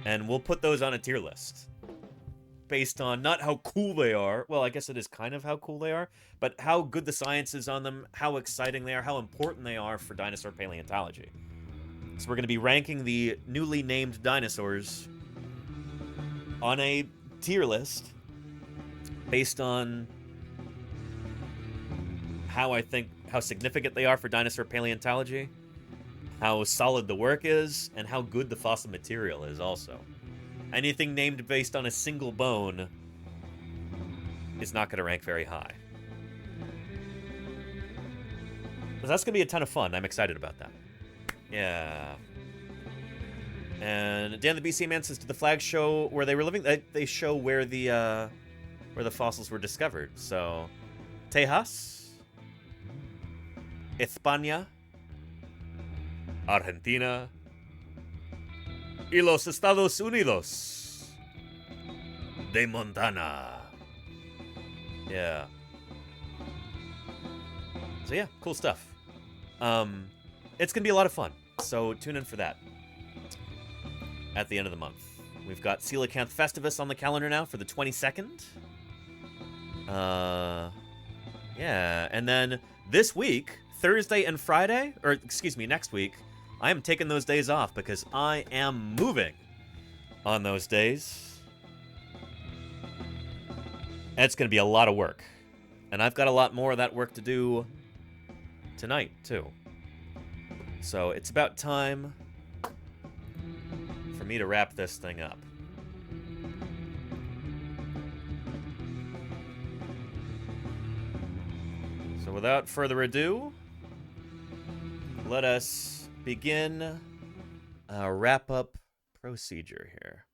F: And we'll put those on a tier list based on not how cool they are. Well, I guess it is kind of how cool they are, but how good the science is on them, how exciting they are, how important they are for dinosaur paleontology. So we're going to be ranking the newly named dinosaurs on a tier list based on how significant they are for dinosaur paleontology, how solid the work is, and how good the fossil material is also. Anything named based on a single bone is not going to rank very high. But that's going to be a ton of fun. I'm excited about that. Yeah. And Dan the BC Man says, did the flags show where they were living? They show where the fossils were discovered. So, Tejas, España, Argentina, y los Estados Unidos de Montana. Yeah. So yeah, cool stuff. It's gonna be a lot of fun. So tune in for that at the end of the month. We've got Coelacanth Festivus on the calendar now for the 22nd. Yeah, and then this week, Thursday and Friday, or excuse me, next week, I am taking those days off because I am moving on those days. And it's going to be a lot of work. And I've got a lot more of that work to do tonight, too. So it's about time for me to wrap this thing up. So without further ado, let us begin our wrap-up procedure here.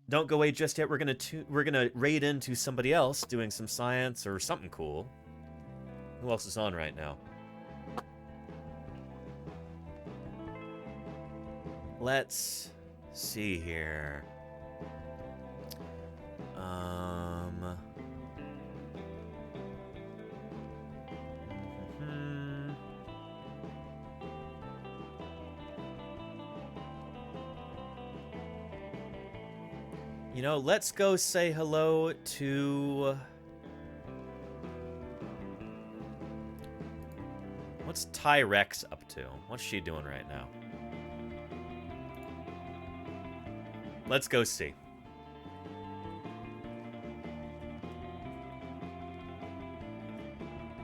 F: Don't go away just yet. We're gonna raid into somebody else doing some science or something cool. Who else is on right now? Let's see here. You know, let's go say hello to... What's Tyrex up to? What's she doing right now? Let's go see.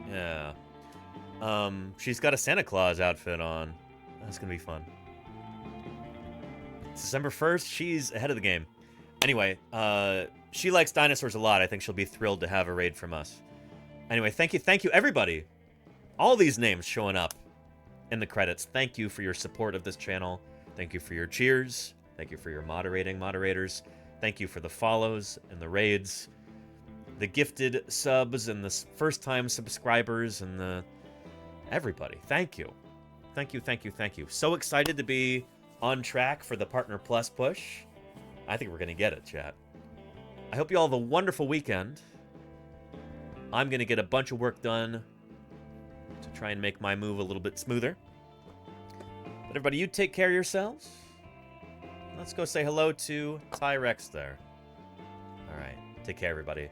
F: Yeah. She's got a Santa Claus outfit on. That's gonna be fun. It's December 1st. She's ahead of the game. Anyway, she likes dinosaurs a lot. I think she'll be thrilled to have a raid from us. Anyway, thank you, everybody. All these names showing up in the credits. Thank you for your support of this channel. Thank you for your cheers. Thank you for your moderators. Thank you for the follows and the raids. The gifted subs and the first-time subscribers and the... everybody. Thank you. Thank you. So excited to be on track for the Partner Plus push. I think we're going to get it, chat. I hope you all have a wonderful weekend. I'm going to get a bunch of work done to try and make my move a little bit smoother. But everybody, you take care of yourselves. Let's go say hello to Tyrex there. All right. Take care, everybody.